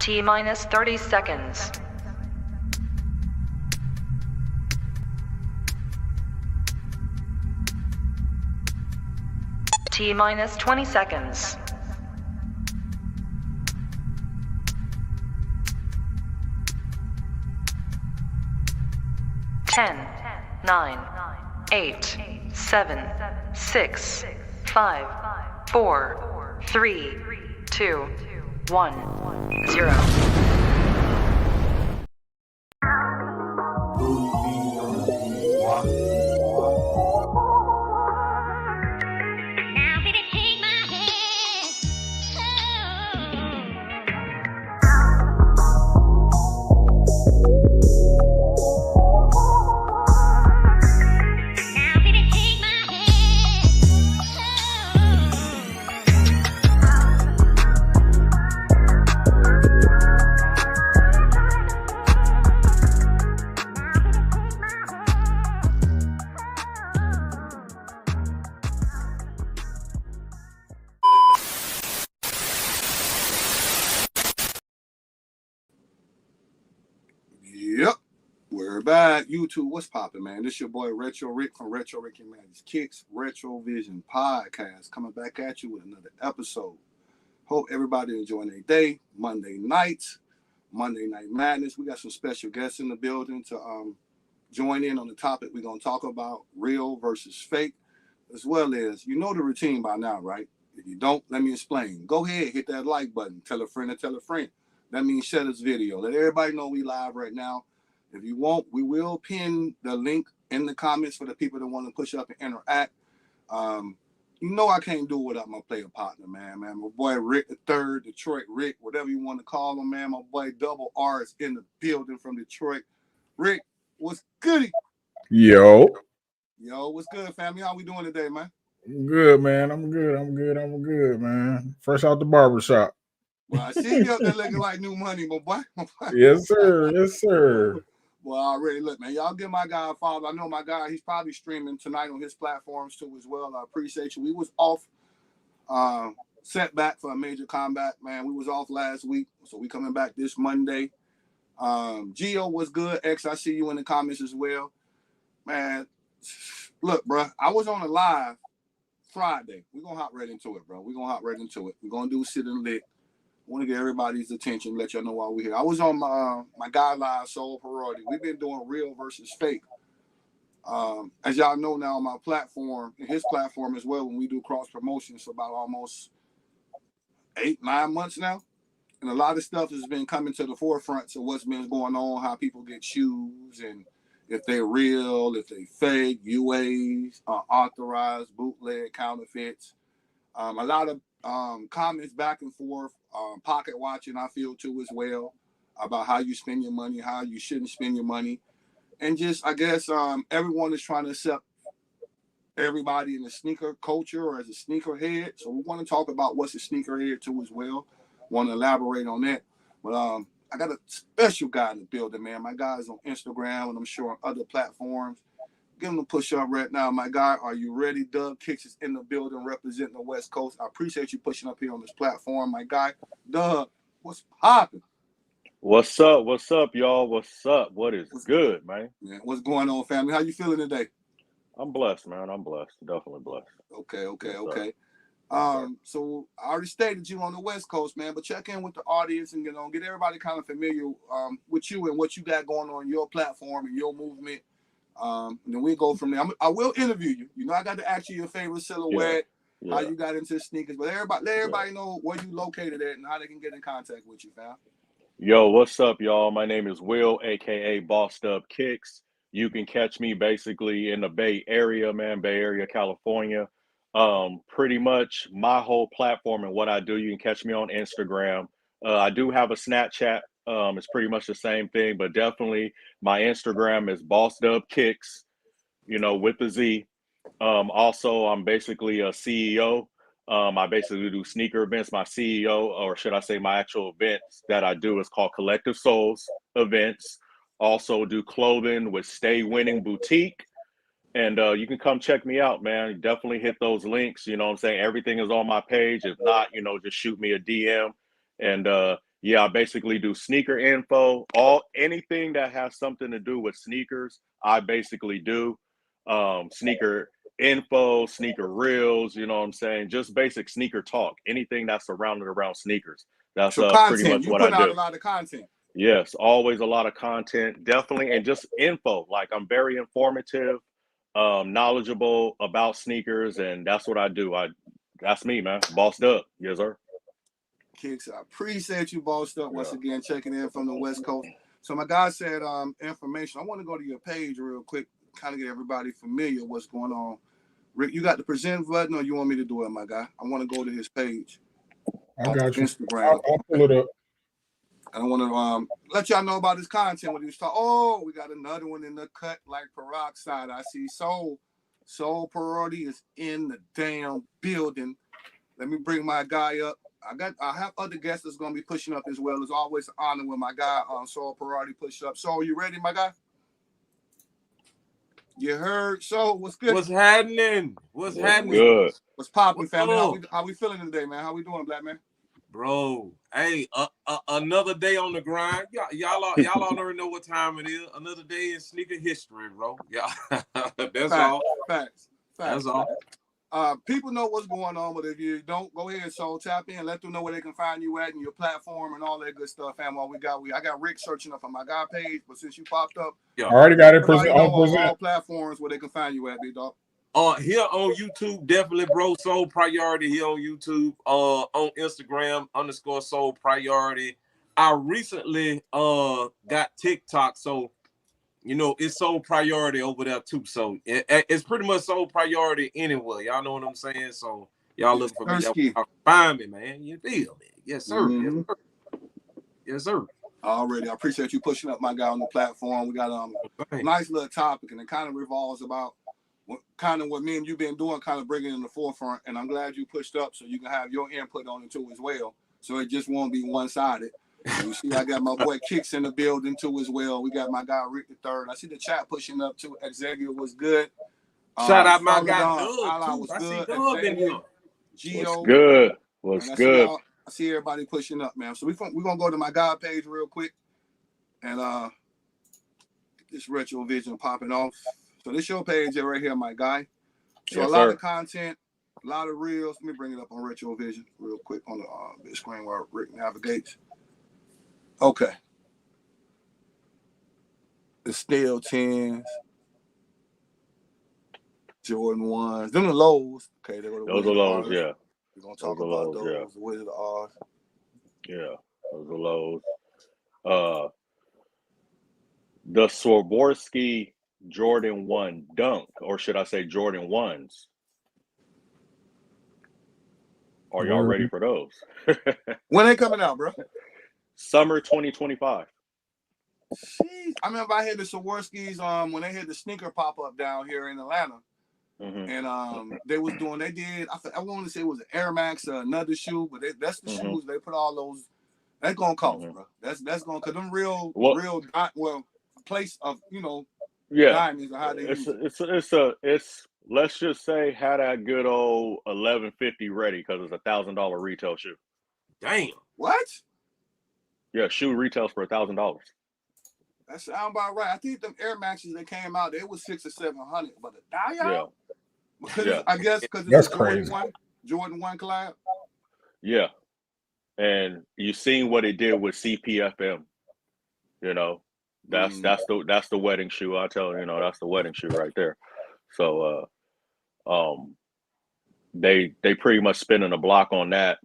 T minus 30 seconds. T minus 20 seconds. Ten, 9, 8, 7, 6, 5, 4, 3, 2, 1, 0. Yep, we're back. YouTube, what's poppin', man? This your boy Retro Rick from Retro Rick and Manny's Kicks Retro Vision Podcast, coming back at you with another episode. Hope everybody enjoying their day. Monday Night Madness. We got some special guests in the building to join in on the topic we're gonna talk about: real versus fake, as well as, you know the routine by now, right? If you don't, let me explain. Go ahead, hit that like button. Tell a friend to tell a friend. That means share this video. Let everybody know we live right now. If you want, we will pin the link in the comments for the people that want to push up and interact. You know I can't do it without my player partner, man. My boy Rick the Third, Detroit Rick, whatever you want to call him, man. My boy Double R is in the building from Detroit. Rick, what's goody? Yo, What's good, family? How we doing today, man? I'm good, man. I'm good, man. Fresh out the barbershop. Well, I see you up there looking like new money, my boy. Yes, sir. Well, already, look, man, y'all give my guy a follow. I know my guy, he's probably streaming tonight on his platforms too as well. I appreciate you. We was off, setback for a major combat, man. We was off last week, so we coming back this Monday. Gio was good. X, I see you in the comments as well. Man, look, bro, I was on a live Friday. We're going to hop right into it, bro. We're going to do Sit and Lit. I want to get everybody's attention, let y'all know why we're here. I was on my guy live, Soul Priority. We've been doing real versus fake. As y'all know now on my platform, and his platform as well, when we do cross promotions for about almost 8-9 months now. And a lot of stuff has been coming to the forefront of what's been going on, how people get shoes, and if they're real, if they fake, UAs, authorized, bootleg, counterfeits. A lot of comments back and forth, pocket watching, I feel too as well, about how you spend your money, how you shouldn't spend your money. And just, I guess, everyone is trying to accept everybody in the sneaker culture or as a sneakerhead. So we want to talk about what's a sneakerhead too as well. Want to elaborate on that. But I got a special guy in the building, man. My guy's on Instagram and I'm sure on other platforms. Give him a push up right now, my guy. Are you ready? Doug Kicks is in the building representing the West Coast. I appreciate you pushing up here on this platform, my guy. Doug, what's popping? What's up, y'all? What's up? What is good, man? Yeah, what's going on, family? How you feeling today? I'm blessed, man. I'm blessed. Definitely blessed. Okay. So I already stated you on the West Coast, man, but check in with the audience and, get everybody kind of familiar with you and what you got going on your platform and your movement. And then we go from there. I will interview you. I got to ask you your favorite silhouette, how you got into sneakers, but let everybody know where you located at and how they can get in contact with you, fam. Yo, what's up, y'all? My name is Will, aka Bossed Up Kicks. You can catch me basically in the Bay Area, man, Bay Area, California. Pretty much my whole platform and what I do, you can catch me on Instagram. I do have a Snapchat. It's pretty much the same thing, but definitely my Instagram is Bossed Up Kicks, with the Z. Also, I'm basically a CEO. I basically do sneaker events. My CEO, or should I say my actual events that I do, is called Collective Souls Events. Also do clothing with Stay Winning Boutique. And you can come check me out, man. Definitely hit those links. You know what I'm saying? Everything is on my page. If not, just shoot me a DM. And yeah, I basically do sneaker info, anything that has something to do with sneakers, I basically do. Sneaker info, sneaker reels, you know what I'm saying? Just basic sneaker talk, anything that's surrounded around sneakers. That's So pretty content, much you what I put out do. a lot of content. Yes, always a lot of content, definitely, and just info. Like I'm very informative, knowledgeable about sneakers, and that's what I do. That's me, man. Bossed up. Yes, sir. Kicks, I appreciate you, bossed up, once Yeah. again, checking in from the West Coast. So my guy said information. I want to go to your page real quick, kind of get everybody familiar with what's going on. Rick, you got the present button, or you want me to do it, my guy? I want to go to his page I on got you. Instagram. I'll pull it up. And I want to let y'all know about his content when he was talking. Oh, we got another one in the cut, like peroxide. I see Soul Priority is in the damn building. Let me bring my guy up. I have other guests that's gonna be pushing up as well. It's always an honor when my guy Soul Priority push up. So you ready, my guy? You heard? So what's good? What's happening? What's happening? Good. What's popping, family? How we feeling today, man? How we doing, black man? Bro, hey, another day on the grind. Y'all already know what time it is. Another day in sneaker history, bro. Yeah, that's all. Facts. That's all. People know what's going on, but if you don't, go ahead, so tap in, let them know where they can find you at and your platform and all that good stuff. And what I got Rick searching up on my guy page, but since you popped up, Yeah, I already got it everybody know on present. all platforms where they can find you at, big dog. Here on YouTube, definitely, bro. Soul Priority here on YouTube. On Instagram _Soul Priority. I recently got TikTok, so you know it's Soul Priority over there too. So it's pretty much Soul Priority anyway. Y'all know what I'm saying? So y'all looking for me? Y'all find me, man. You feel me? Yes, sir. Mm-hmm. Yes, sir. Already, I appreciate you pushing up my guy on the platform. We got a nice little topic, and it kind of revolves about what me and you been doing, kind of bringing in the forefront. And I'm glad you pushed up so you can have your input on it too as well. So it just won't be one-sided. You see, I got my boy Kicks in the building too as well. We got my guy Rick the Third. I see the chat pushing up too. Xavier was good. Shout out my guy Doug was good. I see Doug in here. Gio. What's good? What's good? I see everybody pushing up, man. So we're gonna go to my guy page real quick and get this Retro Vision popping off. So this your page right here, my guy. So Yes, a lot sir. of content, a lot of reels. Let me bring it up on Retro Vision real quick on the big screen where Rick navigates. Okay. The Steel 10s, Jordan 1s, them the lows. Okay, they're Those are lows, yeah. We're gonna talk about those. Yeah. The Wizard of Oz. Yeah, those are lows. The Swarovski Jordan 1 Dunk, or should I say Jordan 1s? Are y'all ready for those? When they coming out, bro? Summer 2025. Jeez. I remember I had the Swarovskis when they had the sneaker pop up down here in Atlanta. Mm-hmm. And they did. I want to say it was an Air Max or another shoe, but that's the shoes they put all those. That's gonna cost, bro. That's gonna, cause them real place of diamonds or how they use it. It's let's just say had that good old 1150 ready because it's $1,000 retail shoe. Damn. What? Yeah, shoe retails for $1,000. That sound about right. I think them Air Maxes that came out, they was $600 or $700, but the dial, yeah. I guess because that's it's crazy. Jordan 1 collab. Yeah, and you seen what it did with CPFM. You know, that's the wedding shoe. I tell you, that's the wedding shoe right there. So, they pretty much spinning a block on that.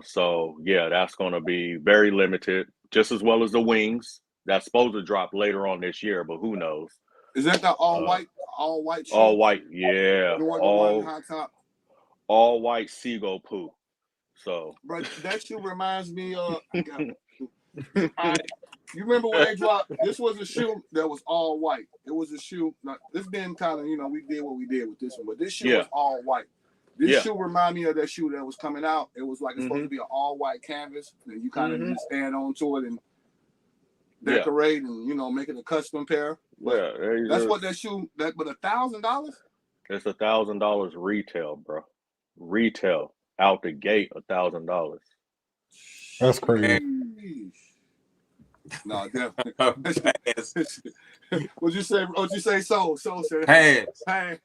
So yeah, that's going to be very limited, just as well as the wings. That's supposed to drop later on this year, but who knows? Is that the all white shoe? All white, yeah. Jordan 1 high top. All white seagull poo. So, bro, that shoe reminds me of. You remember when they dropped? This was a shoe that was all white. It was a shoe. Now, this been kind of, we did what we did with this one, but this shoe was all white. This shoe remind me of that shoe that was coming out. It was like it's supposed to be an all white canvas, and you kind of just stand onto it and decorate and make it a custom pair. But that's what that shoe. But $1,000. It's $1,000 retail, bro. Retail out the gate, $1,000. That's crazy. No, definitely. Pass. What'd you say? Soul said. Pass. Hey.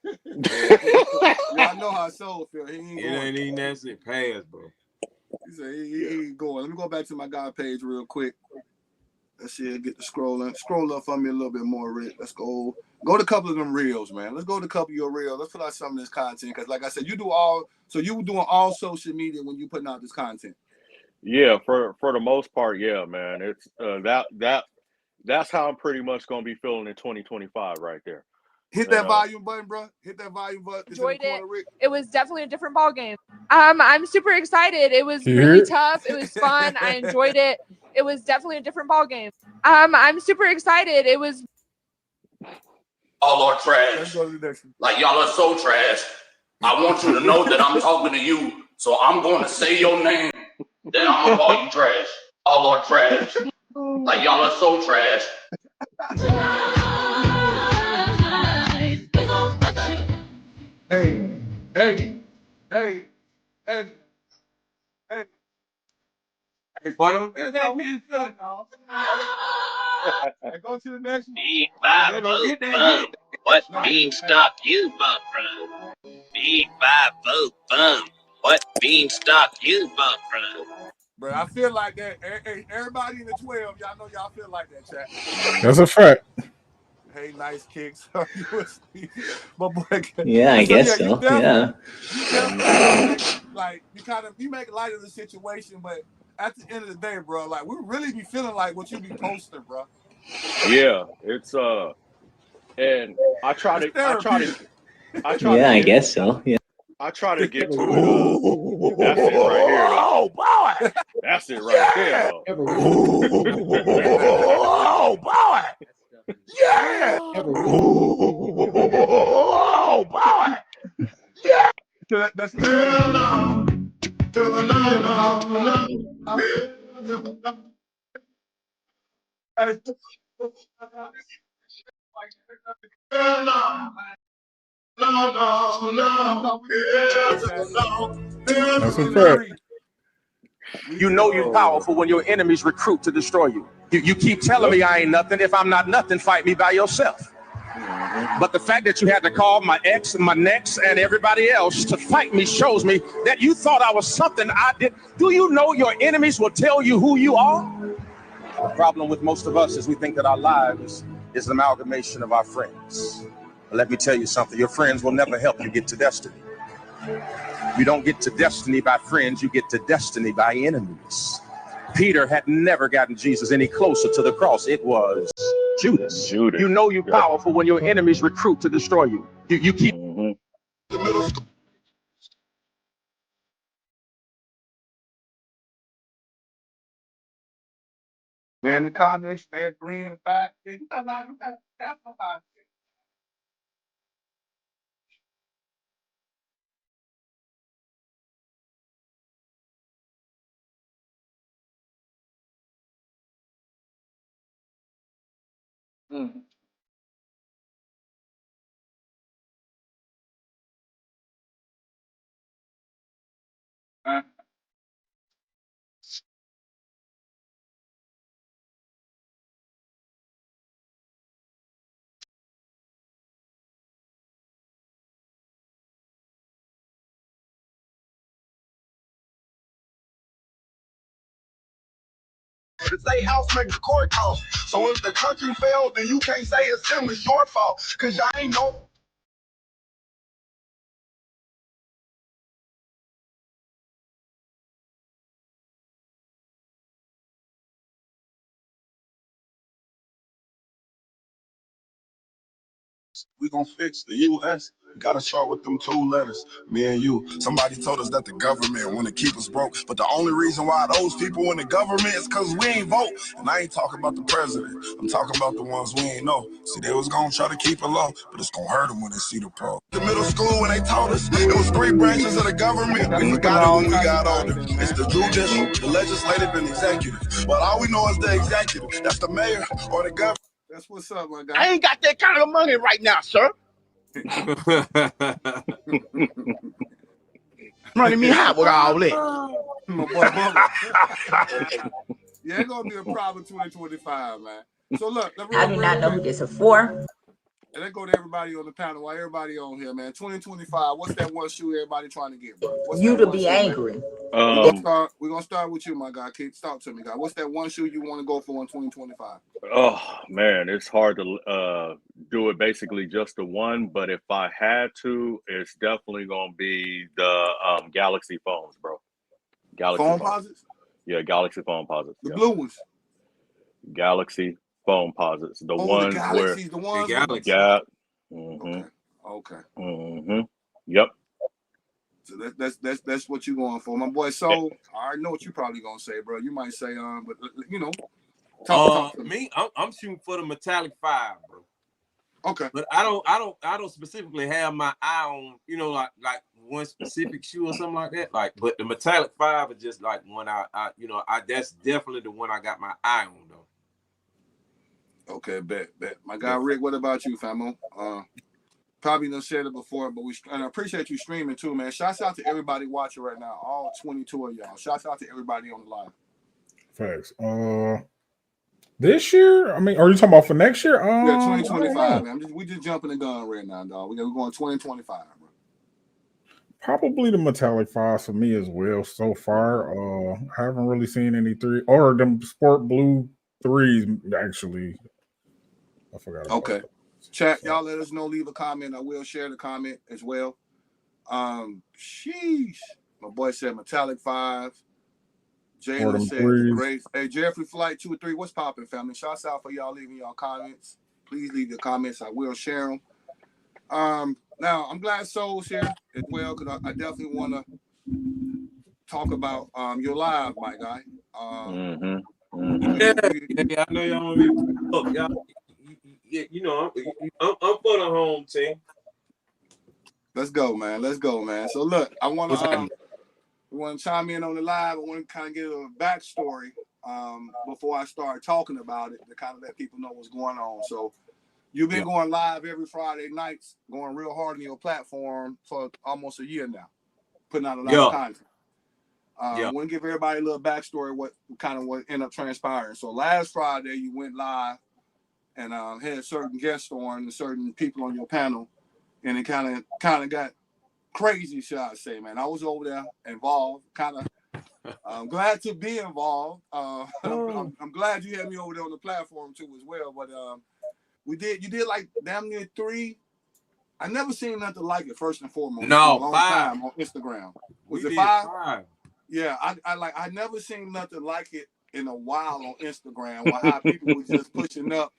Y'all know how Soul feel. He ain't It going. ain't even that shit. Pass, bro. He said he ain't going. Let me go back to my guy page real quick. Let's see, get the scrolling. Scroll up for me a little bit more, Rick. Let's go. Go to a couple of them reels, man. Let's go to a couple of your reels. Let's put out some of this content. Because like I said, you were doing all social media when you putting out this content. Yeah, for the most part, yeah, man. It's that's how I'm pretty much gonna be feeling in 2025 right there. Hit that volume button, bro. Hit that volume button. Enjoyed it. It was definitely a different ball game. I'm super excited. It was You really hear it? tough. It was fun. I enjoyed it. It was definitely a different ball game. I'm super excited. It was. All are Let's trash. go to the next one. Like y'all are so trash. I want you to know that I'm talking to you, so I'm going to say your name. Then I'm gonna call you trash. All are trash. Like y'all are so trash. Hey. Hey, boy, go to the next one. Big five vote bum. What bean stock you vote from? Big five vote bum. What bean stock you vote from? Bro, I feel like that. Hey, everybody in the 12, y'all know y'all feel like that, chat. That's a fact. Hey, nice kicks. My boy. Yeah, I guess so. You definitely, Yeah. you make light of the situation, but at the end of the day, bro, like we really be feeling like what you be posting, bro. Yeah, it's and I try to Yeah, I guess so. Yeah. I try to get to it. That's it right here. Oh boy! That's it right there. Oh boy! Yeah! Oh boy! Yeah! That's That's a fact. You know you're powerful when your enemies recruit to destroy you. You keep telling me I ain't nothing. If I'm not nothing, fight me by yourself. But the fact that you had to call my ex, my next, and everybody else to fight me shows me that you thought I was something I did. Do you know your enemies will tell you who you are? The problem with most of us is we think that our lives is an amalgamation of our friends. But let me tell you something. Your friends will never help you get to destiny. You don't get to destiny by friends. You get to destiny by enemies. Peter had never gotten Jesus any closer to the cross. It was Judas. You know you're powerful when your enemies recruit to destroy you. You keep. Man, the comments, they're green back. The state house make the court call. So if the country failed, then you can't say it's simply your fault, because y'all ain't no. We gonna fix the U.S. We gotta start with them 2 letters, me and you. Somebody told us that the government wanna keep us broke, but the only reason why those people in the government is because we ain't vote. And I ain't talking about the president. I'm talking about the ones we ain't know. See, they was gonna try to keep it low, but it's gonna hurt them when they see the pro. The middle school when they taught us it was 3 branches of the government. We forgot it when we got older. It's the judicial, the legislative, and executive. But all we know is the executive. That's the mayor or the governor. That's what's up, my guy. I ain't got that kind of money right now, sir. Running me hot with all that. My boy Bubba. Yeah, it's gonna be a problem 2025, man. So look, I do not know who this is for. And let's go to everybody on the panel. While everybody on here, man. 2025. What's that one shoe everybody trying to get, bro? What's You that to one be shoe, angry. We're gonna start with you, my guy. Keith, talk to me, guy. What's that one shoe you want to go for in 2025? Oh man, it's hard to do it basically just the one, but if I had to, it's definitely gonna be the Galaxy phones, bro. Galaxy Phone phones. posits? Yeah, Galaxy phone posits. The yeah. blue ones. Galaxy phone posits. The ones the where Galaxies, the ones Galaxy. yeah. Okay. Yep. So that's what you going for, my boy. So I already know what you probably gonna say, bro. You might say, but you know, talk to me. I'm shooting for the Metallic 5, bro. Okay. But I don't specifically have my eye on, you know, like one specific shoe or something like that. Like, but the Metallic 5 is just like one I that's definitely the one I got my eye on though. Okay, bet. My guy Rick, what about you, famo? Probably done said it before, but and I appreciate you streaming too, man. Shouts out to everybody watching right now, all 22 of y'all. Shouts out to everybody on the live. Facts. This year? I mean, are you talking about for next year? Yeah, 2025, man. We just jumping the gun right now, dog. We're going 2025, bro. Probably the Metallic 5 for me as well so far. I haven't really seen any 3 or them Sport Blue 3s actually. I forgot about Okay. that. Chat, y'all let us know. Leave a comment. I will share the comment as well. Sheesh. My boy said Metallic 5. Jalen said the great. Hey, Jeffrey Flight 2 or 3. What's popping, family? Shouts out for y'all leaving y'all comments. Please leave your comments. I will share them. Now I'm glad Soul's here as well because I definitely want to talk about your live, my guy. Yeah, I know y'all want me to look, y'all. You know, I'm for the home team. Let's go, man. So look, I want to chime in on the live. I want to kind of give a backstory before I start talking about it to kind of let people know what's going on. So you've been going live every Friday nights, going real hard on your platform for almost a year now, putting out a lot of content. I want to give everybody a little backstory what ended up transpiring. So last Friday you went live and had certain guests on and certain people on your panel, and it kind of got crazy, shall I say, man. I was over there involved, I'm glad to be involved. I'm glad you had me over there on the platform too as well. But you did like damn near 3. I never seen nothing like it. First and foremost, no, a long 5 time on Instagram. Was it 5? Yeah, I never seen nothing like it in a while on Instagram. Where how people were just pushing up,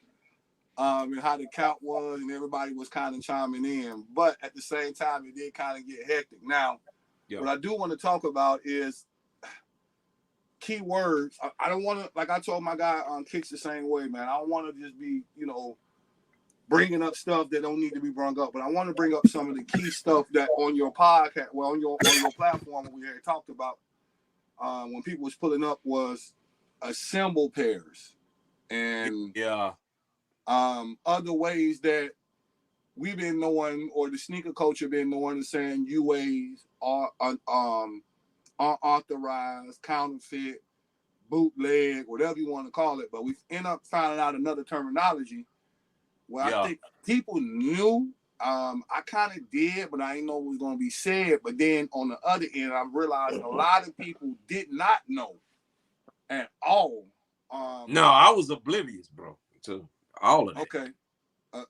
and how the count was, and everybody was kind of chiming in. But at the same time, it did kind of get hectic. Now, what I do want to talk about is keywords. I don't want to, like I told my guy on Kicks the same way, man. I don't want to just be, bringing up stuff that don't need to be brought up, but I want to bring up some of the key stuff that on your podcast, on your platform, we had talked about when people was pulling up was symbol pairs and other ways that we've been knowing, or the sneaker culture been knowing, and saying UAs are unauthorized, counterfeit, bootleg, whatever you want to call it. But we end up finding out another terminology where I think people knew. I kind of did, but I didn't know what was going to be said. But then on the other end, I'm realizing a lot of people did not know at all. No, I was oblivious, bro, to all of that. Okay.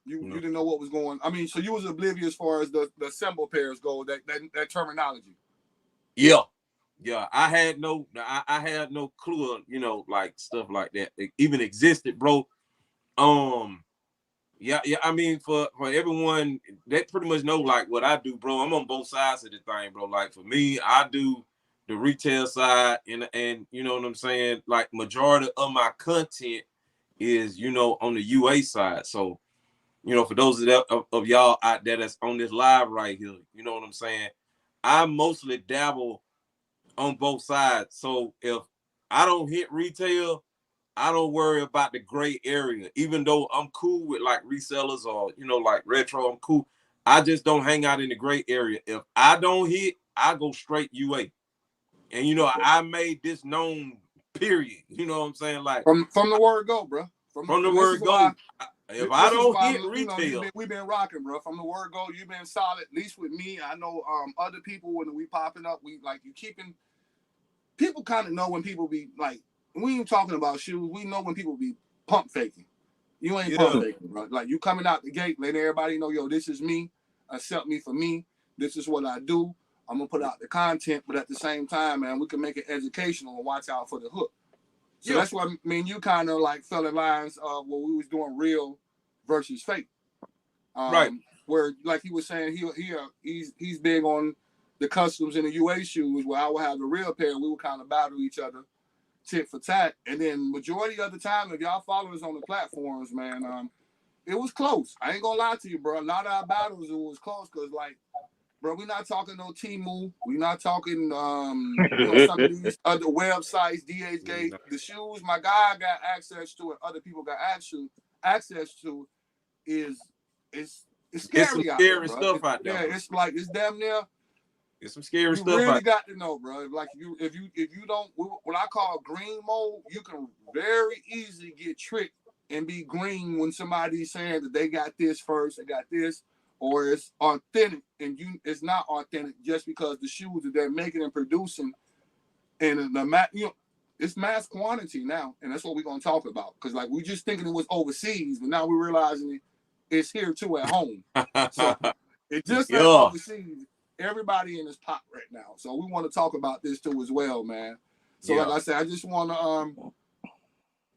You didn't know what was going on. I mean, so you was oblivious as far as the symbol pairs go, that terminology. Yeah. I had no clue, like stuff like that it even existed, bro. I mean, for everyone that pretty much know like what I do, bro. I'm on both sides of the thing, bro. Like for me, I do the retail side, and you know what I'm saying. Like majority of my content is on the UA side. So for those of y'all out there that's on this live right here, you know what I'm saying. I mostly dabble on both sides. So if I don't hit retail, I don't worry about the gray area. Even though I'm cool with like resellers or like retro, I'm cool. I just don't hang out in the gray area. If I don't hit, I go straight UA. And you know, I made this known. Period. You know what I'm saying? Like from the word go, bro. From the word go. If I don't hit retail, we've been rocking, bro. From the word go, you've been solid. At least with me, I know other people when we popping up, we like you keeping. People kind of know when people be like, we ain't talking about shoes. We know when people be pump faking. You ain't pump faking, bro. Like you coming out the gate, letting everybody know, yo, this is me. Accept me for me. This is what I do. I'm gonna put out the content, but at the same time, man, we can make it educational and watch out for the hook. So that's what I mean. You kind of like fell in lines of what we was doing, real versus fake. Right. Where like he was saying, he's big on the customs and the UA shoes. Where I would have the real pair. We would kind of battle each other, tit for tat. And then majority of the time, if y'all follow us on the platforms, man, it was close. I ain't gonna lie to you, bro. A lot of our battles it was close because like. Bro, we're not talking no Temu. We're not talking some of these other websites, DHgate. The shoes my guy got access to and other people got access to is it's scary. It's some scary stuff out there. Yeah, it's like it's damn near. It's some scary stuff. You really got to know, bro. Like if you don't what I call green mode, you can very easily get tricked and be green when somebody's saying that they got this first, they got this. Or it's authentic, and it's not authentic just because the shoes that they're making and producing, and it's mass quantity now, and that's what we're gonna talk about. Because like we just thinking it was overseas, but now we're realizing it's here too at home. So it just like overseas. Everybody in this pot right now, so we want to talk about this too as well, man. So like I said, I just want to.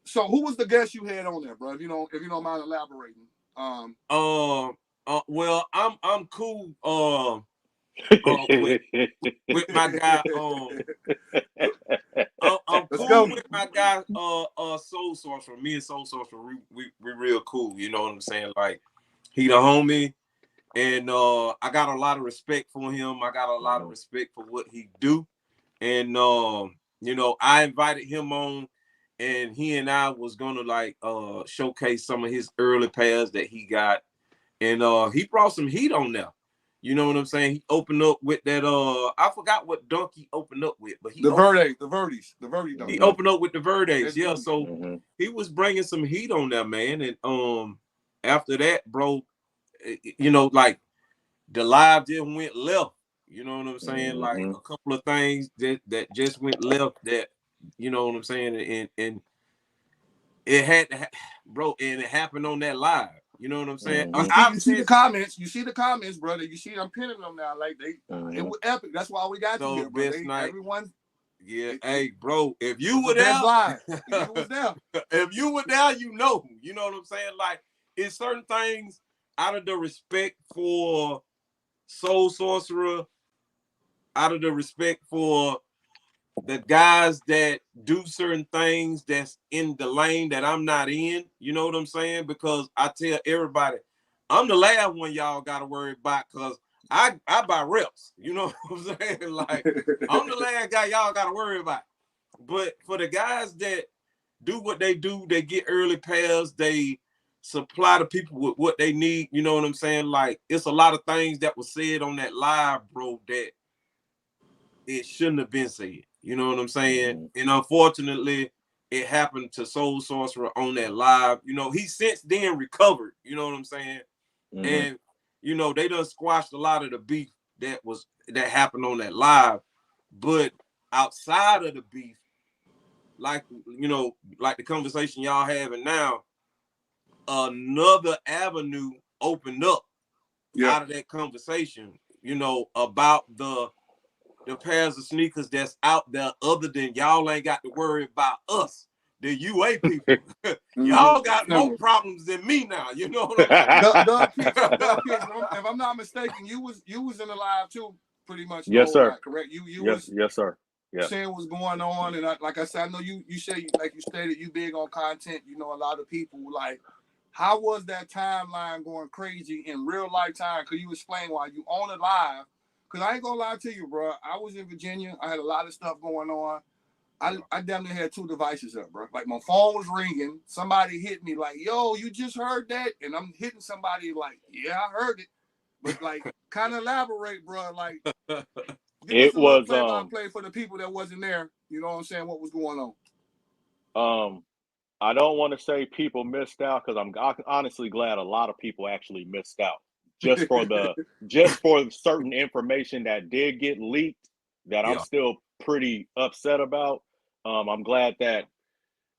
So who was the guest you had on there, bro? If you don't mind elaborating. Well, I'm cool with my guy. I'm cool with my guy. Soul Sorcerer. Me and Soul Sorcerer, we real cool. You know what I'm saying? Like he the homie, and I got a lot of respect for him. I got a lot of respect for what he do, and you know, I invited him on, and he and I was gonna like showcase some of his early pairs that he got. And he brought some heat on there. You know what I'm saying? He opened up with that I forgot what dunk he opened up with, but the Verdes dunk. He opened up with the Verdes, yeah. So he was bringing some heat on there, man. And after that, bro, you know, like the live just went left. You know what I'm saying? Like a couple of things that just went left. That you know what I'm saying? And it had to, bro, and it happened on that live. You know what I'm saying? You see the comments. You see the comments, brother. You see I'm pinning them now. Like it was epic. That's why we got you here, bro. Everyone. Yeah, hey, bro. If you were there, if you were there, you know what I'm saying. Like it's certain things out of the respect for Soul Sorcerer, out of the respect for the guys that do certain things that's in the lane that I'm not in, you know what I'm saying? Because I tell everybody, I'm the last one y'all got to worry about because I buy reps, you know what I'm saying? Like, I'm the last guy y'all got to worry about. But for the guys that do what they do, they get early pairs, they supply the people with what they need, you know what I'm saying? Like, it's a lot of things that was said on that live, bro, that it shouldn't have been said. You know what I'm saying? And unfortunately, it happened to Soul Sorcerer on that live. You know, he since then recovered. You know what I'm saying? And, you know, they done squashed a lot of the beef that happened on that live. But outside of the beef, like, you know, like the conversation y'all having now, another avenue opened up out of that conversation, you know, about the pairs of sneakers that's out there other than y'all ain't got to worry about us, the UA people. Y'all got more problems than me now. You know what I'm saying? If I'm not mistaken, you was in the live too, pretty much. Yes, sir. Night, correct? Yes, sir. Yeah. Saying what's going on, and like I said, I know you say, like you stated, you big on content. You know, a lot of people like. How was that timeline going crazy in real life time? Could you explain why you on it live? Because I ain't gonna lie to you, bro. I was in Virginia. I had a lot of stuff going on. I damn near had 2 devices up, bro. Like my phone was ringing. Somebody hit me like, yo, you just heard that? And I'm hitting somebody like, yeah, I heard it. But like, kind of elaborate, bro. Like, give us a little play-by-play for the people that wasn't there. You know what I'm saying? What was going on? I don't want to say people missed out because I'm honestly glad a lot of people actually missed out just for certain information that did get leaked that I'm still pretty upset about. I'm glad that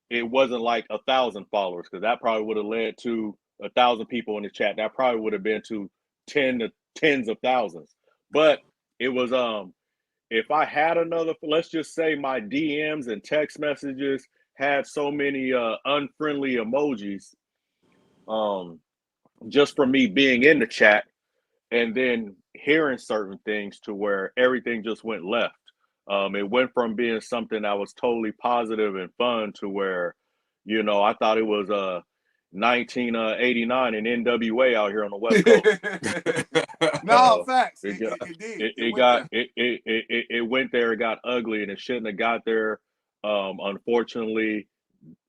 it wasn't like 1,000 followers because that probably would have led to 1,000 people in the chat. That probably would have been to tens of thousands. But it was if I had another, let's just say my DMs and text messages had so many unfriendly emojis just from me being in the chat and then hearing certain things to where everything just went left. It went from being something that was totally positive and fun to where, you know, I thought it was 1989 in NWA out here on the West Coast. No, facts. It went there. It got ugly, and it shouldn't have got there. Unfortunately,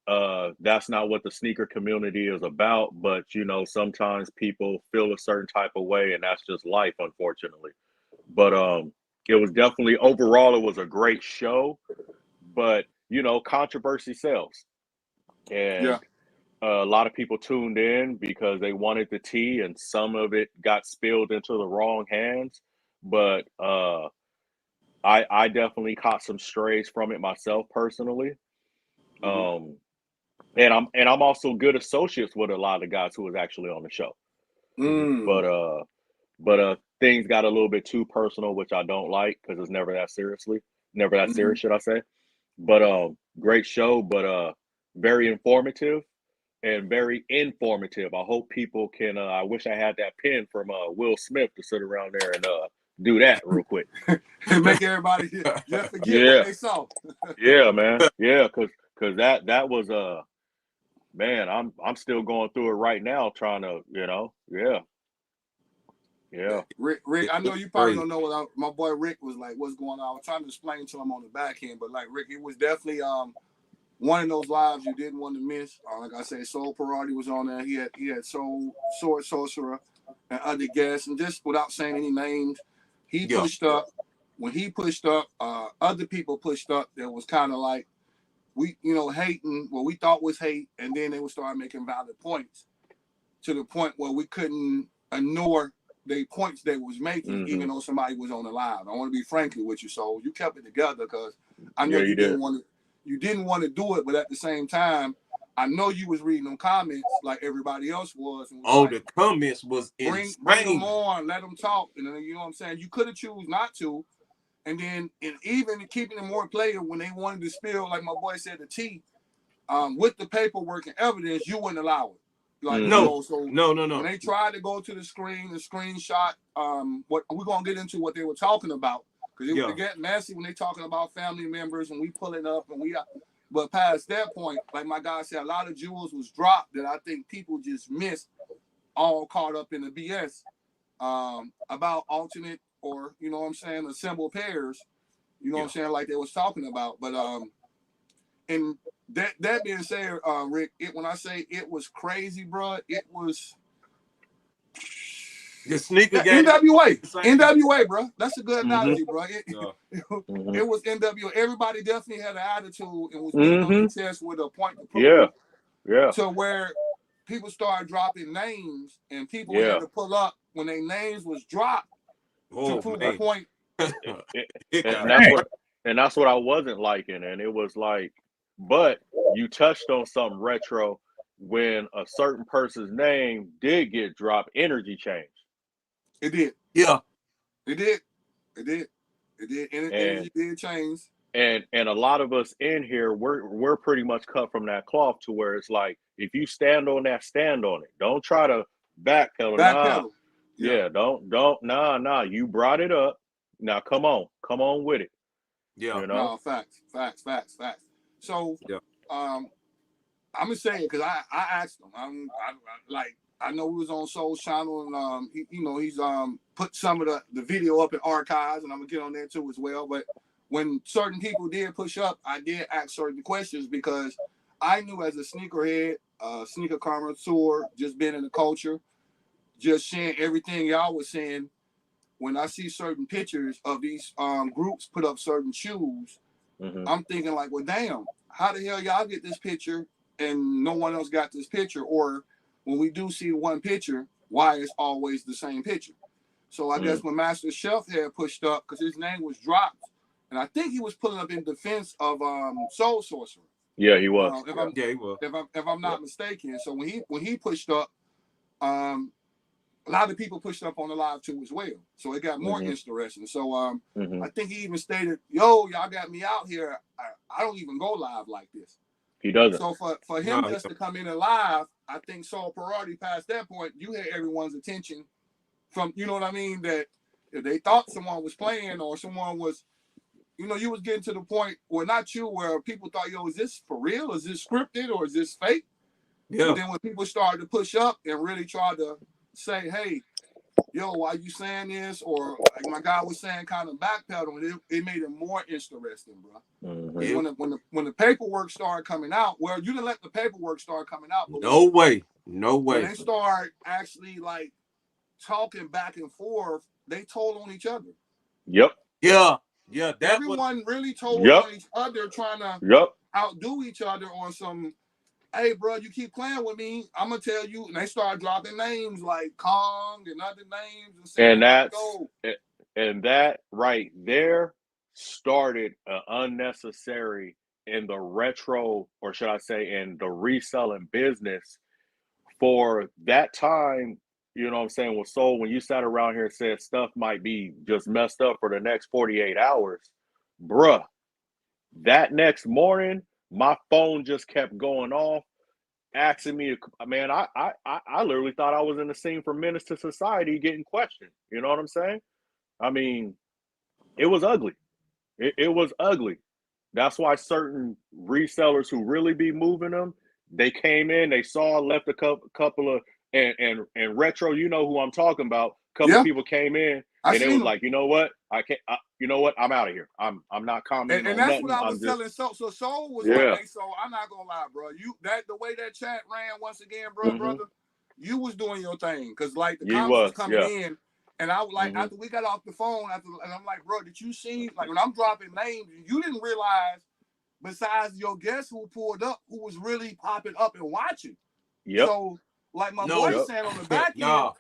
that's not what the sneaker community is about. But you know, sometimes people feel a certain type of way, and that's just life, unfortunately. But it was definitely overall, it was a great show. But you know, controversy sells, and a lot of people tuned in because they wanted the tea, and some of it got spilled into the wrong hands. But I definitely caught some strays from it myself personally. And I'm also good associates with a lot of the guys who was actually on the show. But things got a little bit too personal, which I don't like because it's never that serious, should I say. But great show, but very informative and very informative. I hope people can I wish I had that pen from Will Smith to sit around there and do that real quick. And make everybody just forget what they saw. Yeah, man. Yeah, cause that was man, I'm still going through it right now, trying to, you know, Rick, I know you probably don't know what my boy Rick was like. What's going on? I was trying to explain to him on the back end, but like Rick, it was definitely one of those lives you didn't want to miss. Like I said, Soul Parati was on there. He had Soul Sword Sorcerer and other guests, and just without saying any names, he pushed up. When he pushed up, other people pushed up. That was kind of like hating what we thought was hate, and then they would start making valid points to the point where we couldn't ignore the points they was making, even though somebody was on the live. I want to be frankly with you, so you kept it together because I know you didn't want to do it, but at the same time, I know you was reading them comments like everybody else was. And was the comments was bring them on, let them talk, and you know what I'm saying. You could have choose not to, and then even keeping them more player when they wanted to spill, like my boy said, the tea, with the paperwork and evidence, you wouldn't allow it. Like no. When they tried to go to the screen, the screenshot, what we're gonna get into what they were talking about because it would get messy when they talking about family members and we pull it up and but past that point, like my guy said, a lot of jewels was dropped that I think people just missed, all caught up in the BS about alternate or you know what I'm saying, assembled pairs, you know what I'm saying, like they was talking about, but and that being said, Rick, when I say it was crazy, bro, it was the sneaker game. NWA, bro. That's a good analogy, bro. It was NWA. Everybody definitely had an attitude and was being on the test with a point to prove. Yeah. To where people started dropping names and people had to pull up when their names was dropped to prove a point. And that's what I wasn't liking, and it was like. But you touched on something retro when a certain person's name did get dropped, energy changed. It did. Yeah. It did. Energy did change. And a lot of us in here, we're pretty much cut from that cloth to where it's like, if you stand on that, stand on it. Don't try to backpedal. Nah. You brought it up. Now come on with it. Yeah. You know? No, facts. So, I'm gonna say it because I asked him. I know we was on Soul's channel and he's put some of the video up in archives and I'm gonna get on there too as well. But when certain people did push up, I did ask certain questions because I knew as a sneakerhead, sneaker connoisseur, just being in the culture, just seeing everything y'all was saying, when I see certain pictures of these groups put up certain shoes, I'm thinking like, well, damn, how the hell y'all get this picture and no one else got this picture? Or when we do see one picture, why it's always the same picture? So I guess when Master Chef had pushed up, because his name was dropped, and I think he was pulling up in defense of Soul Sorcerer. Yeah, he was. He was. If I'm not mistaken. So when he pushed up, a lot of people pushed up on the live too as well. So it got more interesting. So I think he even stated, "Yo, y'all got me out here. I don't even go live like this." He doesn't. So for him just to come in and live, I think Soul Priority past that point, you had everyone's attention from, you know what I mean, that if they thought someone was playing or someone was, you know, you was getting to the point where not you, where people thought, yo, is this for real? Is this scripted or is this fake? Yeah. And then when people started to push up and really try to say, hey, yo, why you saying this? Or like my guy was saying, kind of backpedaling, it made it more interesting, bro. When the paperwork started coming out, well, you didn't let the paperwork start coming out. No way. When they start actually like talking back and forth, they told on each other. Yep. Yeah. Everyone really told on each other, trying to outdo each other on some, hey, bro, you keep playing with me, I'm gonna tell you. And they start dropping names like Kong and other names, and that right there started an unnecessary in the retro, or should I say, in the reselling business for that time. You know what I'm saying? With Soul, when you sat around here and said stuff might be just messed up for the next 48 hours, bruh, that next morning, my phone just kept going off, asking me, man, I literally thought I was in the scene from Menace to Society getting questioned. You know what I'm saying? I mean, it was ugly. It was ugly. That's why certain resellers who really be moving them, they came in, they saw, left a couple of, and retro, you know who I'm talking about. A couple of people came in and it was like, you know what? I can't. You know what? I'm out of here. I'm not commenting. And on that's nothing. what I was telling. So Soul was like, hey, so I'm not gonna lie, bro. The way that chat ran once again, brother, you was doing your thing because like the comments was coming in, and I was like, after we got off the phone, and I'm like, bro, did you see? Like when I'm dropping names, you didn't realize, besides your guest who pulled up, who was really popping up and watching. Yep. So like my boy said on the back end,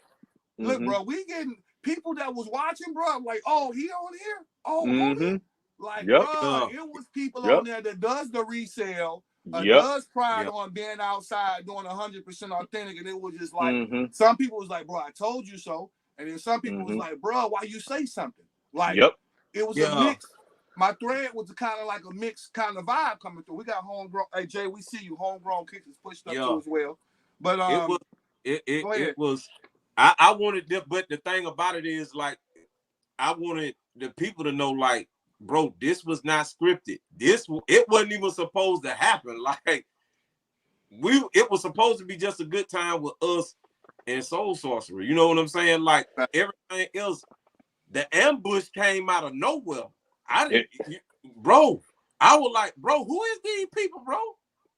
look, bro, we getting people that was watching, bro. I'm like, oh, he on here? Oh, homie. Like, bro, it was people on there that does the resale, does pride on being outside doing 100% authentic, and it was just like some people was like, bro, I told you so, and then some people was like, bro, why you say something? Like, it was a mix. My thread was kind of like a mixed kind of vibe coming through. We got homegrown. Hey Jay, we see you. Homegrown Kicks is pushed up too as well. But it was. I wanted, but the thing about it is, like, I wanted the people to know, like, bro, this was not scripted. It wasn't even supposed to happen. Like, it was supposed to be just a good time with us and Soul Sorcerer. You know what I'm saying? Like, everything else, the ambush came out of nowhere. Bro, I was like, bro, who is these people, bro?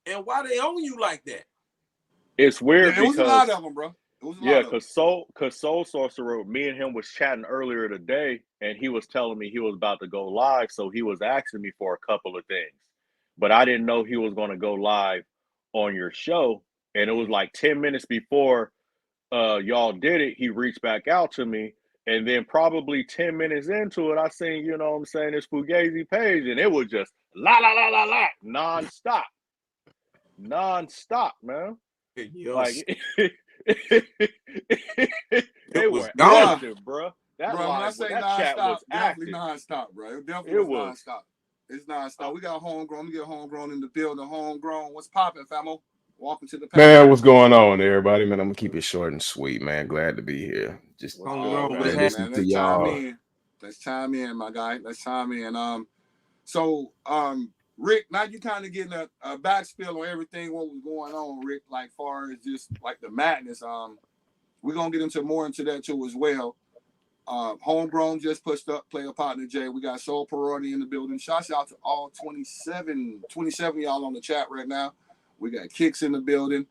And why they own you like that? It's weird because it was a lot of them, bro. Because Soul Sorcerer, me and him was chatting earlier today, and he was telling me he was about to go live, so he was asking me for a couple of things. But I didn't know he was going to go live on your show, and it was like 10 minutes before y'all did it, he reached back out to me, and then probably 10 minutes into it, I seen, you know what I'm saying, this Fugazi page, and it was just la, non-stop, man. Like, they were active, bro. That when I say non-stop, definitely non-stop, bro. It definitely was non-stop. It's non-stop. We got homegrown. We get homegrown in the building. Homegrown. What's popping, famo? Welcome to the panel. Man, what's going on, everybody? Man, I'm gonna keep it short and sweet, man. Glad to be here. Just listen to y'all. Let's chime in, my guy. Let's chime in. So, Rick, now you kind of getting a backspill on everything what was going on, Rick, like far as just like the madness. We're gonna get into more into that too as well. Homegrown just pushed up, player partner Jay. We got Soul Priority in the building. Shouts out to all 27 y'all on the chat right now. We got Kicks in the building.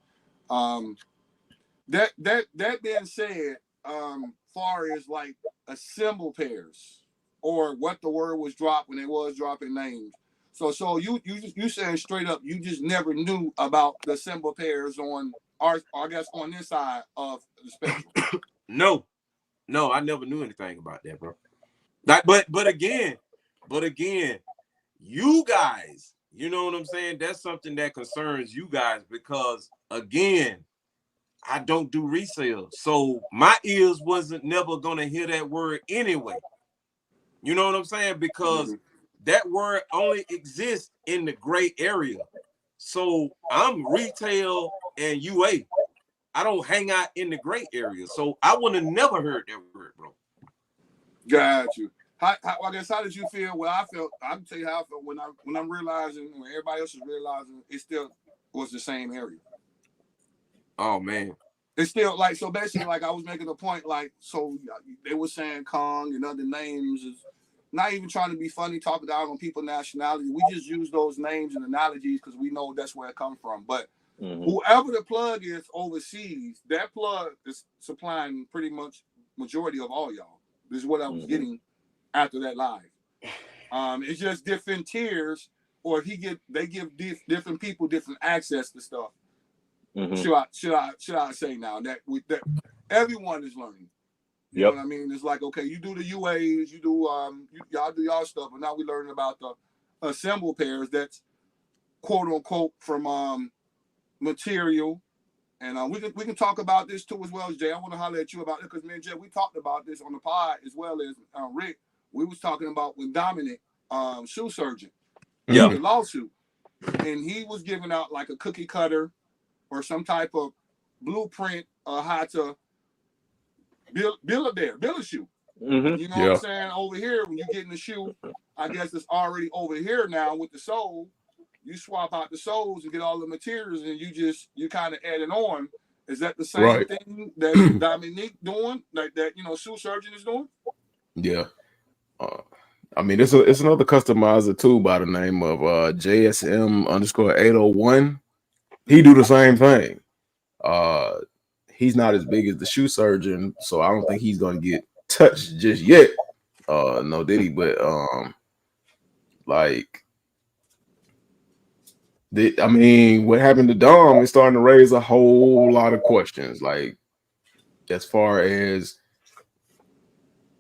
That being said, far as like symbol pairs, or what the word was dropped when they was dropping names. So you saying straight up, you just never knew about the symbol pairs on I guess on this side of the spectrum. No, I never knew anything about that, bro. Like, but again, you guys, you know what I'm saying? That's something that concerns you guys because again, I don't do resale, so my ears wasn't never gonna hear that word anyway. You know what I'm saying? Because that word only exists in the gray area. So I'm retail and UA. I don't hang out in the gray area. So I would have never heard that word, bro. Got you. I guess how did you feel? Well, I can tell you how I felt when I'm realizing, when everybody else is realizing, it still was the same area. Oh man. It's still like, so basically, like I was making a point, like, so they were saying Kong and other names is not even trying to be funny, talking down on people's nationality. We just use those names and analogies because we know that's where it comes from. But whoever the plug is overseas, that plug is supplying pretty much majority of all y'all. This is what I was getting after that live. It's just different tiers, or they give different people different access to stuff. Should I say now that everyone is learning? You know what I mean? It's like, okay, you do the UAs, you do y'all do y'all stuff, but now we learning about the symbol pairs that's quote unquote from material. And we can talk about this too as well as Jay. I want to holler at you about it because me and Jay, we talked about this on the pod as well as Rick. We was talking about when Dominic, shoe surgeon, the lawsuit, and he was giving out like a cookie cutter or some type of blueprint how to build a shoe. You know what I'm saying? Over here, when you get in the shoe, I guess it's already over here now with the sole. You swap out the soles and get all the materials, and you kind of add it on. Is that the same thing that Dominique doing, like that? Shoe surgeon is doing? Yeah. I mean, it's another customizer too by the name of JSM_801. He do the same thing. He's not as big as the shoe surgeon, so I don't think he's gonna get touched just yet. No diddy, but what happened to Dom is starting to raise a whole lot of questions, like as far as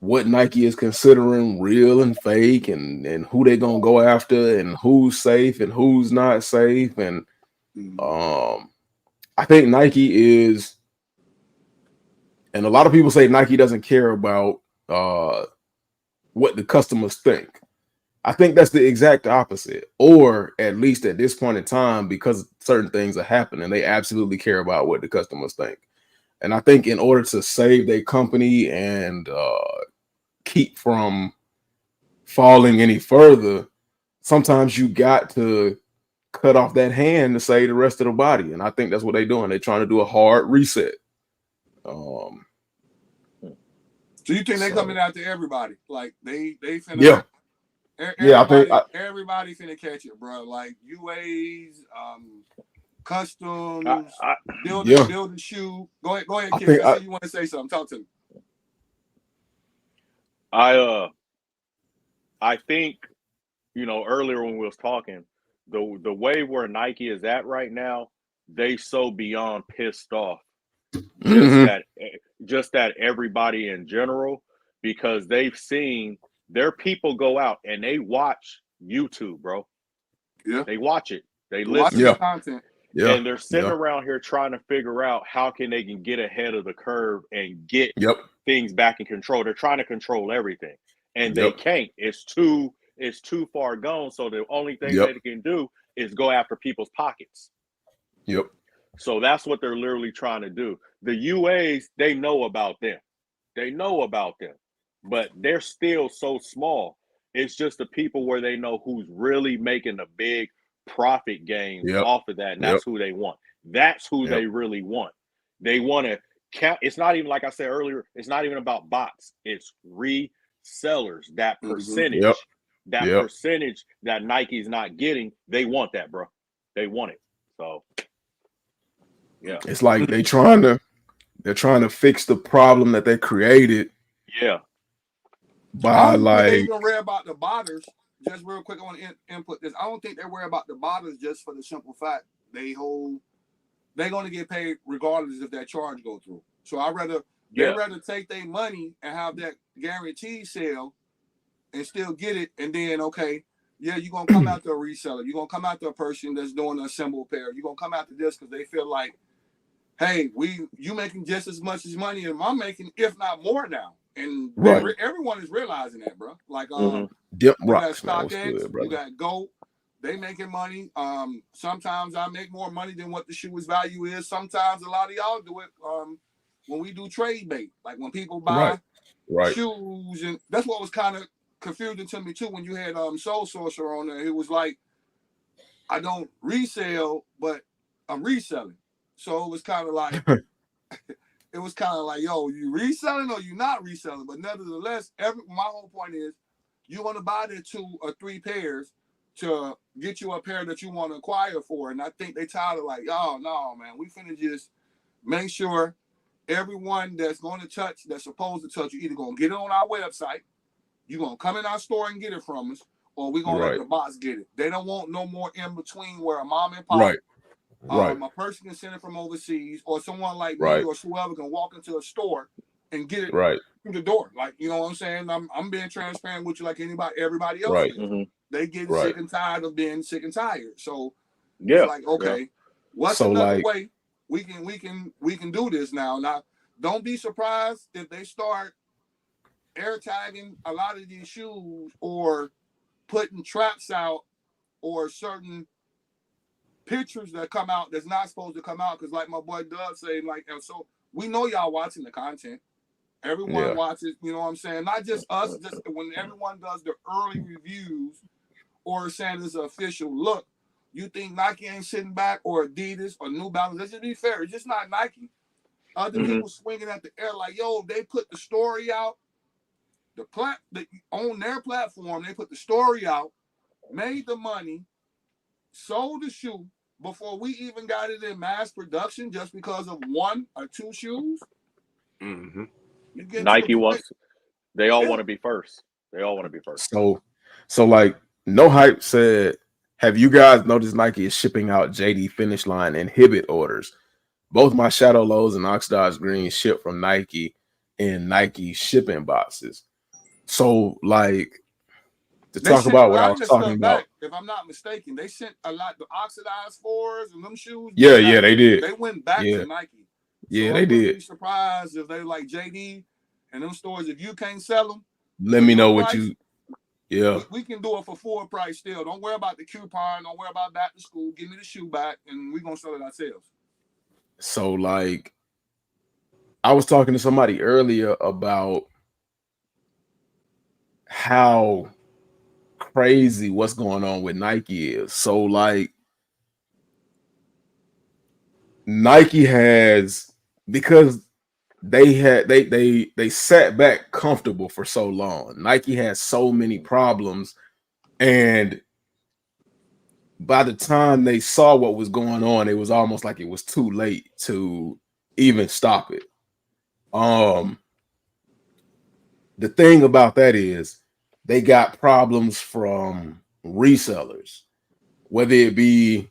what Nike is considering real and fake, and who they gonna go after, and who's safe and who's not safe, and I think Nike is, and a lot of people say Nike doesn't care about what the customers think. I think that's the exact opposite, or at least at this point in time, because certain things are happening, they absolutely care about what the customers think. And I think in order to save their company and keep from falling any further, sometimes you got to cut off that hand to save the rest of the body. And I think that's what they're doing. They're trying to do a hard reset. So you think they're coming after everybody? Like they finna everybody finna catch it, bro. Like UAs, customs, build a shoe. Go ahead, kid. I say you want to say something. Talk to me. I think, earlier when we was talking, the way where Nike is at right now, they so beyond pissed off. Just that everybody in general, because they've seen their people go out and they watch YouTube, bro. Yeah. They watch it. They listen to content. Yeah. And they're sitting around here trying to figure out how can they can get ahead of the curve and get things back in control. They're trying to control everything. And they can't. It's too far gone. So the only thing they can do is go after people's pockets. Yep. So that's what they're literally trying to do. The UAs, they know about them. But they're still so small. It's just the people where they know who's really making the big profit gains off of that, and that's who they want. That's who they really want. They want to count. It's not even, like I said earlier, it's not even about bots. It's resellers. That percentage, percentage that Nike's not getting, they want that, bro. They want it. So yeah, it's like they're trying to fix the problem that they created. Yeah. by don't think they like even worry about the botters. Just real quick, I want to input this. I don't think they worry about the botters just for the simple fact they're going to get paid regardless if that charge go through. So they'd rather take their money and have that guaranteed sale and still get it, and then okay, yeah, you're gonna come after a reseller, you're gonna come after a person that's doing a assembled pair, you're gonna come after this because they feel like, hey, you making just as much as money as I'm making, if not more now. And everyone is realizing that, bro. Like Dip you Rocks, got man. StockX, Good, brother. you got Goat. They making money. Sometimes I make more money than what the shoe's value is. Sometimes a lot of y'all do it when we do trade bait. Like when people buy shoes, and that's what was kind of confusing to me too when you had Soul Sorcerer on there. It was like, I don't resell, but I'm reselling. So it was kind of like yo, you reselling or you not reselling? But nevertheless, my whole point is you want to buy the 2 or 3 pairs to get you a pair that you want to acquire for. And I think they tired of like, oh no, man, we finna just make sure everyone that's going to touch, that's supposed to touch, you either gonna get it on our website, you're gonna come in our store and get it from us, or we're gonna let the box get it. They don't want no more in between where a mom and pop, a person can send it from overseas, or someone like me or whoever can walk into a store and get it through the door. Like, you know what I'm saying? I'm being transparent with you like everybody else is. They get sick and tired of being sick and tired. So it's like, okay, what's another way we can do this now? Now, don't be surprised if they start air tagging a lot of these shoes or putting traps out or certain pictures that come out that's not supposed to come out. Because like my boy Doug saying, like, and so we know y'all watching the content. Everyone watches, you know what I'm saying? Not just us, just when everyone does the early reviews or saying it's an official look, you think Nike ain't sitting back, or Adidas or New Balance. Let's just be fair. It's just not Nike. Other people swinging at the air like, yo, they put the story out. On their platform, they put the story out, made the money, sold the shoe before we even got it in mass production just because of 1 or 2 shoes. Nike wants, they all want to be first. They all want to be first. So like No Hype said, have you guys noticed Nike is shipping out JD Finish Line Inhibit orders? Both my Shadow Lows and Oxidized Green ship from Nike in Nike shipping boxes. So like to talk about what I was talking about. If I'm not mistaken, they sent a lot, the Oxidized 4s and them shoes. Yeah, they did. They went back to Nike. Yeah, they did. Be surprised if they like JD and them stores. If you can't sell them, let me know what you. Yeah, we can do it for full price still. Don't worry about the coupon. Don't worry about back to school. Give me the shoe back, and we're gonna sell it ourselves. So like, I was talking to somebody earlier about how crazy what's going on with Nike is. So like, Nike has, because they sat back comfortable for so long. Nike has so many problems, and by the time they saw what was going on, it was almost like it was too late to even stop it. The thing about that is they got problems from resellers, whether it be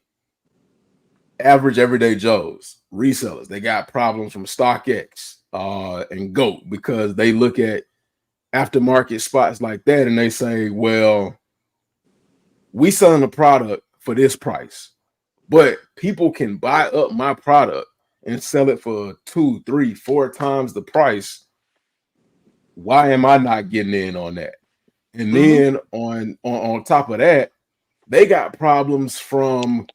average everyday Joes, resellers. They got problems from StockX and GOAT, because they look at aftermarket spots like that and they say, well, we selling a product for this price, but people can buy up my product and sell it for 2, 3, 4 times the price. Why am I not getting in on that? And then on top of that, they got problems from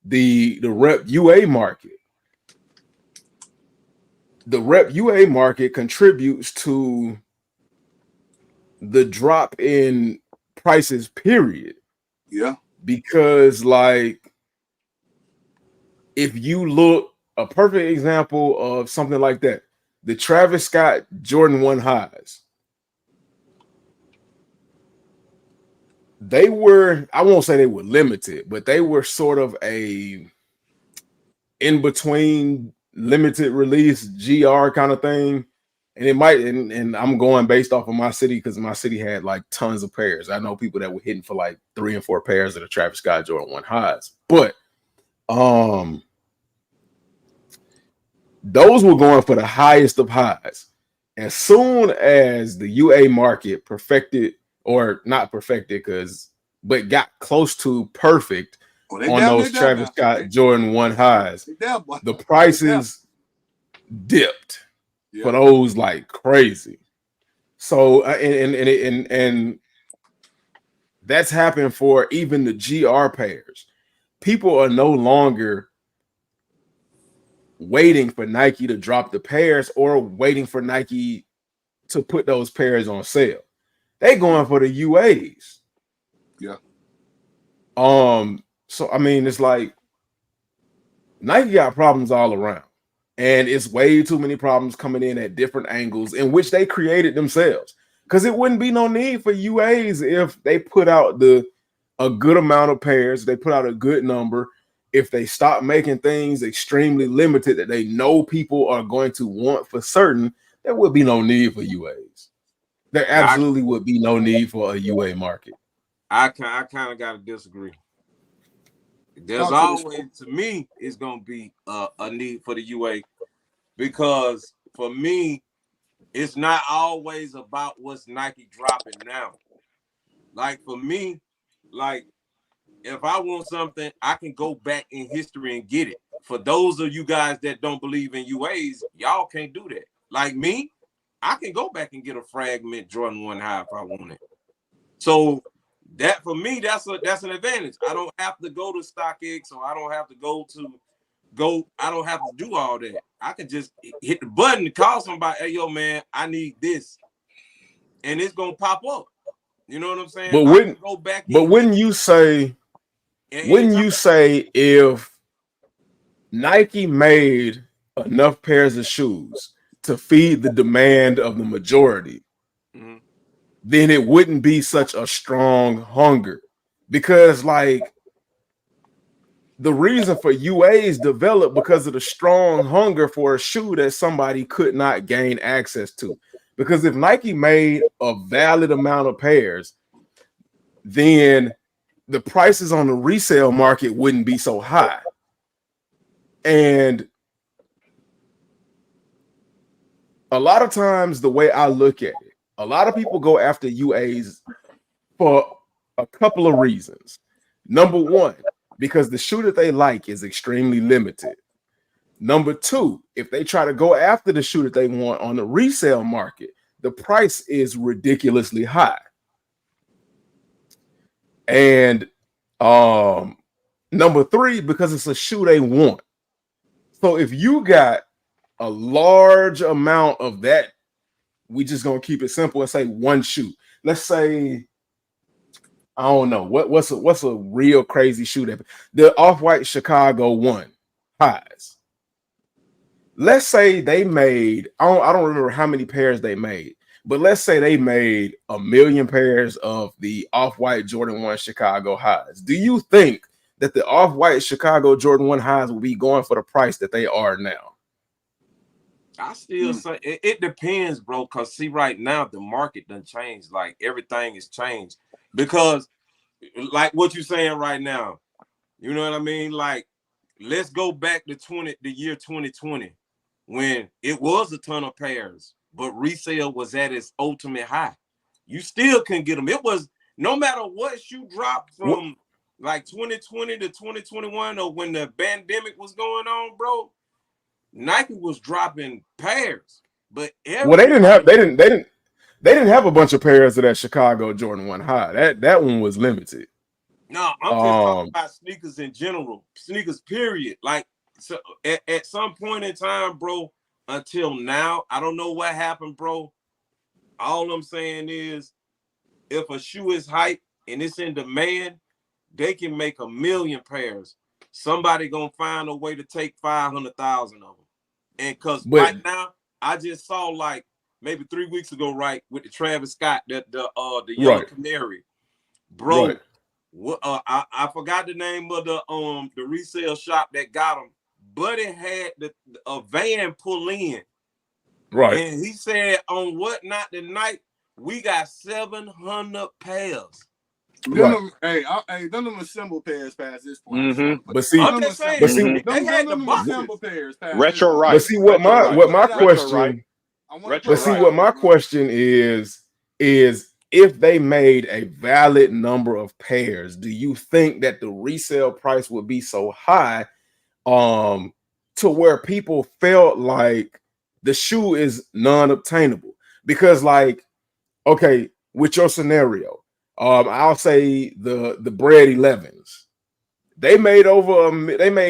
the rep UA market. The rep UA market contributes to the drop in prices, period. Yeah. Because like, if you look, a perfect example of something like that, the Travis Scott Jordan 1 highs. They were, I won't say they were limited, but they were sort of a in between limited release GR kind of thing. and it might, and I'm going based off of my city because my city had like tons of pairs. I know people that were hitting for like 3 and 4 pairs of the Travis Scott Jordan 1 highs, but those were going for the highest of highs. As soon as the UA market perfected, or not perfected, but got close to perfect on those Travis Scott Jordan 1 highs, the prices dipped for those like crazy. So and that's happened for even the GR pairs. People are no longer waiting for Nike to drop the pairs or waiting for Nike to put those pairs on sale. They going for the UAs. Yeah. So I mean, it's like Nike got problems all around, and it's way too many problems coming in at different angles in which they created themselves. Because it wouldn't be no need for UAs if they put out a good amount of pairs, they put out a good number. If they stop making things extremely limited that they know people are going to want for certain, there would be no need for UAs. There absolutely would be no need for a UA market. I kind of got to disagree. There's always, to me, it's going to be a need for the UA, because for me, it's not always about what's Nike dropping now. Like for me, like if I want something, I can go back in history and get it. For those of you guys that don't believe in UAs, y'all can't do that. Like me, I can go back and get a fragment Jordan 1 high if I want it. So that for me, that's an advantage. I don't have to go to StockX, or I don't have to I don't have to do all that. I can just hit the button to call somebody, hey, yo, man, I need this. And it's going to pop up. You know what I'm saying? But wouldn't you say if Nike made enough pairs of shoes to feed the demand of the majority, then it wouldn't be such a strong hunger? Because like the reason for UAs developed because of the strong hunger for a shoe that somebody could not gain access to. Because if Nike made a valid amount of pairs, then the prices on the resale market wouldn't be so high. And a lot of times, the way I look at it, a lot of people go after UAs for a couple of reasons. Number one, because the shoe that they like is extremely limited. Number two, if they try to go after the shoe that they want on the resale market, the price is ridiculously high. And number three, because it's a shoe they want. So if you got a large amount of that, we just gonna keep it simple and say one shoe. Let's say, I don't know, what's a real crazy shoe that the Off-White Chicago 1 highs. Let's say they made, I don't remember how many pairs they made, but let's say they made 1 million pairs of the Off-White Jordan 1 Chicago highs. Do you think that the Off-White Chicago Jordan 1 highs will be going for the price that they are now? I still say it depends, bro. Because see, right now the market done changed. Like everything has changed. Because, like what you're saying right now, you know what I mean? Like, let's go back to the year 2020, when it was a ton of pairs, but resale was at its ultimate high. You still couldn't get them. It was no matter what shoe dropped from like 2020 to 2021, or when the pandemic was going on, bro. Nike was dropping pairs, but they didn't have a bunch of pairs of that Chicago Jordan 1 high. That one was limited. No, I'm just talking about sneakers in general, sneakers period. Like, so at some point in time, bro, until now, I don't know what happened, bro. All I'm saying is, if a shoe is hype and it's in demand, they can make 1 million pairs. Somebody gonna find a way to take 500,000 of them. And because right now, I just saw like maybe 3 weeks ago, right, with the Travis Scott, the Yellow Canary, bro. Right. What I forgot the name of the resale shop that got them, but it had a van pull in Right. And he said on Whatnot tonight, we got 700 pairs. Them them assemble pairs past this point. But see, I'm just saying, they had the assemble pairs past retro this right. But see what my question. Retro But see right. what my question is if they made a valid number of pairs, do you think that the resale price would be so high to where people felt like the shoe is non-obtainable? Because like, okay, with your scenario, I'll say the Bred 11s. They made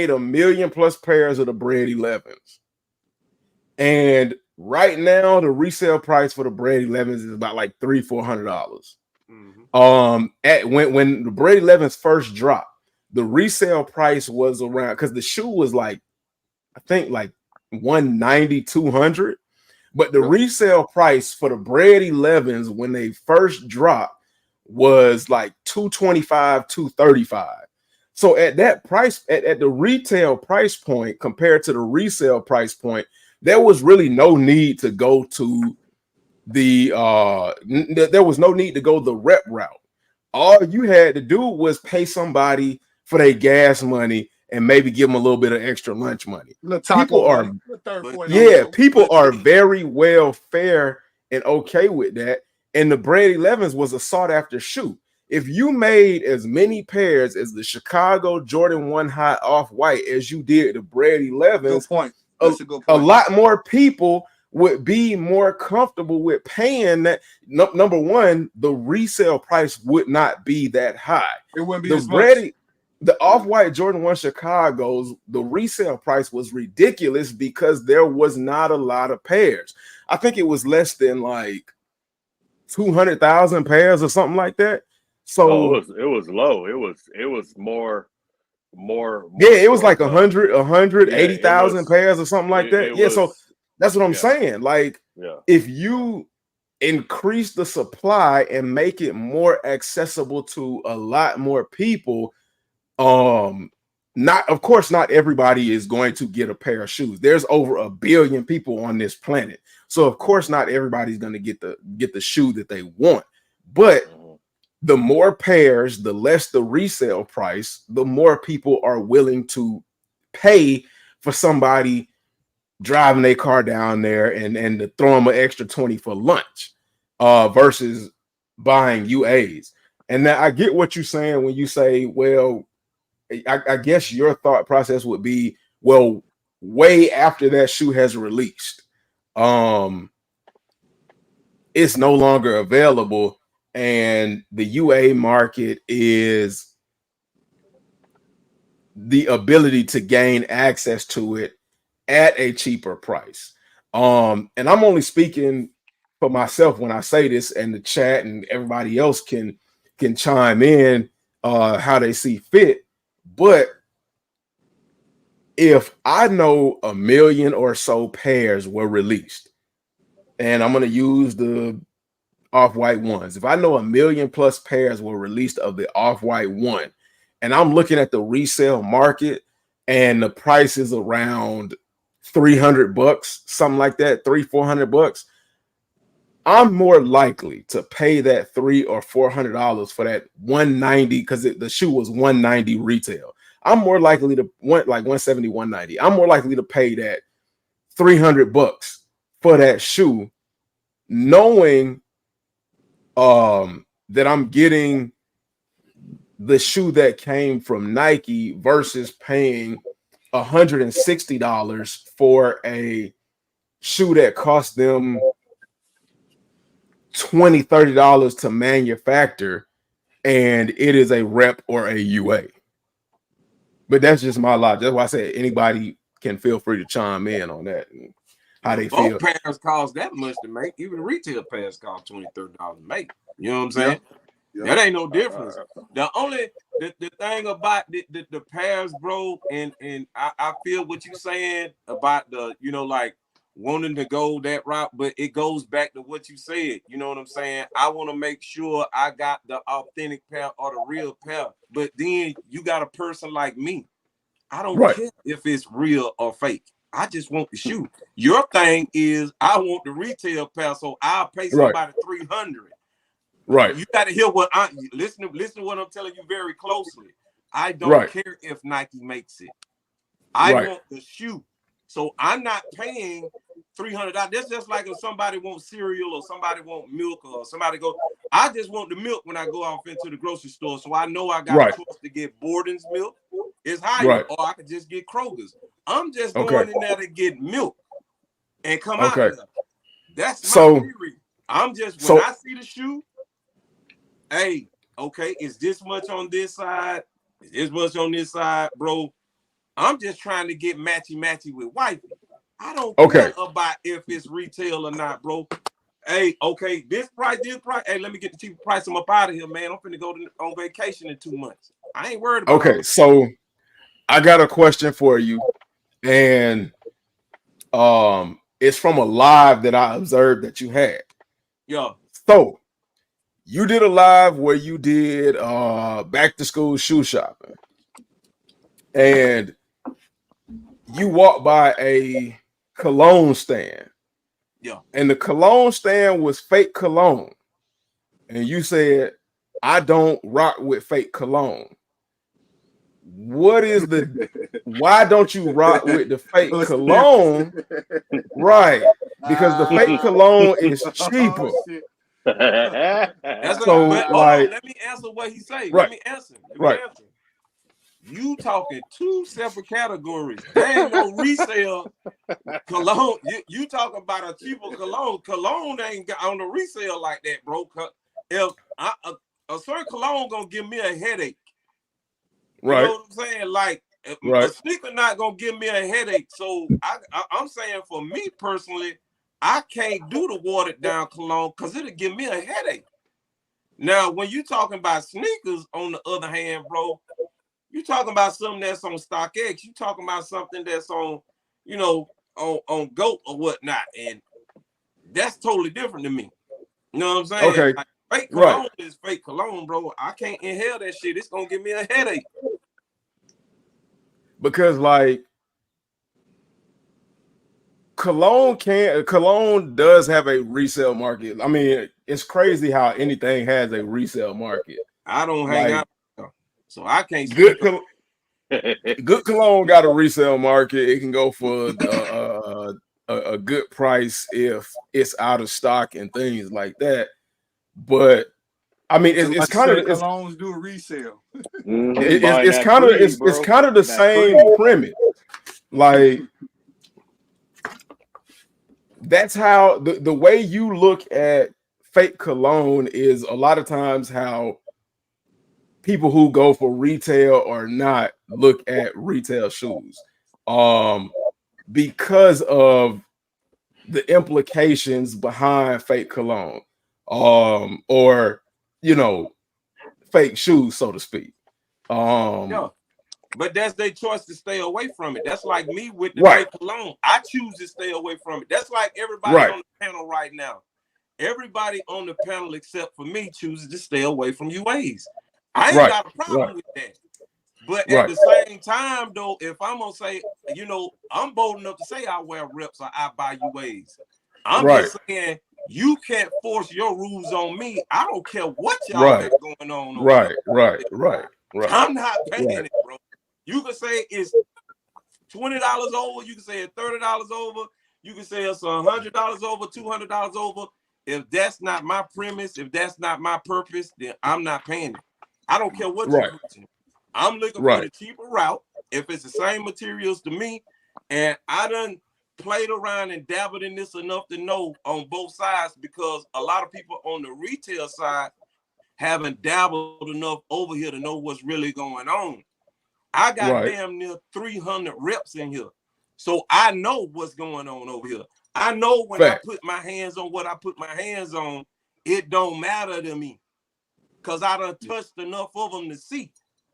a million plus pairs of the Bred 11s. And right now, the resale price for the Bred 11s is about like $300-400. At when the Bred 11s first dropped, the resale price was around, because the shoe was like, I think like $190-200, but the resale price for the Bred 11s when they first dropped was like $225-235. So at that price, at the retail price point compared to the resale price point, there was really no need to go to the there was no need to go the rep route. All you had to do was pay somebody for their gas money and maybe give them a little bit of extra lunch money. People are very well fair and okay with that. And the Bred 11s was a sought after shoe. If you made as many pairs as the Chicago Jordan 1 High Off-White as you did the Bred 11s, a lot more people would be more comfortable with paying that. Number one, the resale price would not be that high. It wouldn't be the Off-White Jordan 1 Chicago's, the resale price was ridiculous because there was not a lot of pairs. I think it was less than like 200,000 pairs or something like that. So it was low. It was more. Yeah, it was like 180,000 pairs or something like that. So that's what I'm saying. Like, if you increase the supply and make it more accessible to a lot more people, of course, not everybody is going to get a pair of shoes. There's over 1 billion people on this planet, so of course, not everybody's going to get the shoe that they want. But the more pairs, the less the resale price, the more people are willing to pay for somebody driving their car down there and to throw them an extra 20 for lunch versus buying UAs. And now I get what you're saying when you say, well, I guess your thought process would be, well, way after that shoe has released, it's no longer available. And the UA market is the ability to gain access to it at a cheaper price. And I'm only speaking for myself when I say this, and the chat and everybody else can chime in how they see fit. But if I know 1 million or so pairs were released, and I'm going to use the Off-White ones. If I know 1 million plus pairs were released of the Off-White 1, and I'm looking at the resale market and the price is around $300, something like that, $300-400, I'm more likely to pay that $300 or $400 for that $190, because the shoe was $190 retail. I'm more likely to want like $170, $190. I'm more likely to pay that $300 for that shoe, knowing that I'm getting the shoe that came from Nike versus paying $160 for a shoe that cost them $20-30 to manufacture, and it is a rep or a UA. But that's just my logic. That's why I said anybody can feel free to chime in on that and how they feel. Both pairs cost that much to make. Even retail pairs cost $20-30 to make. You know what I'm saying? That ain't no difference. The thing about the pairs, bro, and I feel what you're saying about the, like wanting to go that route, but it goes back to what you said. You know what I'm saying? I want to make sure I got the authentic pair or the real pair. But then you got a person like me. I don't care if it's real or fake. I just want the shoe. Your thing is I want the retail pair, so I'll pay somebody $300. Right. You got to hear what I listen to what I'm telling you very closely. I don't care if Nike makes it. I want the shoe. So I'm not paying $300. That's just like if somebody wants cereal or somebody wants milk or somebody go. I just want the milk when I go off into the grocery store. So I know I got a choice to get Borden's milk. It's higher, or I could just get Kroger's. I'm just going in there to get milk and come out of there. That's my theory. I'm just when I see the shoe, hey, okay, is this much on this side? Is this much on this side, bro? I'm just trying to get matchy with wifey. I don't care about if it's retail or not, bro. Hey, okay, this price. Hey, let me get the cheaper price. I'm up out of here, man. I'm finna go on vacation in 2 months. I ain't worried about it. So I got a question for you, and it's from a live that I observed that you had. Yeah. So you did a live where you did back to school shoe shopping, and you walked by a cologne stand. Yeah. And the cologne stand was fake cologne. And you said, I don't rock with fake cologne. What is why don't you rock with the fake cologne? Right. Because the fake cologne is cheaper. So let me answer what he say. Right. Let me answer. You talking two separate categories. There ain't no resale cologne. You talking about a cheaper cologne. Cologne ain't got on the resale like that, bro. If a certain cologne gonna give me a headache. You know what I'm saying? Like a sneaker not gonna give me a headache. So I'm saying for me personally, I can't do the watered down cologne because it'll give me a headache. Now, when you talking about sneakers, on the other hand, bro, you talking about something that's on StockX. You talking about something that's on, on GOAT or whatnot, and that's totally different to me. You know what I'm saying? Okay. Like, fake cologne is fake cologne, bro. I can't inhale that shit. It's gonna give me a headache. Because like cologne does have a resale market. I mean, it's crazy how anything has a resale market. I don't hang out. So I can't. Good cologne got a resale market. It can go for a good price if it's out of stock and things like that. But I mean, it's kind of colognes do a resale. It's kind of the same premise. Like that's how the way you look at fake cologne is a lot of times how people who go for retail or not look at retail shoes, because of the implications behind fake cologne, or fake shoes, so to speak. But that's their choice to stay away from it. That's like me with the fake cologne. I choose to stay away from it. That's like everybody on the panel right now. Everybody on the panel except for me chooses to stay away from UAs. I ain't got a problem with that. But at the same time, though, if I'm gonna say, I'm bold enough to say I wear reps or I buy UAs. I'm just saying you can't force your rules on me. I don't care what y'all got going on. Right. I'm not paying it, bro. You can say it's $20 over. You can say it's $30 over. You can say it's $100 over, $200 over. If that's not my premise, if that's not my purpose, then I'm not paying it. I don't care what you're preaching. I'm looking for the cheaper route. If it's the same materials to me, and I done played around and dabbled in this enough to know on both sides, because a lot of people on the retail side haven't dabbled enough over here to know what's really going on. I got damn near 300 reps in here. So I know what's going on over here. I know when I put my hands on what I put my hands on, it don't matter to me. Because I done touched enough of them to see.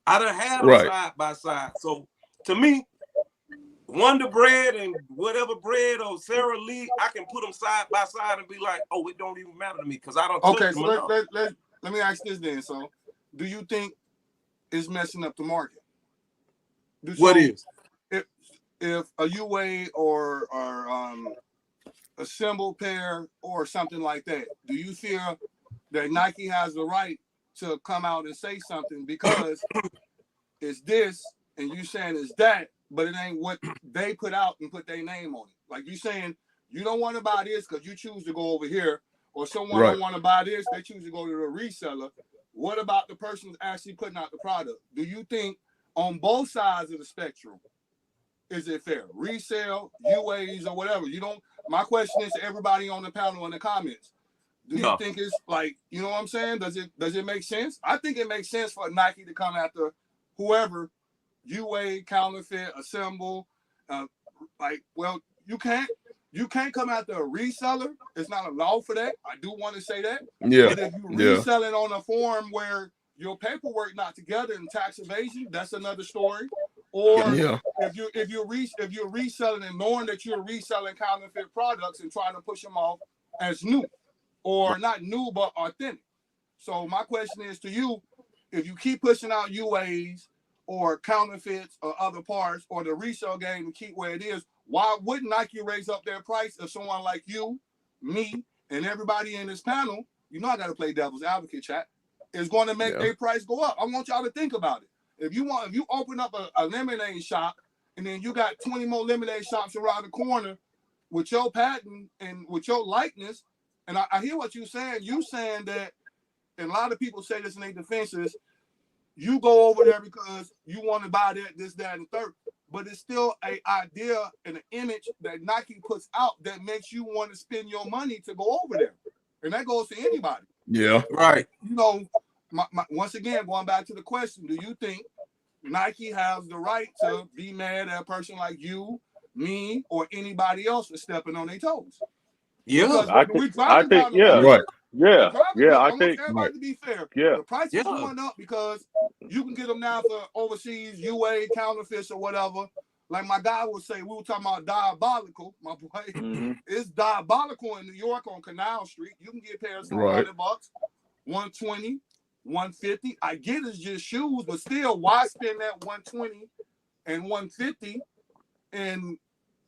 I done had them side by side. So to me, Wonder Bread and whatever bread or Sara Lee, I can put them side by side and be like, oh, it don't even matter to me because I don't touch them enough. Let me ask this then. So do you think it's messing up the market? if a UA or a symbol pair or something like that, do you feel that Nike has the right to come out and say something because it's this and you saying it's that, but it ain't what they put out and put their name on it? Like you saying you don't want to buy this because you choose to go over here, or someone don't want to buy this, they choose to go to the reseller. What about the person who's actually putting out the product? Do you think on both sides of the spectrum, is it fair? Resale, UAs, or whatever. You don't. My question is to everybody on the panel in the comments. Do you think it's like, you know what I'm saying? Does it make sense? I think it makes sense for Nike to come after whoever, UA, counterfeit, assemble. Like, well, you can't come after a reseller. It's not a law for that. I do want to say that. Yeah. But if you resell it on a form where your paperwork not together and tax evasion, that's another story. Or if you're reselling and knowing that you're reselling counterfeit products and trying to push them off as new, or not new but authentic. So my question is to you: if you keep pushing out UAs or counterfeits or other parts, or the resale game to keep where it is, why wouldn't Nike raise up their price if someone like you, me, and everybody in this panel, you know I got to play devil's advocate, chat, is going to make their price go up? I want y'all to think about it. If you open up a lemonade shop and then you got 20 more lemonade shops around the corner with your patent and with your likeness, and I hear what you're saying. You saying that, and a lot of people say this in their defenses, you go over there because you want to buy that, this, that, and third. But it's still an idea and an image that Nike puts out that makes you want to spend your money to go over there. And that goes to anybody. Yeah. Right. You know, once again, going back to the question, do you think Nike has the right to be mad at a person like you, me, or anybody else for stepping on their toes? Yeah, I think yeah. Right. Yeah. Yeah, I I want think everybody to be fair. Yeah. The prices going up because you can get them now for overseas UA counterfeits or whatever. Like my guy would say, we were talking about diabolical. My boy, it's diabolical in New York on Canal Street. You can get pairs for $100, $120, $150. I get it's just shoes, but still, why spend that $120 and $150? And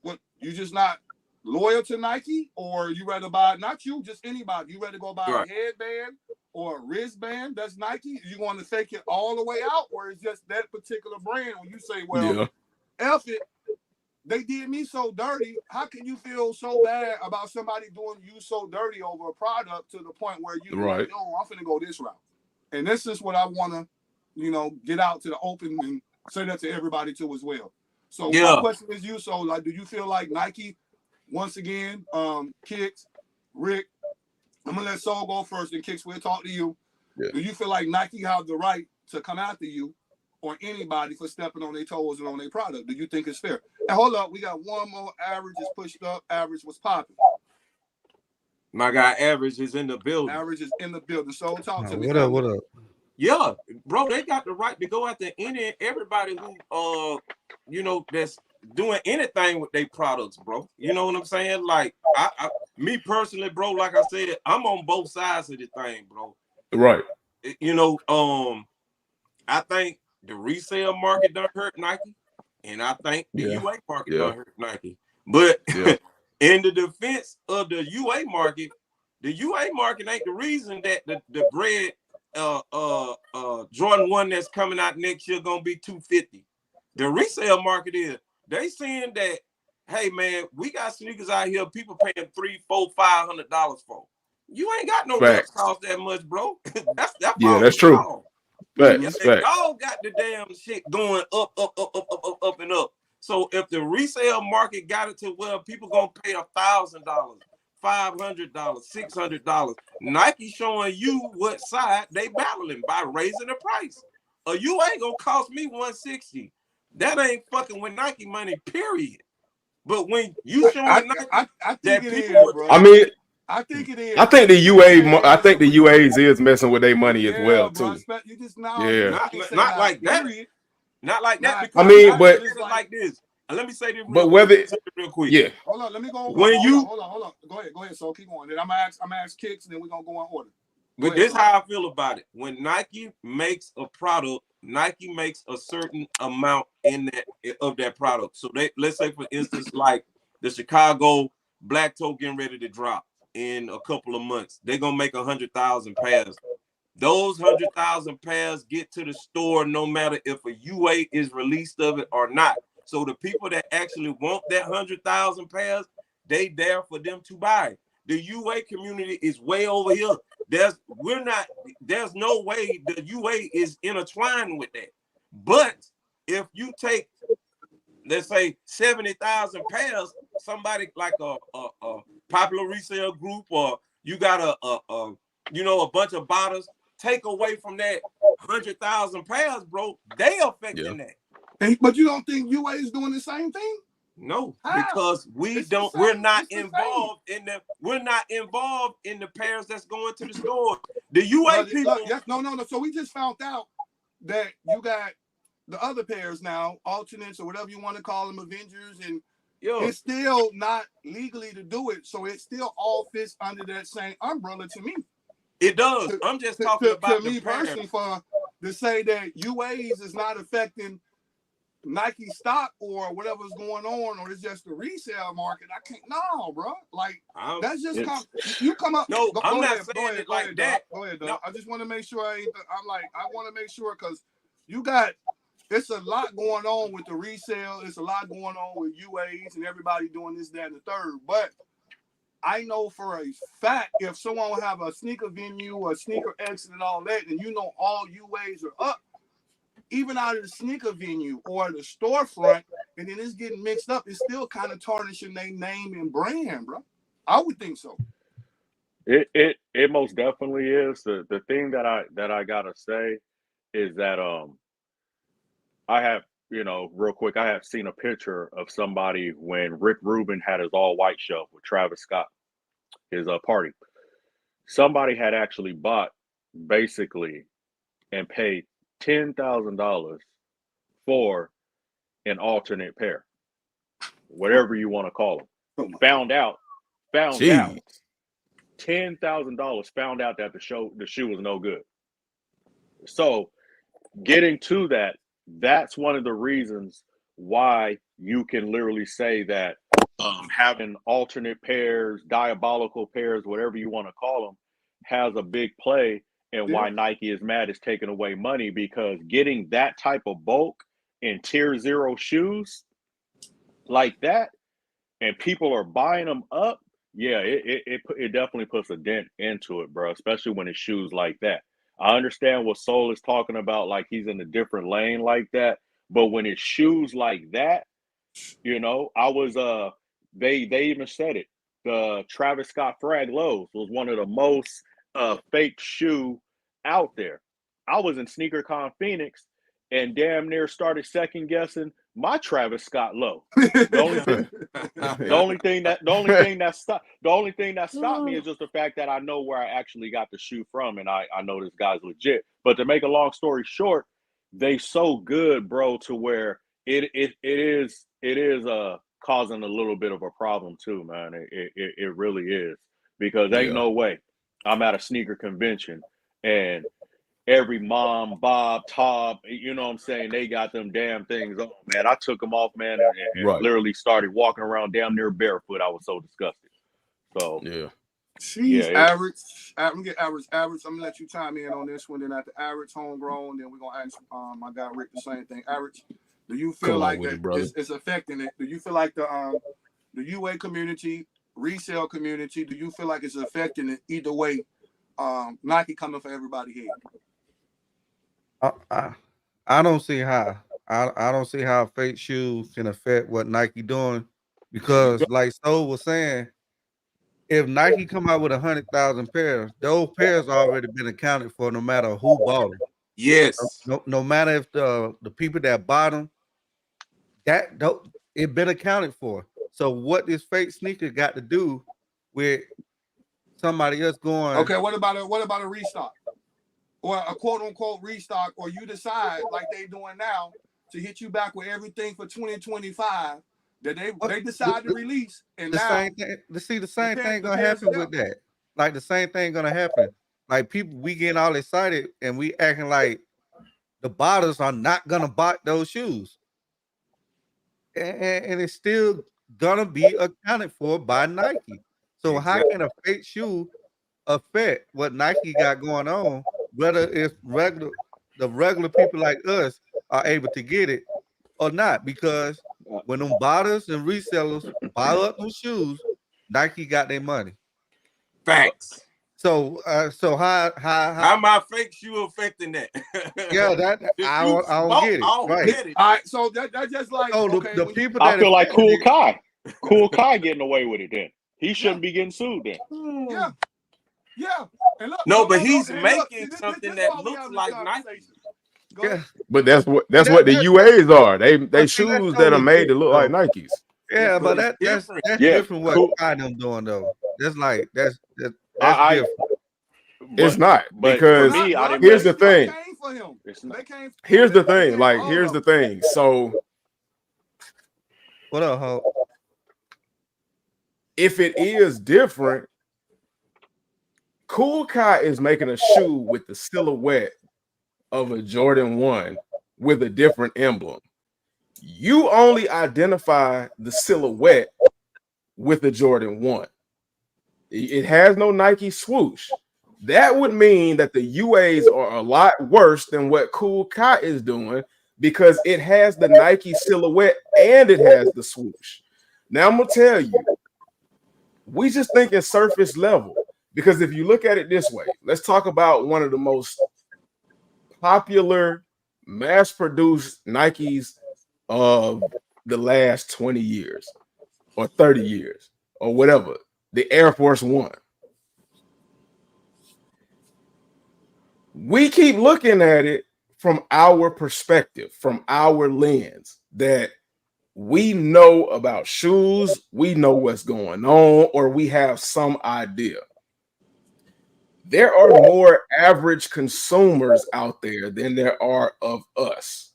what, you just not loyal to Nike, or you rather buy, not you, just anybody, you rather go buy a headband or a wristband that's Nike? You want to fake it all the way out, or it's just that particular brand? When you say, well, F it, they did me so dirty, how can you feel so bad about somebody doing you so dirty over a product to the point where you like, yo, I'm finna go this route? And this is what I want to, you know, get out to the open and say that to everybody too as well. So my question is you, so like, do you feel like Nike, once again, Kicks, Rick, I'm gonna let Soul go first, and Kicks, we'll talk to you. Yeah. Do you feel like Nike have the right to come after you or anybody for stepping on their toes and on their product? Do you think it's fair? And hold up, we got one more. Average is pushed up. Average was popping. My guy Average is in the building. Average is in the building. So talk to me. What up? Yeah, bro, they got the right to go after everybody who you know, that's doing anything with their products, bro. You know what I'm saying? Like me personally, bro, like I said, I'm on both sides of the thing, bro. Right. You know, I think the resale market done hurt Nike, and I think the UA market done hurt Nike. But in the defense of the UA market ain't the reason that the bread Jordan 1 that's coming out next year gonna be $250. The resale market is, they saying that, hey man, we got sneakers out here people paying $300, $400, $500 for. You ain't got no reps cost that much, bro. that's true. Y'all got the damn shit going up and up. So if the resale market got it to where people gonna pay $1,000, $500, $600, Nike showing you what side they battling by raising the price. You ain't gonna cost me $160. That ain't fucking with Nike money, period. But when you showing Nike, I think that it people is, bro. I mean, I think it is. I think the UAs is messing with their money as well too. You just not like that. Not like that. Because I mean, but it's like this. Let me say this real quick. Yeah. Hold on, let me go. When hold on. Go ahead. So keep going. Then I'm gonna ask Kicks, and then we're gonna go in order. But this is how I feel about it. When Nike makes a product Nike makes a certain amount in that product. So let's say, for instance, like the Chicago Black Toe getting ready to drop in a couple of months. They're gonna make 100,000 pairs. Those 100,000 pairs get to the store no matter if a UA is released of it or not. So the people that actually want that 100,000 pairs, they there for them to buy. The UA community is way over here. There's no way the UA is intertwined with that. But if you take, let's say, 70,000 pairs, somebody like a popular resale group, or you got a bunch of bottles, take away from that 100,000 pairs, bro, they affecting that. But you don't think UA is doing the same thing? No, because we're not involved in the pairs that's going to the store. The UA people. No. So we just found out that you got the other pairs now, alternates or whatever you want to call them, Avengers, and it's still not legally to do it. So it still all fits under that same umbrella to me. It does. I'm just talking about to me personally, to say that UAs is not affecting Nike stock or whatever's going on, or it's just the resale market. I can't, no, bro. Like that's just you come up. No, I'm not saying it like that. Go ahead, Doug. No. I just want to make sure I want to make sure, because it's a lot going on with the resale. It's a lot going on with UAs and everybody doing this, that, and the third. But I know for a fact, if someone will have a sneaker venue or sneaker exit and all that, and all UAs are up, even out of the sneaker venue or the storefront, and then it's getting mixed up, it's still kind of tarnishing their name and brand, bro. I would think so. It most definitely is. The thing that I gotta say is that I have, real quick, I have seen a picture of somebody when Rick Rubin had his all white shelf with Travis Scott, his party. Somebody had actually bought basically and paid $10,000 for an alternate pair, whatever you want to call them. Found out $10,000. Found out that the shoe was no good. So, getting to that, that's one of the reasons why you can literally say that having alternate pairs, diabolical pairs, whatever you want to call them, has a big play. And why Nike is mad is taking away money, because getting that type of bulk in tier 0 shoes like that, and people are buying them up, it definitely puts a dent into it, bro, especially when it's shoes like that. I understand what Soul is talking about, like he's in a different lane like that, but when it's shoes like that, I was they even said it. The Travis Scott Frag Lows was one of the most fake shoe out there. I was in SneakerCon Phoenix and damn near started second guessing my Travis Scott low. The only thing that stopped me is just the fact that I know where I actually got the shoe from, and I know this guy's legit. But to make a long story short, they so good, bro, to where it is causing a little bit of a problem too, man. It really is, because ain't no way I'm at a sneaker convention and every mom, Bob, Tob, you know what I'm saying, they got them damn things on, man. I took them off, man, and literally started walking around damn near barefoot. I was so disgusted. So Average. I'm gonna get average. I'm gonna let you chime in on this one. Then after average, homegrown, then we're gonna ask my guy Rick the same thing. Average, do you feel like that it's affecting it? Do you feel like the UA community, resale community, do you feel like it's affecting it either way? Nike coming for everybody here. I don't see how. I don't see how fake shoes can affect what Nike doing, because like Soul was saying, if Nike come out with 100,000 pairs, those pairs already been accounted for, no matter who bought them. Yes. No matter if the people that bought them, it been accounted for. So what this fake sneaker got to do with somebody else going? Okay, what about a restock, or a quote unquote restock, or you decide like they doing now to hit you back with everything for 2025 that they decide to release, and the now same thing. The same thing gonna happen with that. Like the same thing gonna happen. Like people, we getting all excited and we acting like the botters are not gonna buy those shoes, and it's still gonna be accounted for by Nike. So how can a fake shoe affect what Nike got going on, whether it's the regular people like us are able to get it or not? Because when them botters and resellers buy up those shoes, Nike got their money. Facts. So how my fake shoe affecting that? Yeah, that I don't get it. Right. All right, so that's just like the people I that feel like Cool Kai. Cool Kai getting away with it then. He shouldn't be getting sued then. Yeah. And look, No, but he's making something that looks like Nike. Yeah. But that's what the UAs are. They shoes that are made to look like Nikes. Yeah, but that's different what Kai them doing though. That's different. It's not, because here's the thing. Here's the thing. Like, here's the thing. So, what up, Ho? If it is different, Cool Kai is making a shoe with the silhouette of a Jordan 1 with a different emblem. You only identify the silhouette with the Jordan 1. It has no Nike swoosh. That would mean that the UAs are a lot worse than what Cool Kai is doing, because it has the Nike silhouette and it has the swoosh. Now I'm gonna tell you, we just thinking surface level, because if you look at it this way, let's talk about one of the most popular mass-produced Nikes of the last 20 years or 30 years or whatever, the Air Force One. We keep looking at it from our perspective, from our lens, that we know about shoes, we know what's going on, or we have some idea. There are more average consumers out there than there are of us.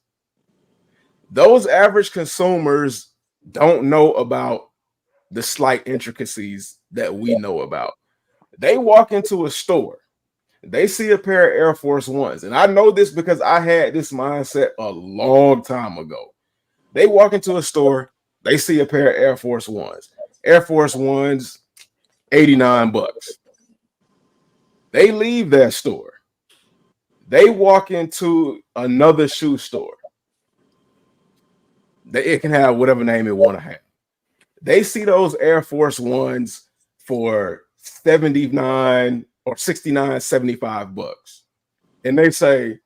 Those average consumers don't know about the slight intricacies that we know about. They walk into a store, they see a pair of Air Force Ones, and I know this because I had this mindset a long time ago. They walk into a store, they see a pair of Air Force Ones. Air Force Ones, $89. They leave that store. They walk into another shoe store. It can have whatever name it want to have. They see those Air Force Ones for $79 or $69, $75. And they say,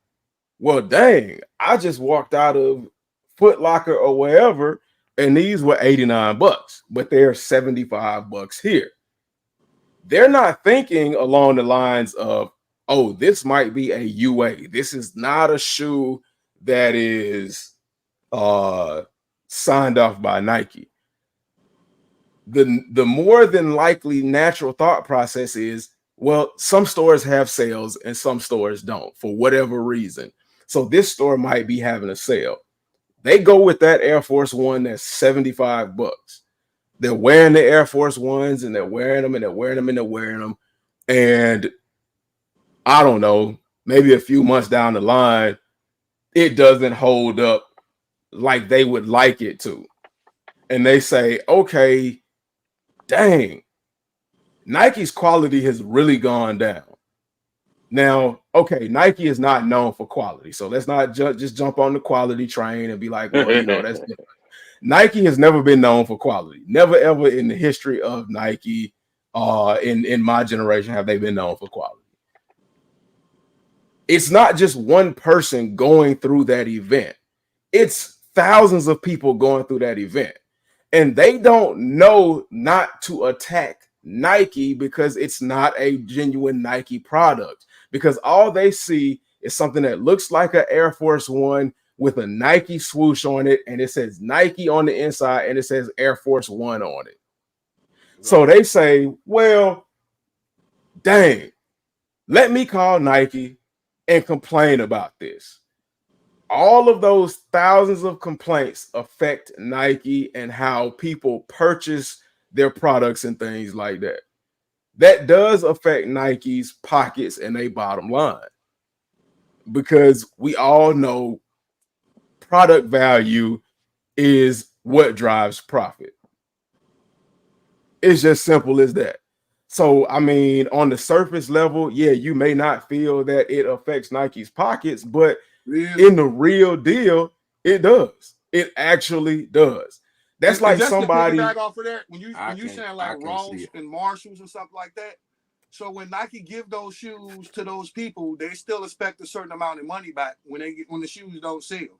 well, dang, I just walked out of Foot Locker or wherever, and these were $89, but they're $75 here. They're not thinking along the lines of, oh, this might be a UA. This is not a shoe that is signed off by Nike. The more than likely natural thought process is, well, some stores have sales and some stores don't for whatever reason. So this store might be having a sale. They go with that Air Force One that's $75. They're wearing the Air Force Ones, and they're wearing them, and they're wearing them, and they're wearing them. And I don't know, maybe a few months down the line, it doesn't hold up like they would like it to. And they say, okay, dang, Nike's quality has really gone down. Now, okay, Nike is not known for quality, so let's not just jump on the quality train and be like, well, you know, that's different. Nike has never been known for quality. Never, ever in the history of Nike, in my generation, have they been known for quality. It's not just one person going through that event. It's thousands of people going through that event. And they don't know not to attack Nike because it's not a genuine Nike product. Because all they see is something that looks like an Air Force One with a Nike swoosh on it, and it says Nike on the inside, and it says Air Force One on it. So they say, well, dang, let me call Nike and complain about this. All of those thousands of complaints affect Nike and how people purchase their products and things like that. That does affect Nike's pockets and their bottom line. because we all know product value is what drives profit. It's just simple as that. So, I mean, on the surface level, yeah, you may not feel that it affects Nike's pockets, but in the real deal, it does. It actually does. That's like somebody. Back off of that, when you saying like Ross and Marshalls and stuff like that. So when Nike give those shoes to those people, they still expect a certain amount of money back when the shoes don't sell.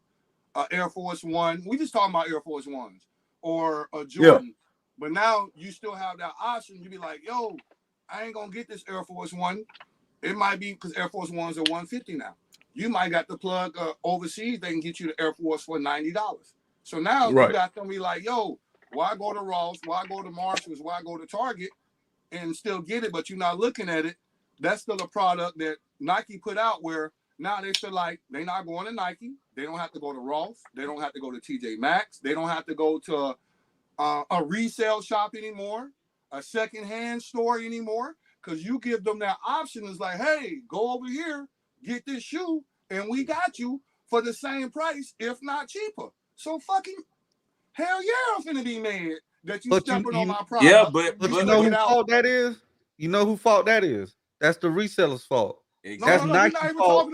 Air Force One, we just talking about Air Force Ones or a Jordan. Yeah. But now you still have that option. You be like, yo, I ain't gonna get this Air Force One. It might be because Air Force Ones are $150 now. You might got the plug overseas. They can get you the Air Force for $90. So now you got them be like, yo, why go to Ross? Why go to Marshalls? Why go to Target and still get it? But you're not looking at it. That's still a product that Nike put out where now they feel like they're not going to Nike. They don't have to go to Ross. They don't have to go to TJ Maxx. They don't have to go to a resale shop anymore, a secondhand store anymore, because you give them that option. It's like, hey, go over here, get this shoe, and we got you for the same price, if not cheaper. So fucking hell yeah, I'm finna be mad that you stepping on my product. Yeah, but you know whose fault that is? You know whose fault that is? That's the reseller's fault. Exactly. That's Nike's fault.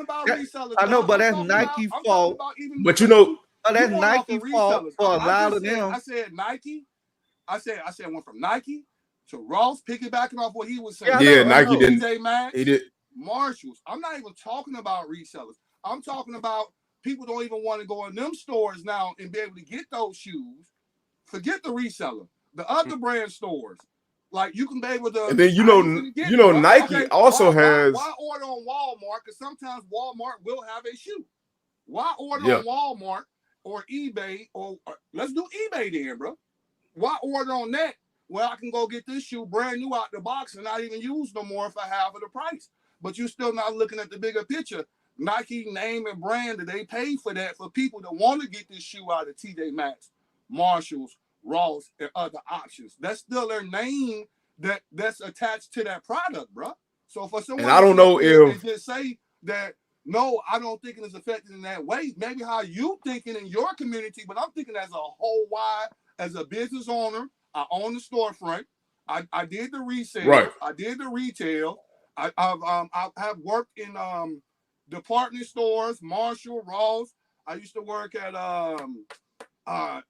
I know, but that's Nike's fault. But you know, that's Nike's fault for allowing them. I said Nike. I said went from Nike to Ross, piggybacking off what he was saying. Yeah, Nike didn't. He did. Marshalls. I'm not even talking about resellers. I'm talking about people don't even want to go in them stores now and be able to get those shoes. Forget the reseller. The other brand stores. Like you can be able to. And then Nike also has. Why order on Walmart? Because sometimes Walmart will have a shoe. Why order on Walmart or eBay or let's do eBay then, bro? Why order on that? Well, I can go get this shoe brand new out the box and not even use no more for half of the price. But you're still not looking at the bigger picture. Nike name and brand that they pay for that for people that want to get this shoe out of TJ Maxx, Marshalls, Ross, and other options. That's still their name that's attached to that product, bro. So for someone, and I don't know if just say that no, I don't think it is affected in that way. Maybe how you thinking in your community, but I'm thinking as a whole wide, as a business owner, I own the storefront. I did the resale. Right. I did the retail. I have worked in department stores, Marshall, Ross. I used to work at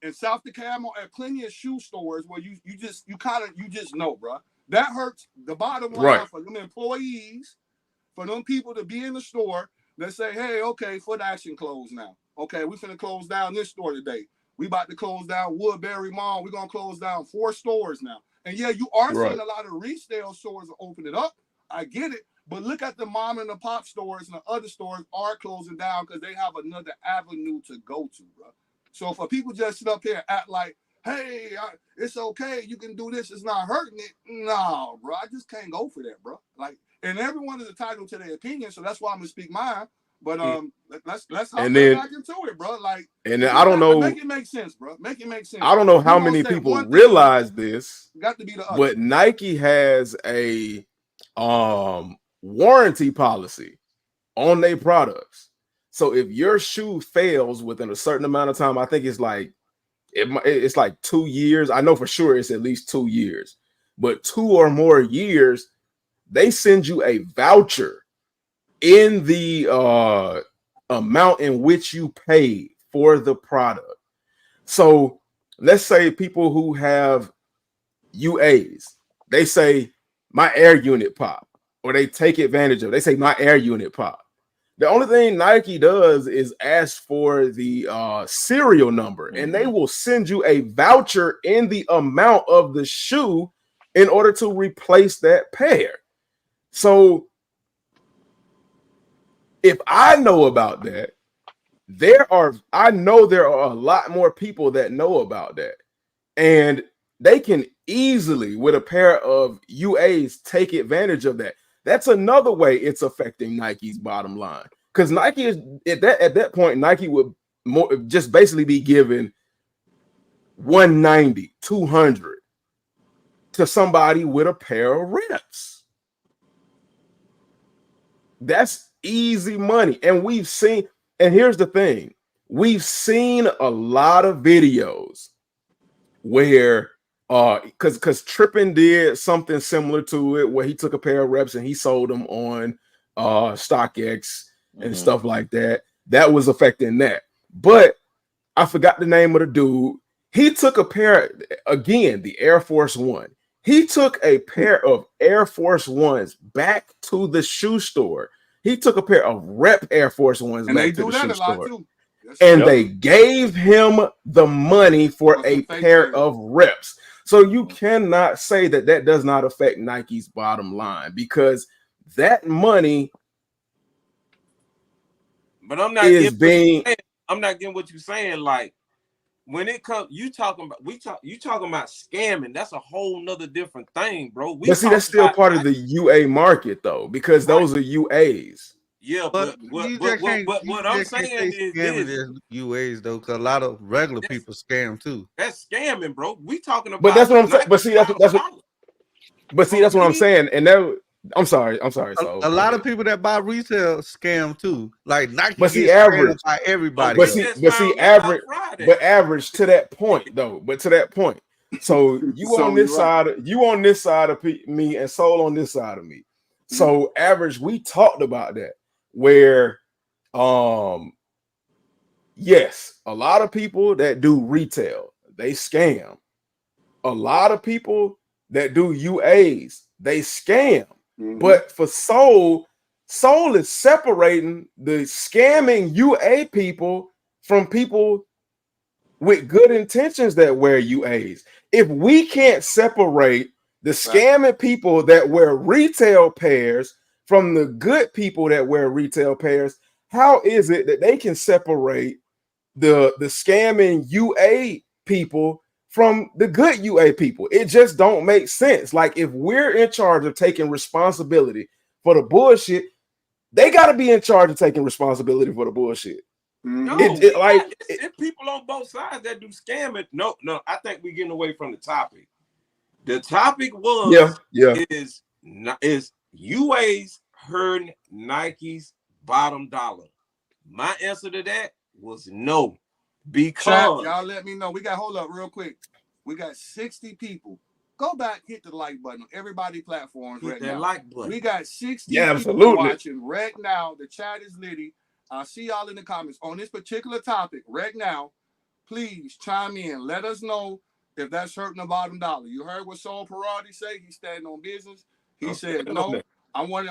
in South DeKalb at plenty of shoe stores where you just know, bro. That hurts the bottom line for them employees, for them people to be in the store that say, hey, okay, Foot Action closed now. Okay, we finna close down this store today. We about to close down Woodbury Mall. We're gonna close down 4 stores now. And yeah, you are seeing a lot of resale stores open it up. I get it. But look at the mom and the pop stores and the other stores are closing down because they have another avenue to go to, bro. So for people just sit up here and act like, hey, it's okay, you can do this, it's not hurting it. No, bro, I just can't go for that, bro. Like, and everyone is entitled to their opinion, so that's why I'm gonna speak mine. But let's hop back into it, bro. Like, and then I don't know. Make it make sense, bro. Make it make sense. I don't know how many people realize this. Got to be the other. But Nike has a warranty policy on their products. So if your shoe fails within a certain amount of time, I think it's like 2 years. I know for sure it's at least 2 years, but 2 or more years, they send you a voucher in the amount in which you paid for the product. So let's say people who have UAs, they say my air unit pop, or they take advantage of it. They say my air unit pop. The only thing Nike does is ask for the serial number, and they will send you a voucher in the amount of the shoe in order to replace that pair. So if I know about that, I know there are a lot more people that know about that, and they can easily, with a pair of UAs, take advantage of that. That's another way it's affecting Nike's bottom line, because Nike is at that point, Nike would just basically be giving 190, 200 to somebody with a pair of reps. That's easy money. And we've seen, and here's the thing, we've seen a lot of videos where because Trippin did something similar to it, where he took a pair of reps and he sold them on StockX and stuff like that. That was affecting that. But I forgot the name of the dude. He took a pair, again, the Air Force One. He took a pair of Air Force Ones back to the shoe store. He took a pair of rep Air Force Ones And back they to do the that shoe a lot store. too. Yes, And sir. they gave him the money for a pair of reps. So you cannot say that that does not affect Nike's bottom line, because that money But I'm not is being. I'm not getting what you're saying. Like, when it comes, you talking about scamming. That's a whole nother different thing, bro. But see, that's still part of the UA market, though, because those are UAs. Yeah, But what you just can't. what I'm saying is scamming this. is UAs though, because a lot of regular people scam too. That's scamming, bro. We talking about. But that's what I'm saying. But see, that's what. But see, that's what I'm saying. And that, I'm sorry. So A lot of people that buy retail scam too. Like Nike But see, gets average. scammed by everybody. But see, average. But average to that point, though. But to that point. So you So on this you're side, you on this side of me, and Soul on this side of me. So average, we talked about that. Where, yes, a lot of people that do retail, they scam. A lot of people that do UAs, they scam. But for Soul is separating the scamming UA people from people with good intentions that wear UAs. If we can't separate the scamming people that wear retail pairs from the good people that wear retail pairs, how is it that they can separate the scamming UA people from the good UA people? It just don't make sense. Like, if we're in charge of taking responsibility for the bullshit, they got to be in charge of taking responsibility for the bullshit. No, it's people on both sides that do scamming. No, I think we're getting away from the topic. The topic was is UAs hurting Nike's bottom dollar. My answer to that was no, because y'all let me know. We got, hold up real quick. We got 60 people. Go back, hit the like button on everybody platforms hit right that now. like button. We got 60 Yeah, people absolutely. watching right now. The chat is litty. I'll see y'all in the comments on this particular topic right now. Please chime in. Let us know if that's hurting the bottom dollar. You heard what Soul Parati say? He's standing on business. He said no. I want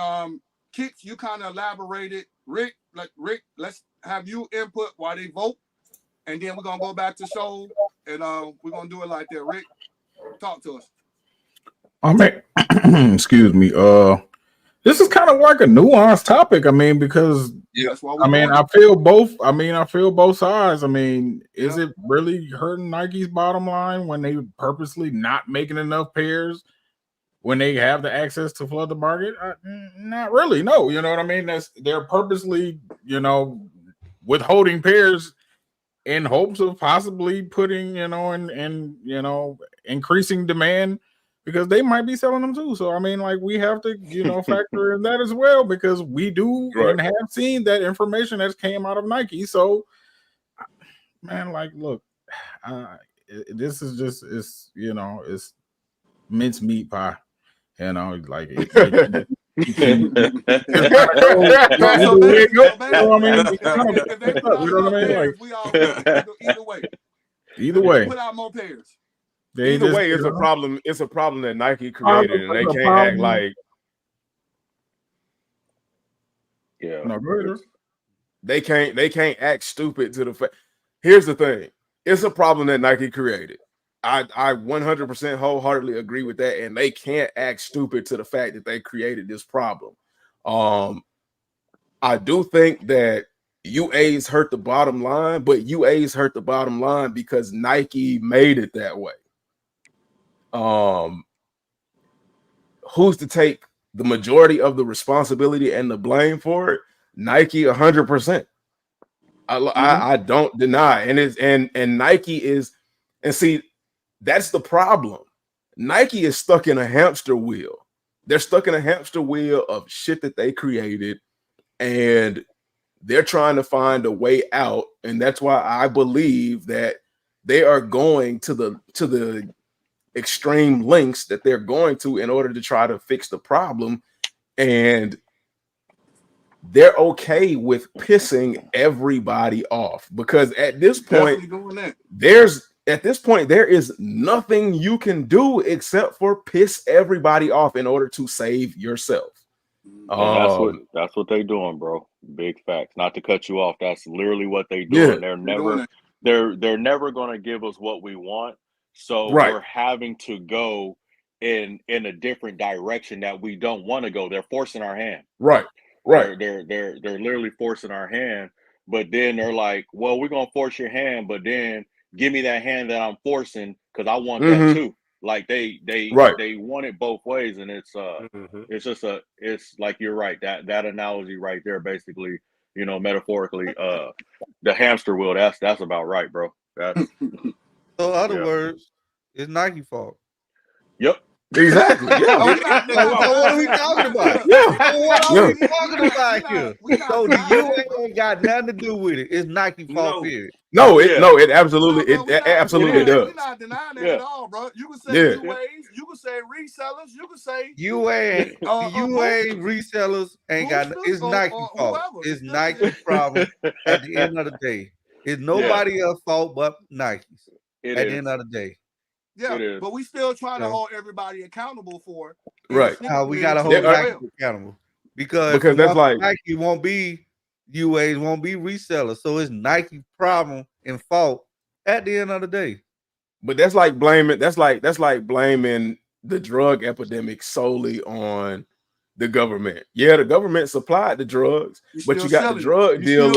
Kicks, you kind of elaborated. Rick, let's have you input while they vote, and then we're gonna go back to Soul, and we're gonna do it like that. Rick, talk to us. I mean, excuse me. This is kind of like a nuanced topic. I mean, because I mean, I feel both. I mean, I feel both sides. I mean, is it really hurting Nike's bottom line when they purposely not making enough pairs when they have the access to flood the market? Not really. No, you know what I mean. They're purposely, withholding pairs in hopes of possibly putting, and increasing demand, because they might be selling them too. So I mean, like, we have to, factor in that as well, because we do and have seen that information that's came out of Nike. So, man, like, look, this is just, it's mincemeat pie, like it either way. Put out more pairs. Either way, it's a problem. It's a problem that Nike created, and they can't act like. Yeah. No, go ahead. They can't act stupid to the fact. Here's the thing: it's a problem that Nike created. I 100% wholeheartedly agree with that, and they can't act stupid to the fact that they created this problem. I do think that UAs hurt the bottom line, but UAs hurt the bottom line because Nike made it that way. Who's to take the majority of the responsibility and the blame for it? Nike, 100%. I don't deny, and Nike is, and see, that's the problem. Nike is stuck in a hamster wheel. They're stuck in a hamster wheel of shit that they created, and they're trying to find a way out, and that's why I believe that they are going to the extreme lengths that they're going to in order to try to fix the problem. And they're okay with pissing everybody off, because at this point there is nothing you can do except for piss everybody off in order to save yourself. And that's what they doing, bro. Big facts. Not to cut you off, that's literally what they doing. Yeah, they're never gonna give us what we want. So we're having to go in a different direction that we don't want to go. They're forcing our hand. Right. They're literally forcing our hand, but then they're like, well, we're gonna force your hand, but then give me that hand that I'm forcing because I want that too. Like they want it both ways, and it's it's like, you're right, that analogy right there, basically, you know, metaphorically, the hamster wheel. That's about right, bro. That's so in other words, it's Nike fault. Yep. Exactly. Yeah. What are we talking about? What are we talking about here? So the UA ain't got nothing to do with it. It's Nike fault, period. No, it absolutely does. We're not denying that at all, bro. You can say UAs, you can say resellers, you can say UA resellers ain't got. It's Nike fault. It's Nike problem. At the end of the day, it's nobody else's fault but Nike's. At the end of the day. Yeah, but we still trying to hold everybody accountable for it. Right. We gotta hold Nike accountable because that's like Nike won't be UAs, won't be resellers. So it's Nike's problem and fault at the end of the day. But that's like blaming the drug epidemic solely on the government. Yeah, the government supplied the drugs, but you got the drug dealers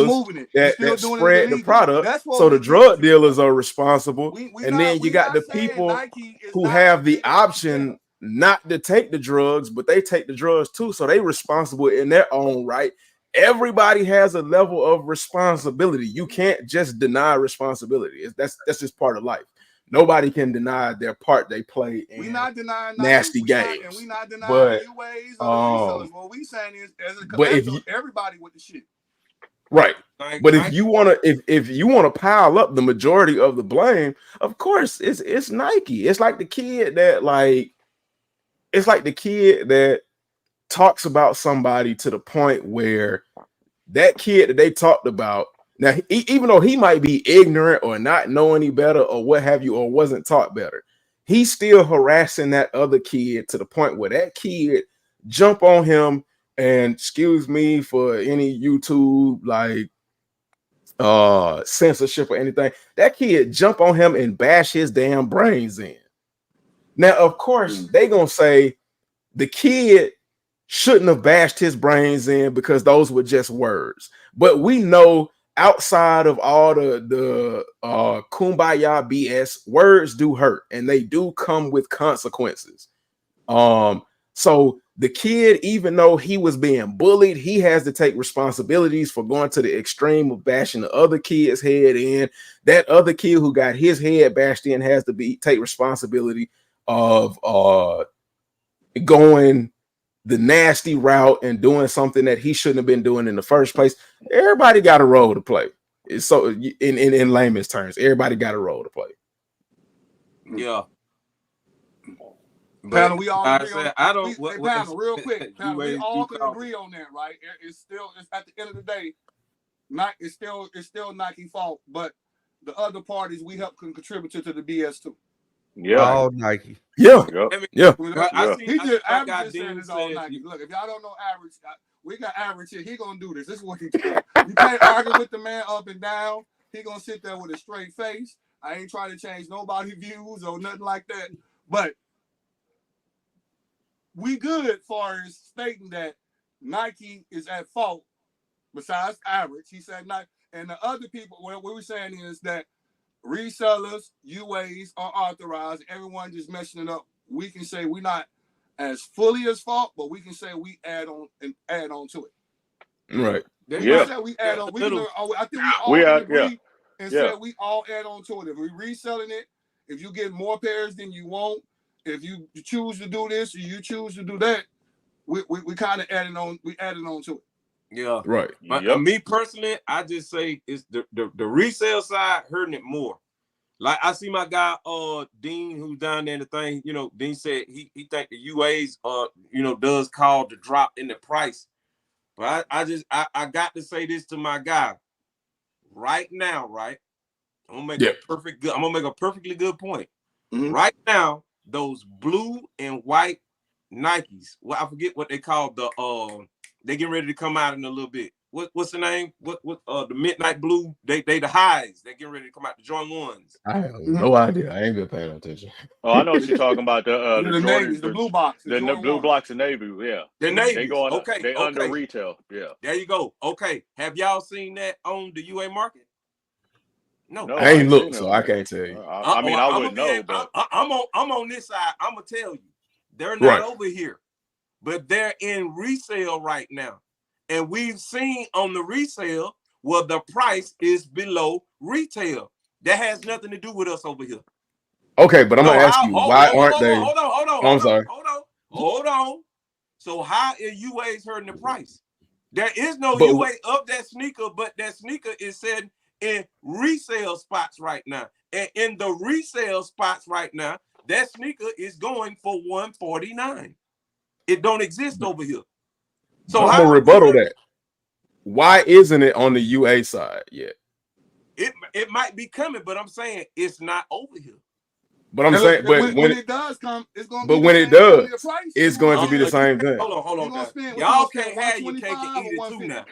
that spread the product. So the drug dealers are responsible. And then you got the people who have the option not to take the drugs, but they take the drugs too. So they responsible in their own right. Everybody has a level of responsibility. You can't just deny responsibility. That's just part of life. Nobody can deny their part they play in nasty games. We not denying UAs or resellers. What we saying is, as a collective, everybody with the shit. Right. But if you want to pile up the majority of the blame, of course it's Nike. It's like the kid that talks about somebody to the point where that kid that they talked about, now, even though he might be ignorant or not know any better or what have you, or wasn't taught better, he's still harassing that other kid to the point where that kid jump on him, and excuse me for any YouTube censorship or anything, that kid jump on him and bash his damn brains in. Now, of course, they gonna say the kid shouldn't have bashed his brains in because those were just words. But we know, outside of all the kumbaya BS, words do hurt and they do come with consequences. So the kid, even though he was being bullied, he has to take responsibilities for going to the extreme of bashing the other kid's head in. That other kid who got his head bashed in has to take responsibility of going the nasty route and doing something that he shouldn't have been doing in the first place. Everybody got a role to play. So in layman's terms, everybody got a role to play. Yeah. Panel, we all agree on. Panel, real quick. Panel, we all can agree on that, right? It's at the end of the day, it's still Nike's fault, but the other parties we help can contribute to the BS too. Yeah, all Nike. Yeah, yeah. He just average saying it's all Nike. Look, if y'all don't know average, we got average here. He gonna do this. This is what he does. You can't argue with the man up and down. He gonna sit there with a straight face. I ain't trying to change nobody's views or nothing like that. But we good as far as stating that Nike is at fault. Besides average, he said Nike, and the other people. What we're saying is that resellers, UAs are authorized. Everyone just messing it up. We can say we're not as fully as fault, but we can say we add on to it. Right. Yeah. We add on. I think we all agree and say we all add on to it. If we're reselling it, if you get more pairs than you want, if you choose to do this or you choose to do that, we kind of added on. We added on to it. Yeah. Right. But Yep. me personally, I just say it's the resale side hurting it more. Like I see my guy Dean who's down there in the thing, you know, Dean said he think the UAs you know, does cause the drop in the price. But I got to say this to my guy right now, right? I'm gonna make a perfectly good point. Mm-hmm. Right now, those blue and white Nikes, well, I forget what they call they getting ready to come out in a little bit. What's the name? What the midnight blue? They the highs. They getting ready to come out. The Jordan 1s. I have no idea. I ain't been paying attention. Oh, I know what you're talking about. The The Jordan, navies, the blue box, the blue blocks and navy. Yeah, The navies. they going Okay, they under retail. Yeah, there you go. Okay, have y'all seen that on the UA market? No, I ain't looked, so I can't tell you. I mean, I wouldn't know, but I'm on this side. I'm gonna tell you, they're not over here, but they're in resale right now, and we've seen on the resale where the price is below retail. That has nothing to do with us over here. Okay, but I'm gonna ask you, why aren't they? Hold on. I'm sorry. Hold on. So how is UA's hurting the price? There is no UA of that sneaker, but that sneaker is said in resale spots right now. And in the resale spots right now, that sneaker is going for $149. It don't exist over here. So I'm gonna rebuttal that. Why isn't it on the UA side yet? It might be coming, but I'm saying it's not over here. But I'm saying, but when it does come, it's going to but be when the it same does, price. it's going to be the same thing. Hold on. Y'all can't have your cake and eat it too now.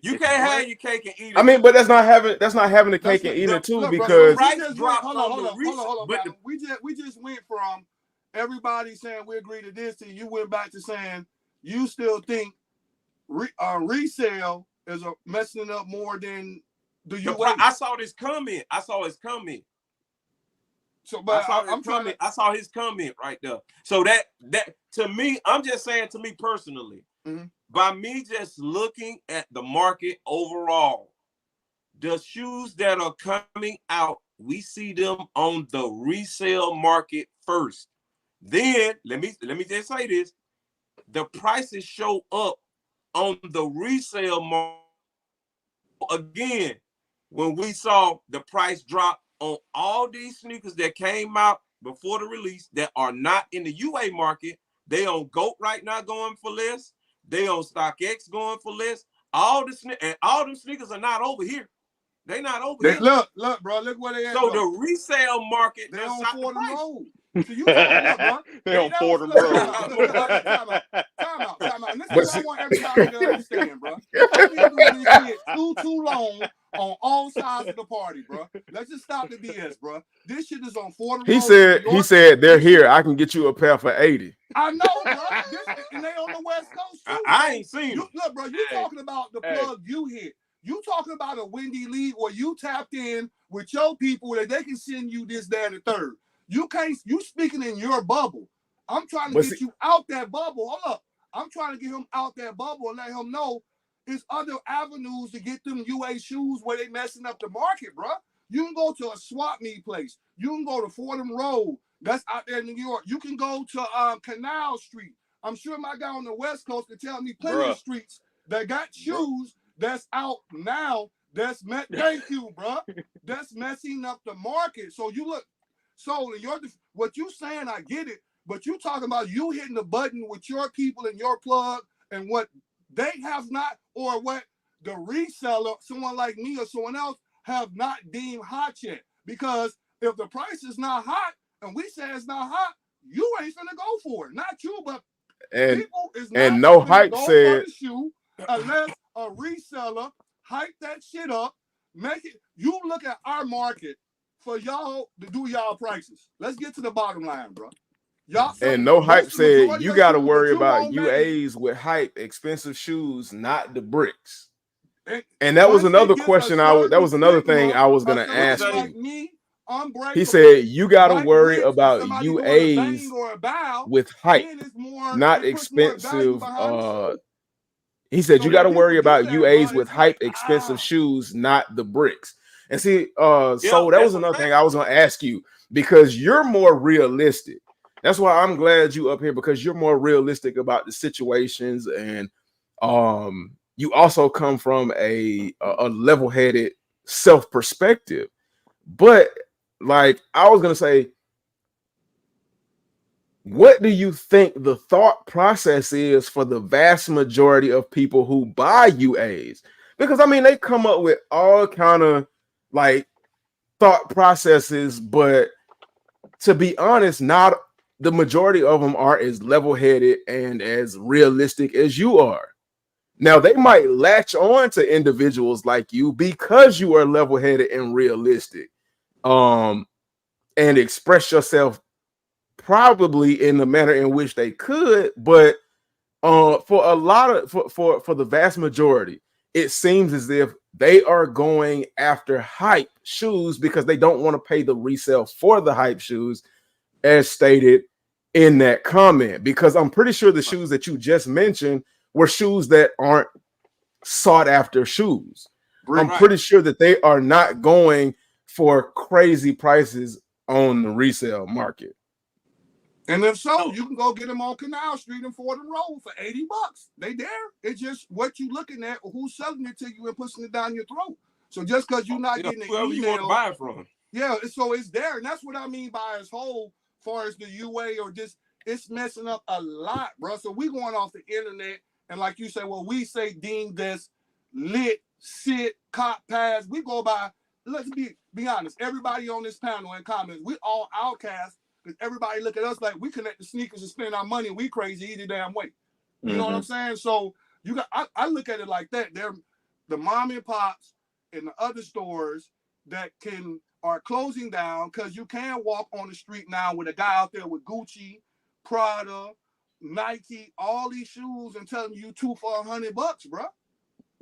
You can't have your cake and eat it. I mean, but that's not having the cake and eating it too, because hold on. We just went from everybody saying we agree to this to you went back to saying you still think resale is messing it up more than the UA. I saw this comment. So, but I saw his comment right there. So that to me, I'm just saying to me personally, by me just looking at the market overall, the shoes that are coming out, we see them on the resale market first. Then let me just say this: the prices show up on the resale market again when we saw the price drop on all these sneakers that came out before the release that are not in the UA market. They on GOAT right now going for less. They on StockX going for less. All them sneakers are not over here. They not over here. Look, bro. Look where they at. So the resale market, they on Fordham Road. So you talking about, bro? They on Fordham Road. Time out. And this is what I want everybody to understand, bro. I've been doing this shit too long on all sides of the party, bro. Let's just stop the BS, bro. This shit is on Fordham Road. He said they're here. I can get you a pair for 80. I know, bro. And they on the West Coast too. I ain't seen you. Look, bro. You talking about the plug you hit. You talking about a windy league where you tapped in with your people that they can send you this, that, and the third. You can't. You speaking in your bubble. I'm trying to get you out that bubble. Hold up. I'm trying to get him out that bubble and let him know there's other avenues to get them UA shoes where they messing up the market, bro. You can go to a swap meet place. You can go to Fordham Road. That's out there in New York. You can go to Canal Street. I'm sure my guy on the West Coast can tell me plenty of streets that got shoes that's out now. Thank you, bro. That's messing up the market. So you look. So what you saying, I get it, but you talking about you hitting the button with your people and your plug and what they have not, or what the reseller, someone like me or someone else, have not deemed hot yet. Because if the price is not hot and we say it's not hot, you ain't finna go for it. Not you, but people is not and no hype go said for the shoe unless a reseller hype that shit up, make it. You look at our market for y'all to do y'all prices. Let's get to the bottom line, bro. Y'all and no hype said you got to worry about UAs with hype, expensive shoes, not the bricks. And that was another question. That was another thing I was gonna ask you. He said you got to worry about UAs with hype, not expensive. He said you got to worry about UAs with hype, expensive shoes, not the bricks. And see, so that was another thing I was gonna ask you, because you're more realistic. That's why I'm glad you up here, because you're more realistic about the situations and you also come from a level-headed self perspective. But like I was gonna say, what do you think the thought process is for the vast majority of people who buy UAs? Because I mean, they come up with all kind of like thought processes, but to be honest, not the majority of them are as level-headed and as realistic as you are. Now, they might latch on to individuals like you because you are level-headed and realistic, and express yourself probably in the manner in which they could, but for a lot of for the vast majority, it seems as if they are going after hype shoes because they don't want to pay the resale for the hype shoes, as stated in that comment. Because I'm pretty sure the shoes that you just mentioned were shoes that aren't sought after shoes. I'm pretty sure that they are not going for crazy prices on the resale market. And if so, you can go get them on Canal Street and Fordham Road for $80. They there. It's just what you looking at or who's selling it to you and pushing it down your throat. So just because you're not getting the email, you want to buy it from. Yeah, so it's there. And that's what I mean by as whole, far as the UA or just, it's messing up a lot, bro. So we going off the internet, and like you say, well, we say deem this lit, sit, cop, pass. We go by, let's be honest, everybody on this panel and comments, we all outcasts. Because everybody look at us like we connect the sneakers and spend our money and we crazy either damn way. You know what I'm saying? So you got I look at it like that. They're the mom and pops and the other stores that are closing down because you can walk on the street now with a guy out there with Gucci, Prada, Nike, all these shoes and telling you 2 for $100, bro.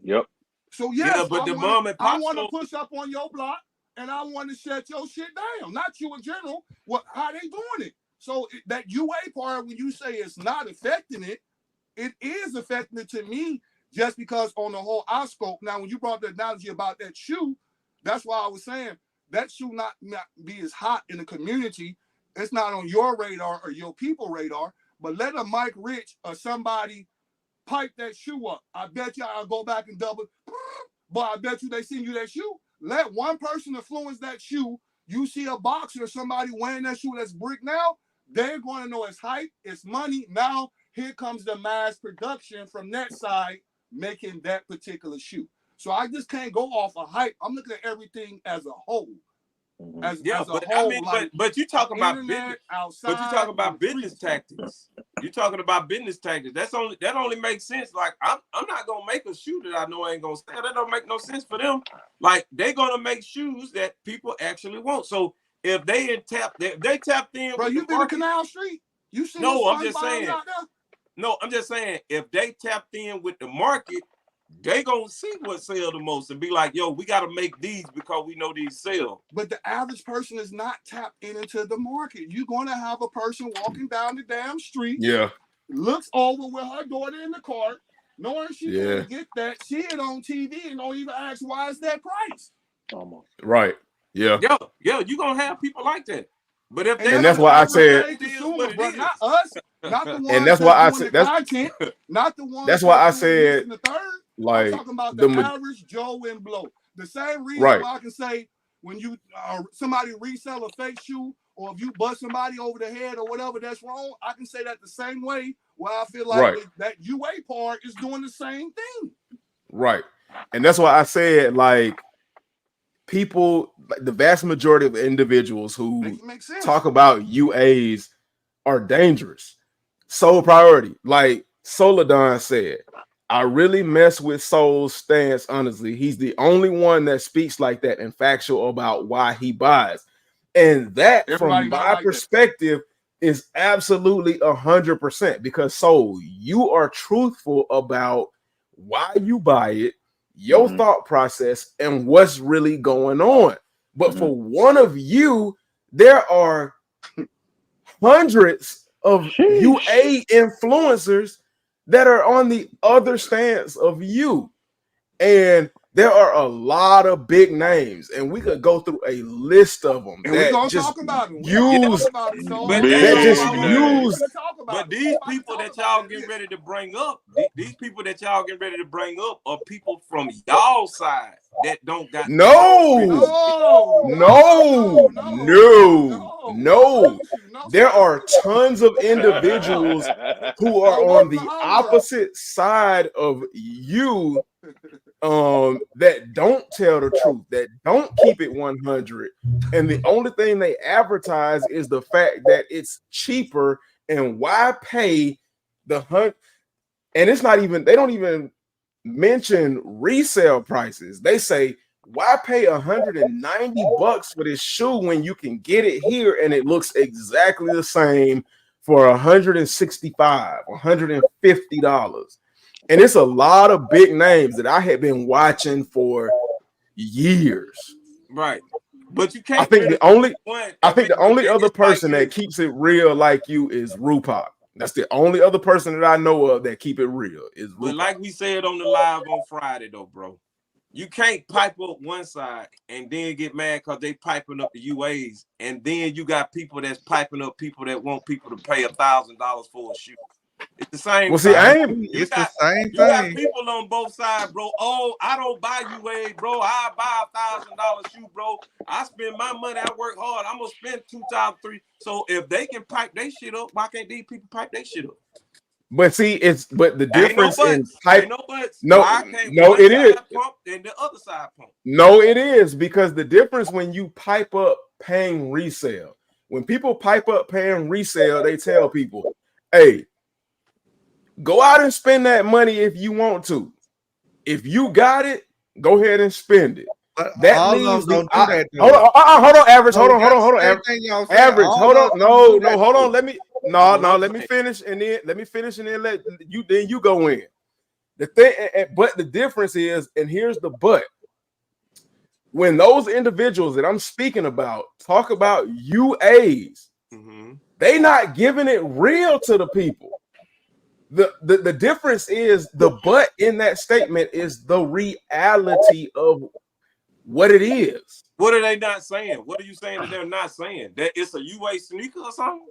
Yep. So yes, but the mom and pop I want to push up on your block. And I want to shut your shit down, not you in general. How they doing it? So that UA part, when you say it's not affecting it, it is affecting it to me just because on the whole eye scope. Now, when you brought the analogy about that shoe, that's why I was saying that shoe not be as hot in the community. It's not on your radar or your people radar, but let a Mike Rich or somebody pipe that shoe up. I bet you I'll go back and double, but I bet you they send you that shoe. Let one person influence that shoe. You see a boxer or somebody wearing that shoe that's brick now, they're going to know it's hype, it's money. Now, here comes the mass production from that side making that particular shoe. So I just can't go off of hype. I'm looking at everything as a whole. As a whole, I mean, like but you talking about business. Outside, but you talking about business tactics. You're talking about business tactics. That only makes sense. Like I'm not gonna make a shoe that I know ain't gonna sell. That don't make no sense for them. Like they're gonna make shoes that people actually want. So if they tapped in, bro, you been to Canal Street? You see? No, I'm just saying. No, I'm just saying if they tapped in with the market, they gonna see what sell the most and be like, yo, we gotta make these because we know these sell. But the average person is not tapped into the market. You're gonna have a person walking down the damn street, looks over with her daughter in the cart, knowing she's gonna get that, see it on TV and don't even ask why is that price. Almost. Right. Yeah. Yo, you're gonna have people like that. But if they and that's why I said consumer, bro, not us, not the ones and that's why I said that's content, not the ones that's why I said the third. Like I'm talking about the average Joe and Blow. The same reason why I can say when you somebody resell a fake shoe or if you bust somebody over the head or whatever that's wrong, I can say that the same way where I feel like that UA part is doing the same thing. Right. And that's why I said like people, the vast majority of individuals who talk about UAs are dangerous. Sole priority. Like Soladon said, I really mess with Soul's stance, honestly. He's the only one that speaks like that and factual about why he buys. And that, from my perspective, is absolutely 100% because Soul, you are truthful about why you buy it, your thought process, and what's really going on. But for one of you, there are hundreds of UA influencers that are on the other stance of you. And there are a lot of big names, and we could go through a list of them. And we're gonna talk about them. But these people that y'all getting ready to bring up, these people that y'all getting ready to bring up are people from y'all side that don't got no. There are tons of individuals who are on the opposite side of you that don't tell the truth, that don't keep it 100, and the only thing they advertise is the fact that it's cheaper. And why pay the hunt? And it's not even, they don't even mention resale prices. They say, why pay $190 for this shoe when you can get it here and it looks exactly the same for $165, $150? And it's a lot of big names that I had been watching for years. Right. But you can't. I think the only other person that keeps it real like you is RuPac. That's the only other person that I know of that keep it real is RuPac. But like we said on the live on Friday, though, bro, you can't pipe up one side and then get mad because they piping up the UAs, and then you got people that's piping up people that want people to pay $1,000 for a shoe. It's the same. Well, see, it's the same thing. You got people on both sides, bro. Oh, I don't buy UA, bro. I buy $1,000 shoe, bro. I spend my money. I work hard. I'm gonna spend $2,000, $3,000. So if they can pipe their shit up, why can't these people pipe their shit up? But see, but the difference in pipe. No, it is. Pump and the other side pump. No, it is, because the difference when you pipe up paying resale. When people pipe up paying resale, they tell people, "Hey, go out and spend that money if you want to. If you got it, go ahead and spend it." That means hold on, average. Hold on, average. Hold on, no, hold on. Let me finish, and then let you go in. The thing, but the difference is, and here's the but. When those individuals that I'm speaking about talk about UAs, they not giving it real to the people. The difference is the but in that statement is the reality of what it is. What are they not saying? What are you saying that they're not saying? That it's a UA sneaker or something?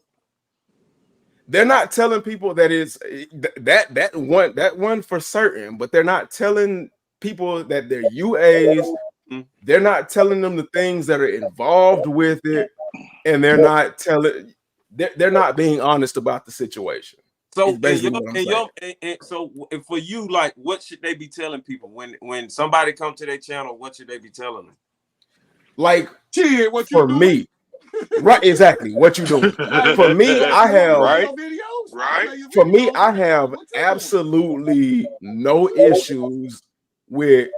They're not telling people that it's that one for certain, but they're not telling people that they're UAs. They're not telling them the things that are involved with it, and they're not being honest about the situation. So, so for you, like, what should they be telling people when somebody come to their channel? What should they be telling them? Like, for me, right? Exactly. What you doing? For me, I have For me, I have absolutely no issues with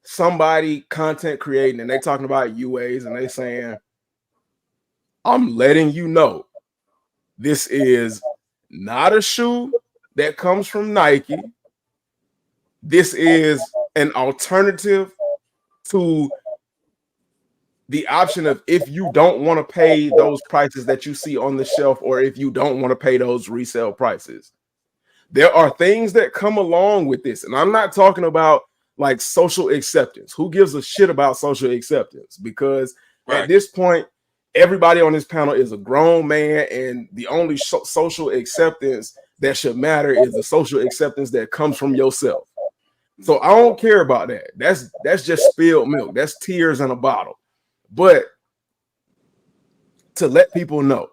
somebody content creating and they talking about UAs and they saying, "I'm letting you know this is not a shoe that comes from Nike. This is an alternative to the option of if you don't want to pay those prices that you see on the shelf, or if you don't want to pay those resale prices. There are things that come along with this. And I'm not talking about like social acceptance. Who gives a shit about social acceptance? Because at this point, everybody on this panel is a grown man, and the only social acceptance that should matter is the social acceptance that comes from yourself. So I don't care about that. That's just spilled milk. That's tears in a bottle. But to let people know,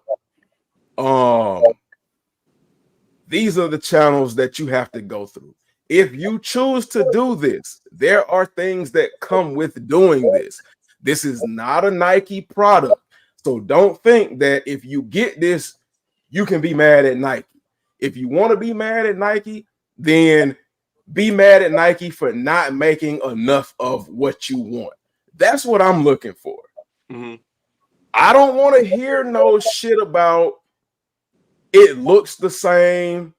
these are the channels that you have to go through. If you choose to do this, there are things that come with doing this. This is not a Nike product. So don't think that if you get this, you can be mad at Nike. If you want to be mad at Nike, then be mad at Nike for not making enough of what you want. That's what I'm looking for. I don't want to hear no shit about it looks the same.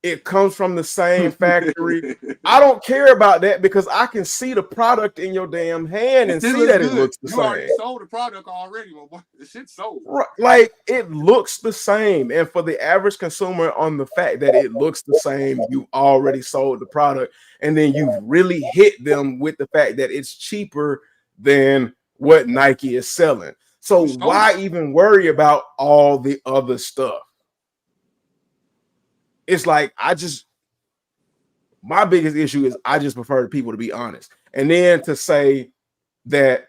It comes from the same factory. I don't care about that because I can see the product in your damn hand and see that it looks the same. You already sold the product already, my boy. The shit's sold. Right, like it looks the same. And for the average consumer, on the fact that it looks the same, you already sold the product. And then you've really hit them with the fact that it's cheaper than what Nike is selling. So why even worry about all the other stuff? it's like my biggest issue is I just prefer the people to be honest. And then to say that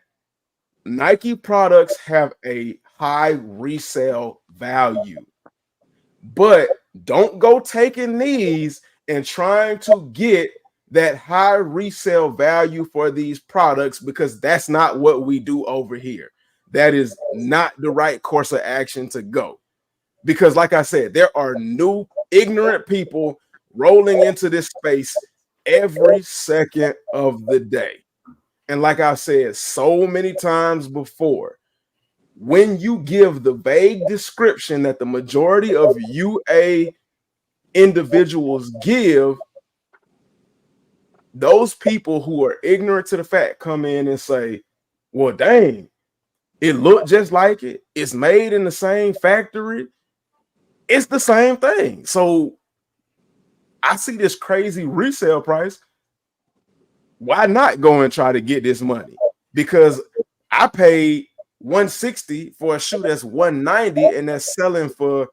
Nike products have a high resale value, but don't go taking these and trying to get that high resale value for these products, because that's not what we do over here. That is not the right course of action to go. Because like I said, there are new ignorant people rolling into this space every second of the day. And like I said so many times before, when you give the vague description that the majority of UA individuals give, those people who are ignorant to the fact come in and say, well, dang, it looked just like it. It's made in the same factory. It's the same thing. So I see this crazy resale price. Why not go and try to get this money? Because I paid $160 for a shoe that's $190 and that's selling for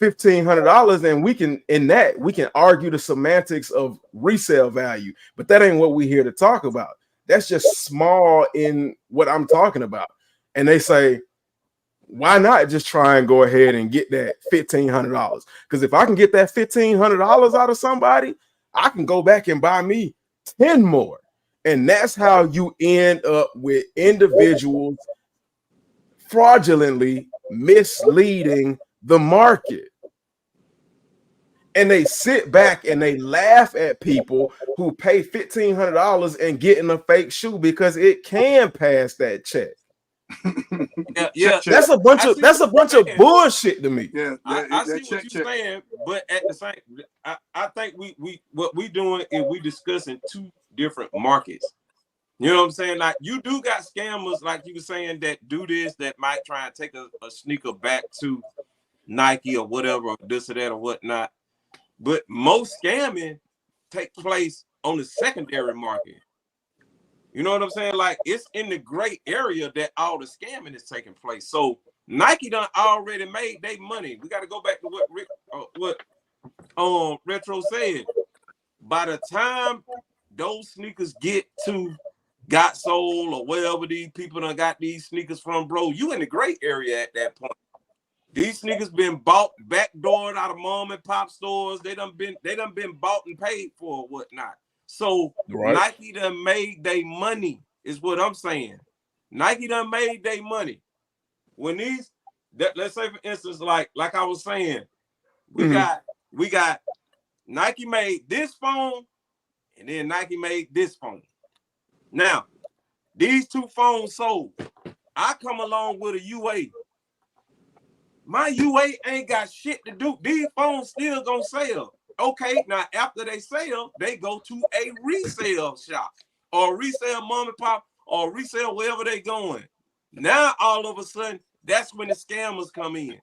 $1,500, and we can argue the semantics of resale value, but that ain't what we here to talk about. That's just small in what I'm talking about. And they say, why not just try and go ahead and get that $1,500? Because if I can get that $1,500 out of somebody, I can go back and buy me 10 more. And that's how you end up with individuals fraudulently misleading the market. And they sit back and they laugh at people who pay $1,500 and getting a fake shoe because it can pass that check. Yeah, that's a bunch of bullshit to me. Yeah, I see what you're saying, but at the same, I think we what we doing is we discussing two different markets. You know what I'm saying? Like, you do got scammers, like you were saying, that do this, that might try and take a sneaker back to Nike or whatever, or this or that or whatnot. But most scamming take place on the secondary market. You know what I'm saying? Like, it's in the gray area that all the scamming is taking place. So Nike done already made their money. We got to go back to what Retro said. By the time those sneakers get to Got Soul or wherever these people done got these sneakers from, bro, you in the gray area at that point. These sneakers been bought, backdoored out of mom and pop stores. They done been bought and paid for or whatnot. So Nike done made their money, is what I'm saying. Nike done made their money. When let's say for instance, like I was saying, we got Nike made this phone, and then Nike made this phone. Now, these two phones sold. I come along with a UA. My UA ain't got shit to do. These phones still gonna sell. Okay, now after they sell, they go to a resale shop or resale mom and pop or resale wherever they going. Now all of a sudden, that's when the scammers come in.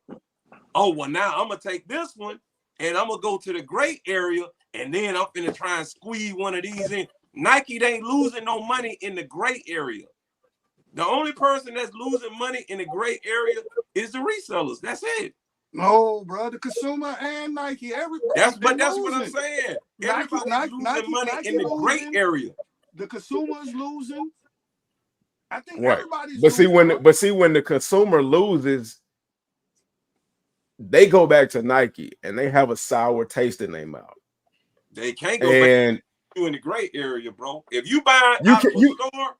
Oh, well, now I'm gonna take this one and I'm gonna go to the gray area, and then I'm gonna try and squeeze one of these in. Nike ain't losing no money in the gray area. The only person that's losing money in the gray area is the resellers. That's it. No, bro, the consumer and Nike, that's what I'm saying. Everybody's losing money in the gray area. The consumer's losing. I think right. Everybody's but losing. see when the consumer loses, they go back to Nike and they have a sour taste in their mouth. They can't go back to you in the gray area, bro. If you buy out of a store,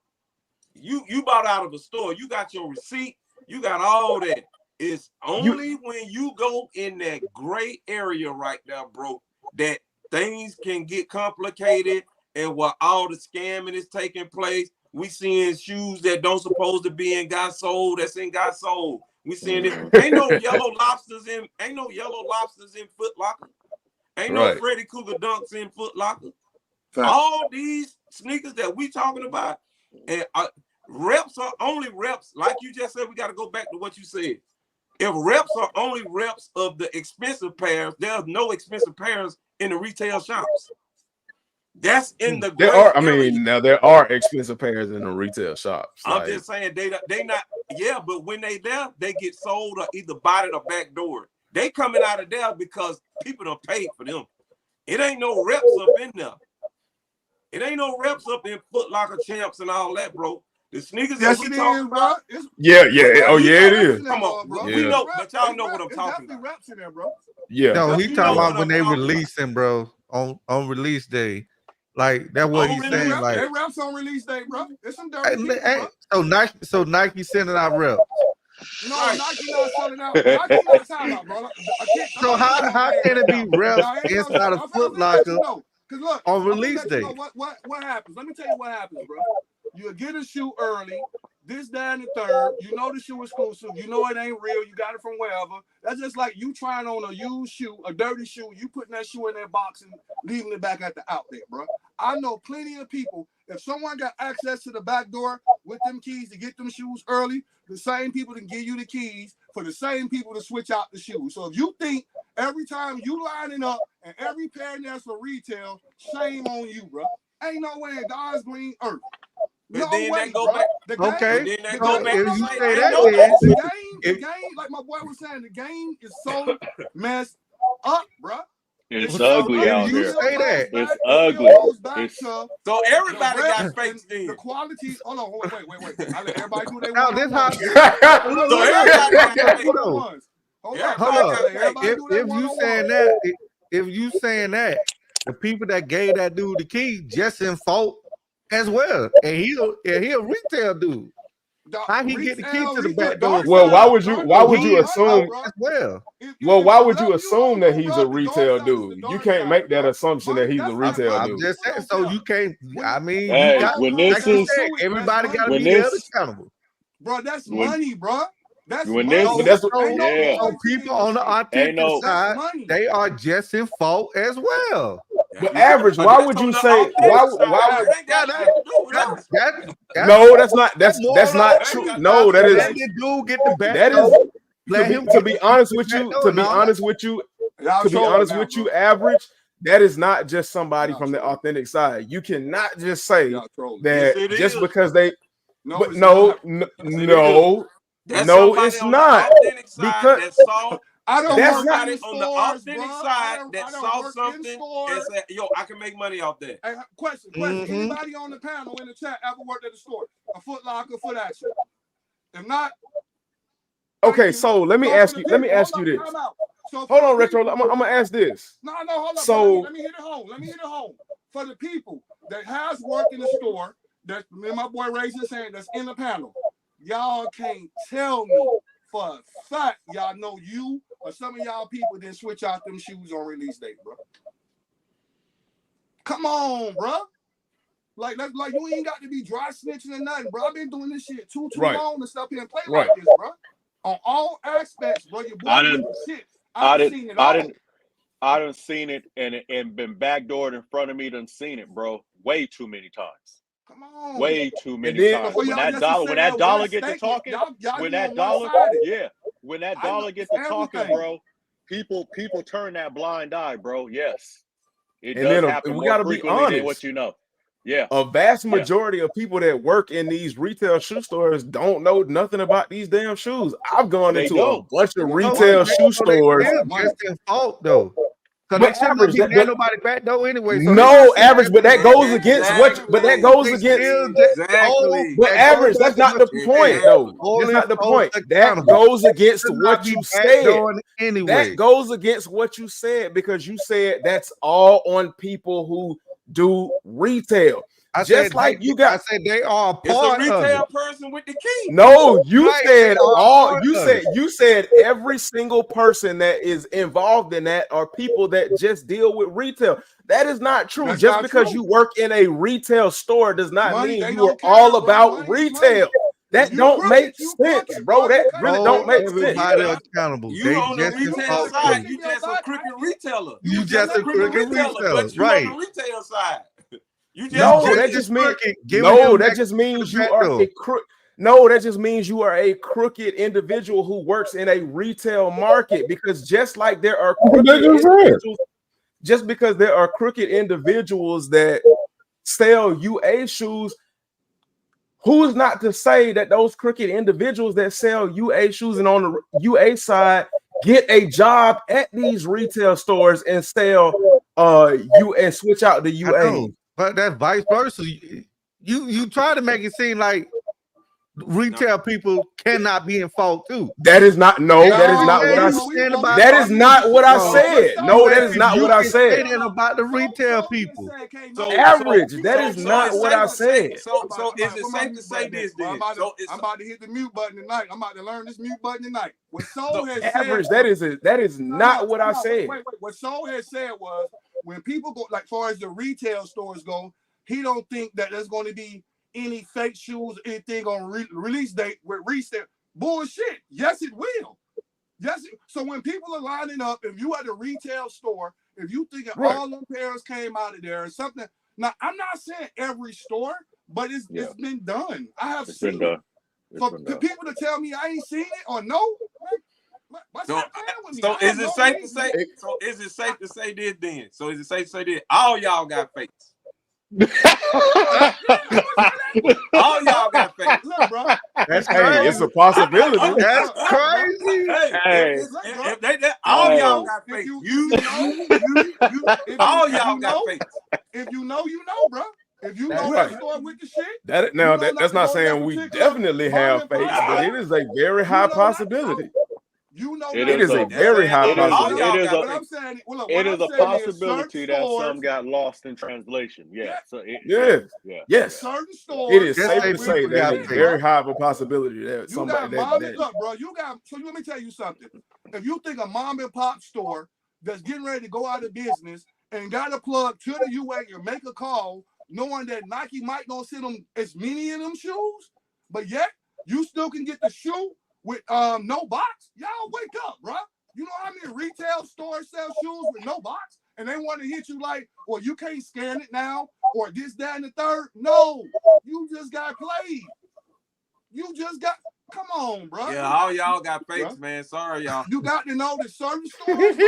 you bought out of a store, you got your receipt, you got all that. It's only when you go in that gray area right now, bro, that things can get complicated, and while all the scamming is taking place, we seeing shoes that don't supposed to be in Got Sold that's in Got Sold. We seeing this. Ain't no yellow lobsters in Foot Locker. Ain't no Freddy Cougar Dunks in Foot Locker. All these sneakers that we talking about, and reps are only reps. Like you just said, we got to go back to what you said. If reps are only reps of the expensive pairs, there's no expensive pairs in the retail shops. That's in the now there are expensive pairs in the retail shops. I'm just saying they not, but when they there, they get sold or either bought it or backdoored. They coming out of there because people don't pay for them. It ain't no reps up in there. It ain't no reps up in Foot Locker Champs and all that, bro. The sneakers that we talking about. Yeah. Oh, yeah, it is. Come on, bro. Yeah. We know, but y'all know what I'm talking about. Reps in there, bro. Yeah. No, he You talking know about what when I'm they talking releasing, bro, on release day. Like that's what he's saying. They Like reps on release day, bro. It's some dirty people, bro. so Nike sending out reps. No, Nike not selling out. Nike not selling out, bro. So how can it be reps inside of Foot Locker look, on release day? What happens? Let me tell you what happens, bro. You get a shoe early, this, that, and the third. You know the shoe is exclusive. You know it ain't real. You got it from wherever. That's just like you trying on a used shoe, a dirty shoe. You putting that shoe in that box and leaving it back at the outlet, bro. I know plenty of people. If someone got access to the back door with them keys to get them shoes early, the same people can give you the keys for the same people to switch out the shoes. So if you think every time you lining up and every pair that's for retail, shame on you, bro. Ain't no way in God's green earth. No way, bro. Okay. If you say that, the game, like my boy was saying, the game is so messed up, bro. It's ugly out you here. Say that. It's ugly. So everybody got fakes then. The quality. Hold on, wait. I let everybody do their Now one. this how. So everybody got fakes. Hold on. If you saying that, the people that gave that dude the key just in fault as well, and he a retail dude. How he get the key to the back door? Well, why would you assume as well? Well, why would you assume that he's a retail dude? You can't make that assumption that he's a retail I'm dude. just saying, so you can't. I mean, Hey, you got, when like this you is- said, everybody got to when be held this- accountable. Bro, that's When- money, bro. That's when money. this- But that's Yeah. So people on the authentic no- side, money. they are just in fault as well. But average, why would you say why would no, that's not true. No, that Let is the dude get the back that door. is Let him to be honest with you, door. to be No. honest with you, Y'all to be trolling honest now, with bro. you, average, that is not just somebody Y'all from the trolling. authentic side. You cannot just say Y'all trolling. that Yes, it just is. because they No, but it's no, not. no, That's no, somebody it's on not. the authentic side Because that saw. I don't That's work not- in Somebody the on the stores, authentic bro. side I that don't saw work in something stores. and said, "Yo, I can make money off that." Hey, question. Mhm. Anybody on the panel in the chat ever worked at a store? A Foot Locker, Foot Action? If not, okay, so let me so ask for you. the Let me people- ask you hold this. up, time out. So for Hold the on, Retro. people- I'm gonna ask this. No, hold up. So- let me hit it home. For the people that has worked in the store, that me and my boy raised his hand, that's in the panel, y'all can't tell me for a fact y'all know you or some of y'all people didn't switch out them shoes on release date, bro. Come on, bro. Like you ain't got to be dry snitching or nothing, bro. I've been doing this shit too Right. long to step here and play Right. like this, bro. On all aspects, bro. Your boy I doing didn't- shit. I I've didn't seen it all. I done seen it and been backdoored in front of me, done seen it, bro. Way too many times. Come on. Way too many then- times. Before When y'all that just dollar, say when that that dollar one get to statement, talking, y'all when doing that dollar, one-sided. yeah, when that I know dollar get it's to talking, everything. bro, people turn that blind eye, bro. Yes, it And does then happen we more gotta be frequently than honest. what you know. Yeah, A vast Yeah. majority of people that work in these retail shoe stores don't know nothing about these damn shoes. I've gone They into don't. a bunch of No, retail they- shoe so they stores. still just in fault though. So But they should not average, be that- paying nobody back though anyway. So No, they average, but that goes against what. But that goes They against. still just- Exactly. But that average, goes that's not back the to point, Yeah. though. Holding That's not the folks point. That accountable. goes against Should what not be you said. backdooring anyway. That goes against what you said because you said that's all on people who do retail. I Just said like they, you got. I said they are a It's a part of retail it. person with the key. No, you Right, said they are all. part You of said it. you said every single person that is involved in that are people that just deal with retail. That is not true. That's Just not because true. you work in a retail store does not Money, mean they you are don't care, all bro. about Money is retail. money. That You don't crooked, make you sense, crooked, bro. bro. That You cut really it don't off. make sense. Everybody Yeah. accountable. You They on the just in retail fault. side, though. you just a crooked retailer. You just a crooked retailer, but you right? on the retail side. You just No, just that as just means crooked, giving no. him That back just to means the you back are door. a crook. No, that just means you are a crooked individual who works in a retail market. Because just like there are crooked individuals, just because there are crooked individuals that sell UA shoes, who's not to say that those crooked individuals that sell UA shoes and on the UA side get a job at these retail stores and sell you and switch out the UA. But that's vice versa. You try to make it seem like retail people cannot be in fault too. That is not that is not what I said. That is not what I said. No, that is not what I said. About the retail people. Average. That is not what I said. So is it safe to say this then? I'm about to hit the mute button tonight. I'm about to learn this mute button tonight. What Soul has average, said, that is not what I said. Wait. What Soul has said was when people go, like far as the retail stores go, he don't think that there's going to be any fake shoes, anything on release date with resale. Bullshit. Yes, it will. Yes. So when people are lining up, if you at a retail store, if you thinking all them pairs came out of there or something. Now, I'm not saying every store, but it's been done. I have seen it. For people to tell me I ain't seen it or no, so is it safe to say? So is it safe to say this then? So is it safe to say this? All y'all got fakes. All y'all got fakes. Look, bro. That's crazy. It's a possibility. That's crazy. All y'all got fakes. All y'all got fakes. If you know, you know, bro. If you know that store with the shit. That's not saying we definitely have fakes, but it is a very high possibility. You know, it is a very high possibility. It is a possibility that some got lost in translation. Yeah. So yes. Certain stores. It is safe to say that it's very high of a possibility that somebody look, bro. So let me tell you something. If you think a mom and pop store that's getting ready to go out of business and got a plug to the UA and make a call, knowing that Nike might not send them as many of them shoes, but yet you still can get the shoe with no box. Y'all wake up, bro. You know how many retail stores sell shoes with no box? And they want to hit you like, well, you can't scan it now, or this, that, and the third. No, you just got played. You just got, come on, bro. Yeah, all y'all got fakes, man. Sorry, y'all. You got to know that certain stores, bro.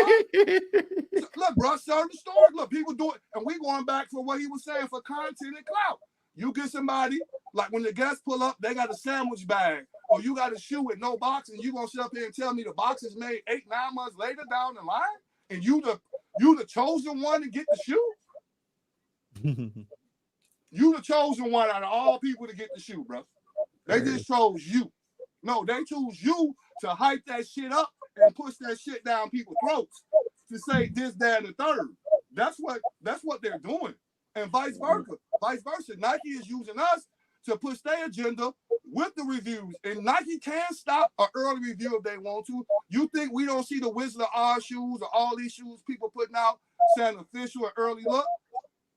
Look, bro, certain stores, look, people do it. And we going back for what he was saying for content and clout. You get somebody, like when the guests pull up, they got a sandwich bag, or you got a shoe with no box, and you gonna sit up here and tell me the box is made 8-9 months later down the line, and you the chosen one to get the shoe? You the chosen one out of all people to get the shoe, bro. They just chose you. No, they choose you to hype that shit up and push that shit down people's throats to say this, that, and the third. That's what they're doing. And vice versa. Nike is using us to push their agenda with the reviews. And Nike can stop an early review if they want to. You think we don't see the Wizard of Oz shoes or all these shoes people putting out saying official or early look?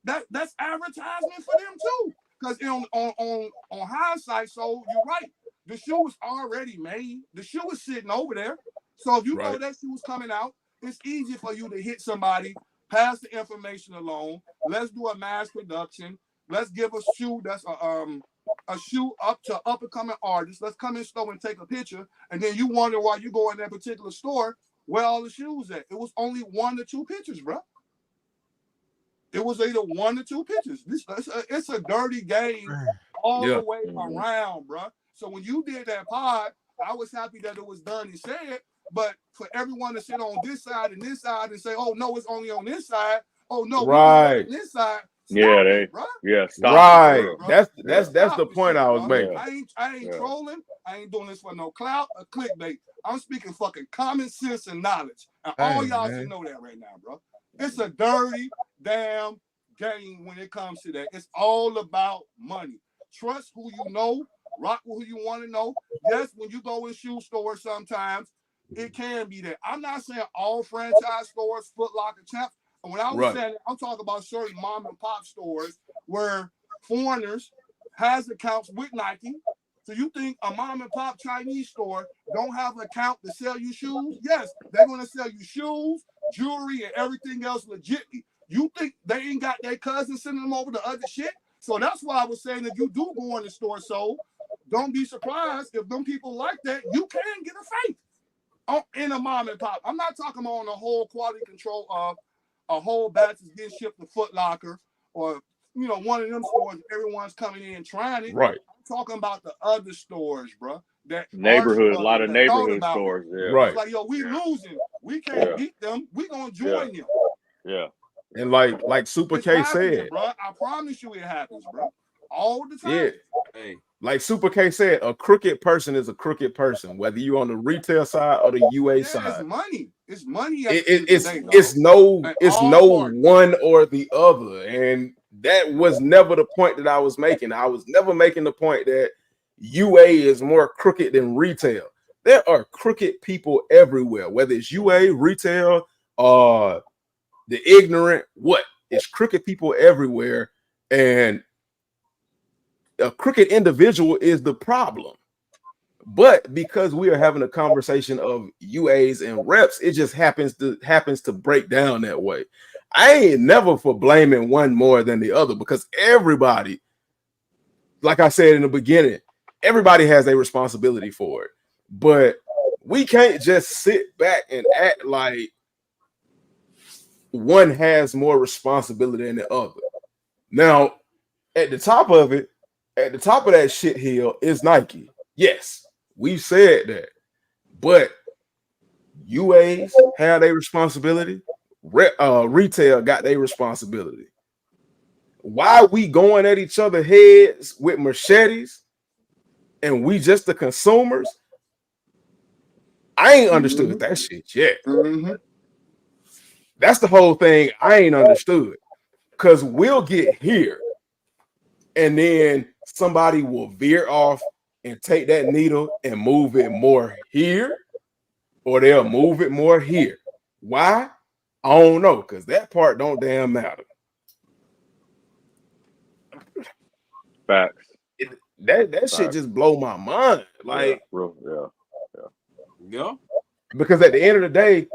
That's advertisement for them too. Because on hindsight, so you're right. The shoe is already made. The shoe is sitting over there. So if you know that shoe's coming out, it's easy for you to hit somebody, pass the information along. Let's do a mass production. Let's give a shoe that's a shoe up to up-and-coming artists. Let's come in store and take a picture. And then you wonder why you go in that particular store where all the shoes at. It was only 1 or 2 pictures, bro. It was either 1 or 2 pictures. It's a dirty game all the way around, bro. So when you did that pod, I was happy that it was done and said. But for everyone to sit on this side and say, "Oh no, it's only on this side." Oh no, right, on this side. Stop right. That's the point I was making. I ain't trolling. I ain't doing this for no clout or clickbait. I'm speaking fucking common sense and knowledge, and all y'all should know that right now, bro. It's a dirty damn game when it comes to that. It's all about money. Trust who you know. Rock with who you want to know. Yes, when you go in shoe stores sometimes, it can be that. I'm not saying all franchise stores, Foot Locker, Champs. When I was saying, I'm talking about certain mom and pop stores where foreigners has accounts with Nike. So you think a mom and pop Chinese store don't have an account to sell you shoes? Yes, they're going to sell you shoes, jewelry, and everything else legitly. You think they ain't got their cousins sending them over to other shit? So that's why I was saying if you do go in the store, so don't be surprised if them people like that, you can get a fake in a mom and pop. I'm not talking about on the whole quality control of a whole batch is getting shipped to Foot Locker or, one of them stores everyone's coming in trying it. Right. I'm talking about the other stores, bro. that Neighborhood, a our lot of that thought neighborhood about stores. it. Yeah. Right. It's like, yo, we losing. We can't beat them. We gonna join them. Yeah. And like Super It's K happening, said, bro. I promise you, it happens, bro. All the time. yeah. Hey, Like Super K said, a crooked person is a crooked person, whether you're on the retail side or the UA Yeah, side. it's money. It's money. It's no one or the other, and that was never the point that I was making. I was never making the point that UA is more crooked than retail. There are crooked people everywhere, whether it's UA, retail, the ignorant. What? It's crooked people everywhere, and a crooked individual is the problem. But because we are having a conversation of UAs and reps, it just happens to break down that way. I ain't never for blaming one more than the other, because everybody, like I said in the beginning, everybody has a responsibility for it. But we can't just sit back and act like one has more responsibility than the other. Now, at the top of that shit hill is Nike. Yes, we've said that. But UAs have a responsibility. Retail got their responsibility. Why we going at each other heads with machetes and we just the consumers? I ain't understood that shit yet. That's the whole thing I ain't understood. Because we'll get here and then somebody will veer off and take that needle and move it more here, or they'll move it more here. Why? I don't know, because that part don't damn matter. Facts. That shit just blow my mind. Like, yeah. Because at the end of the day,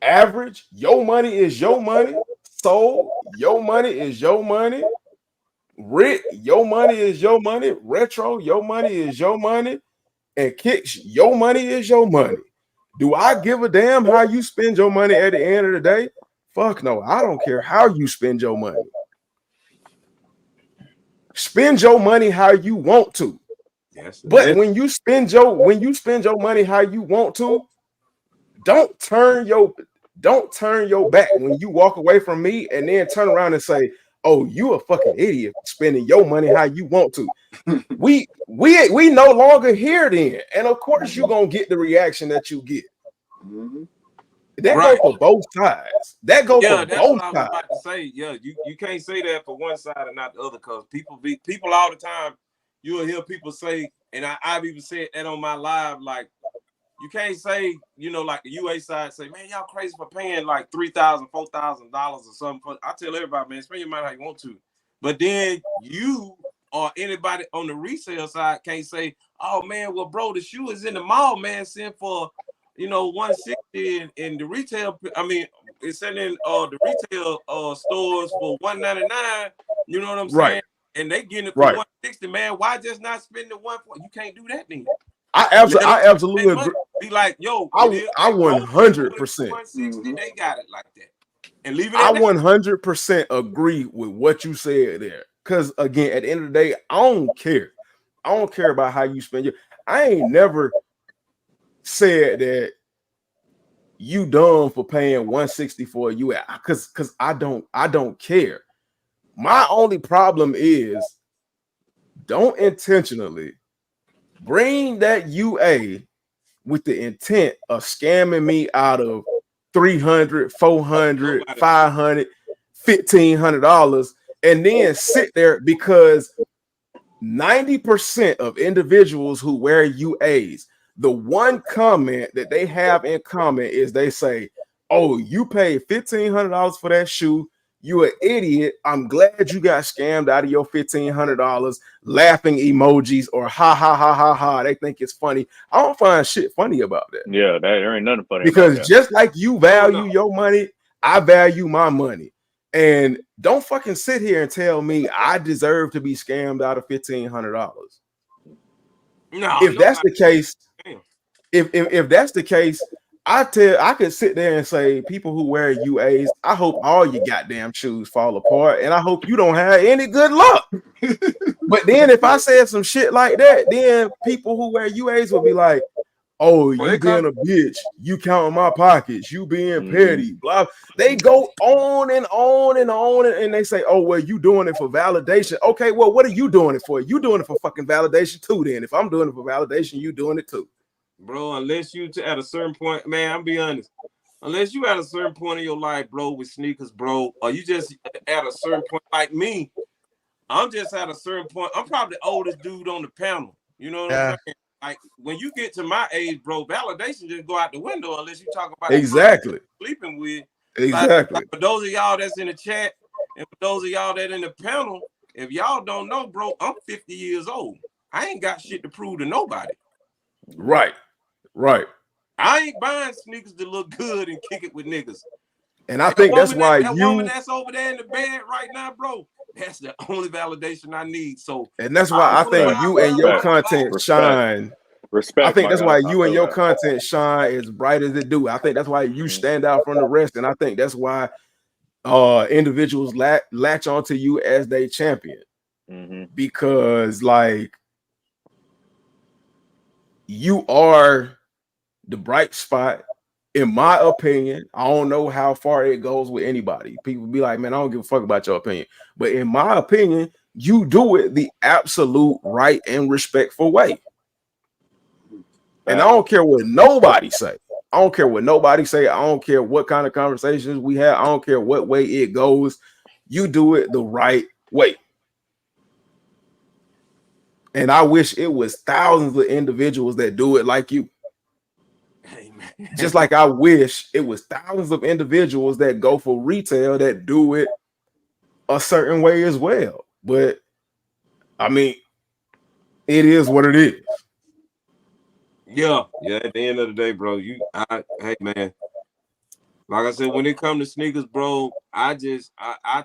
average, your money is your money. Soul, your money is your money. Rick, your money is your money. Retro, your money is your money. And Kicks, your money is your money. Do I give a damn how you spend your money at the end of the day? Fuck no, I don't care how you spend your money. Spend your money how you want to. Yes, but when you spend your money how you want to, don't turn your back when you walk away from me and then turn around and say, "Oh, you a fucking idiot spending your money how you want to." we no longer here then, and of course you're gonna get the reaction that you get. That Right. go for both sides. That go for that's both what I was sides. about to say. Yeah, you can't say that for one side and not the other, because people all the time, you'll hear people say, and I've even said that on my live, like, you can't say, like the UA side say, man, y'all crazy for paying like $3,000, $4,000 or something. I tell everybody, man, spend your money how you want to. But then you or anybody on the resale side can't say, oh man, well, bro, the shoe is in the mall, man, send for $160 in the retail. I mean, it's sending the retail stores for $199. You know what I'm saying? Right. And they getting it for Right. $160, man. Why just not spend the $140? You can't do that then. I absolutely agree. Be like, yo, I 100%. $160, they got it like that. And leave it I at that. 100% agree with what you said there. Because again, at the end of the day, I don't care. I don't care about how you spend your. I ain't never said that you dumb for paying $160 for a UA, because I don't care. My only problem is don't intentionally bring that UA with the intent of scamming me out of $300, $400, $500, $1,500, and then sit there, because 90% of individuals who wear UAs, the one comment that they have in common is they say, "Oh, you paid $1,500 for that shoe. You an idiot. I'm glad you got scammed out of your $1,500." Laughing emojis or ha ha ha ha ha. They think it's funny. I don't find shit funny about that. Yeah, there ain't nothing funny Because about that. just like you value your money, I value my money. And don't fucking sit here and tell me I deserve to be scammed out of $1,500. No, if that's the case, if that's the case, I could sit there and say, people who wear UAs, I hope all your goddamn shoes fall apart, and I hope you don't have any good luck. But then if I said some shit like that, then people who wear UAs will be like, oh, you being a bitch, you counting my pockets, you being petty, blah. They go on and on and on, and they say, oh, well, you doing it for validation. Okay, well, what are you doing it for? You doing it for fucking validation too, then. If I'm doing it for validation, you doing it too. Bro, unless you at a certain point, man, I'm be honest. Unless you at a certain point in your life, bro, with sneakers, bro, or you just at a certain point, like me, I'm just at a certain point. I'm probably the oldest dude on the panel. You know what I'm saying? Like when you get to my age, bro, validation just go out the window unless you talk about exactly sleeping with. Exactly. Like for those of y'all that's in the chat and for those of y'all that in the panel, if y'all don't know, bro, I'm 50 years old. I ain't got shit to prove to nobody. Right. I ain't buying sneakers to look good and kick it with niggas. And I think that's why that woman that's over there in the bed right now, bro, that's the only validation I need. So, and that's why I think you and your content shine. Respect. I think that's why you and your content shine as bright as it do. I think that's why you stand out from the rest, and I think that's why individuals latch onto you as they champion, because like you are the bright spot. In my opinion, I don't know how far it goes with anybody. People be like, man, I don't give a fuck about your opinion. But in my opinion, you do it the absolute right and respectful way. And I don't care what nobody say. I don't care what nobody say. I don't care what kind of conversations we have. I don't care what way it goes. You do it the right way. And I wish it was thousands of individuals that do it like you. Just like I wish it was thousands of individuals that go for retail that do it a certain way as well. But I mean, it is what it is. Yeah. At the end of the day, bro, hey man, like I said, when it comes to sneakers, bro, I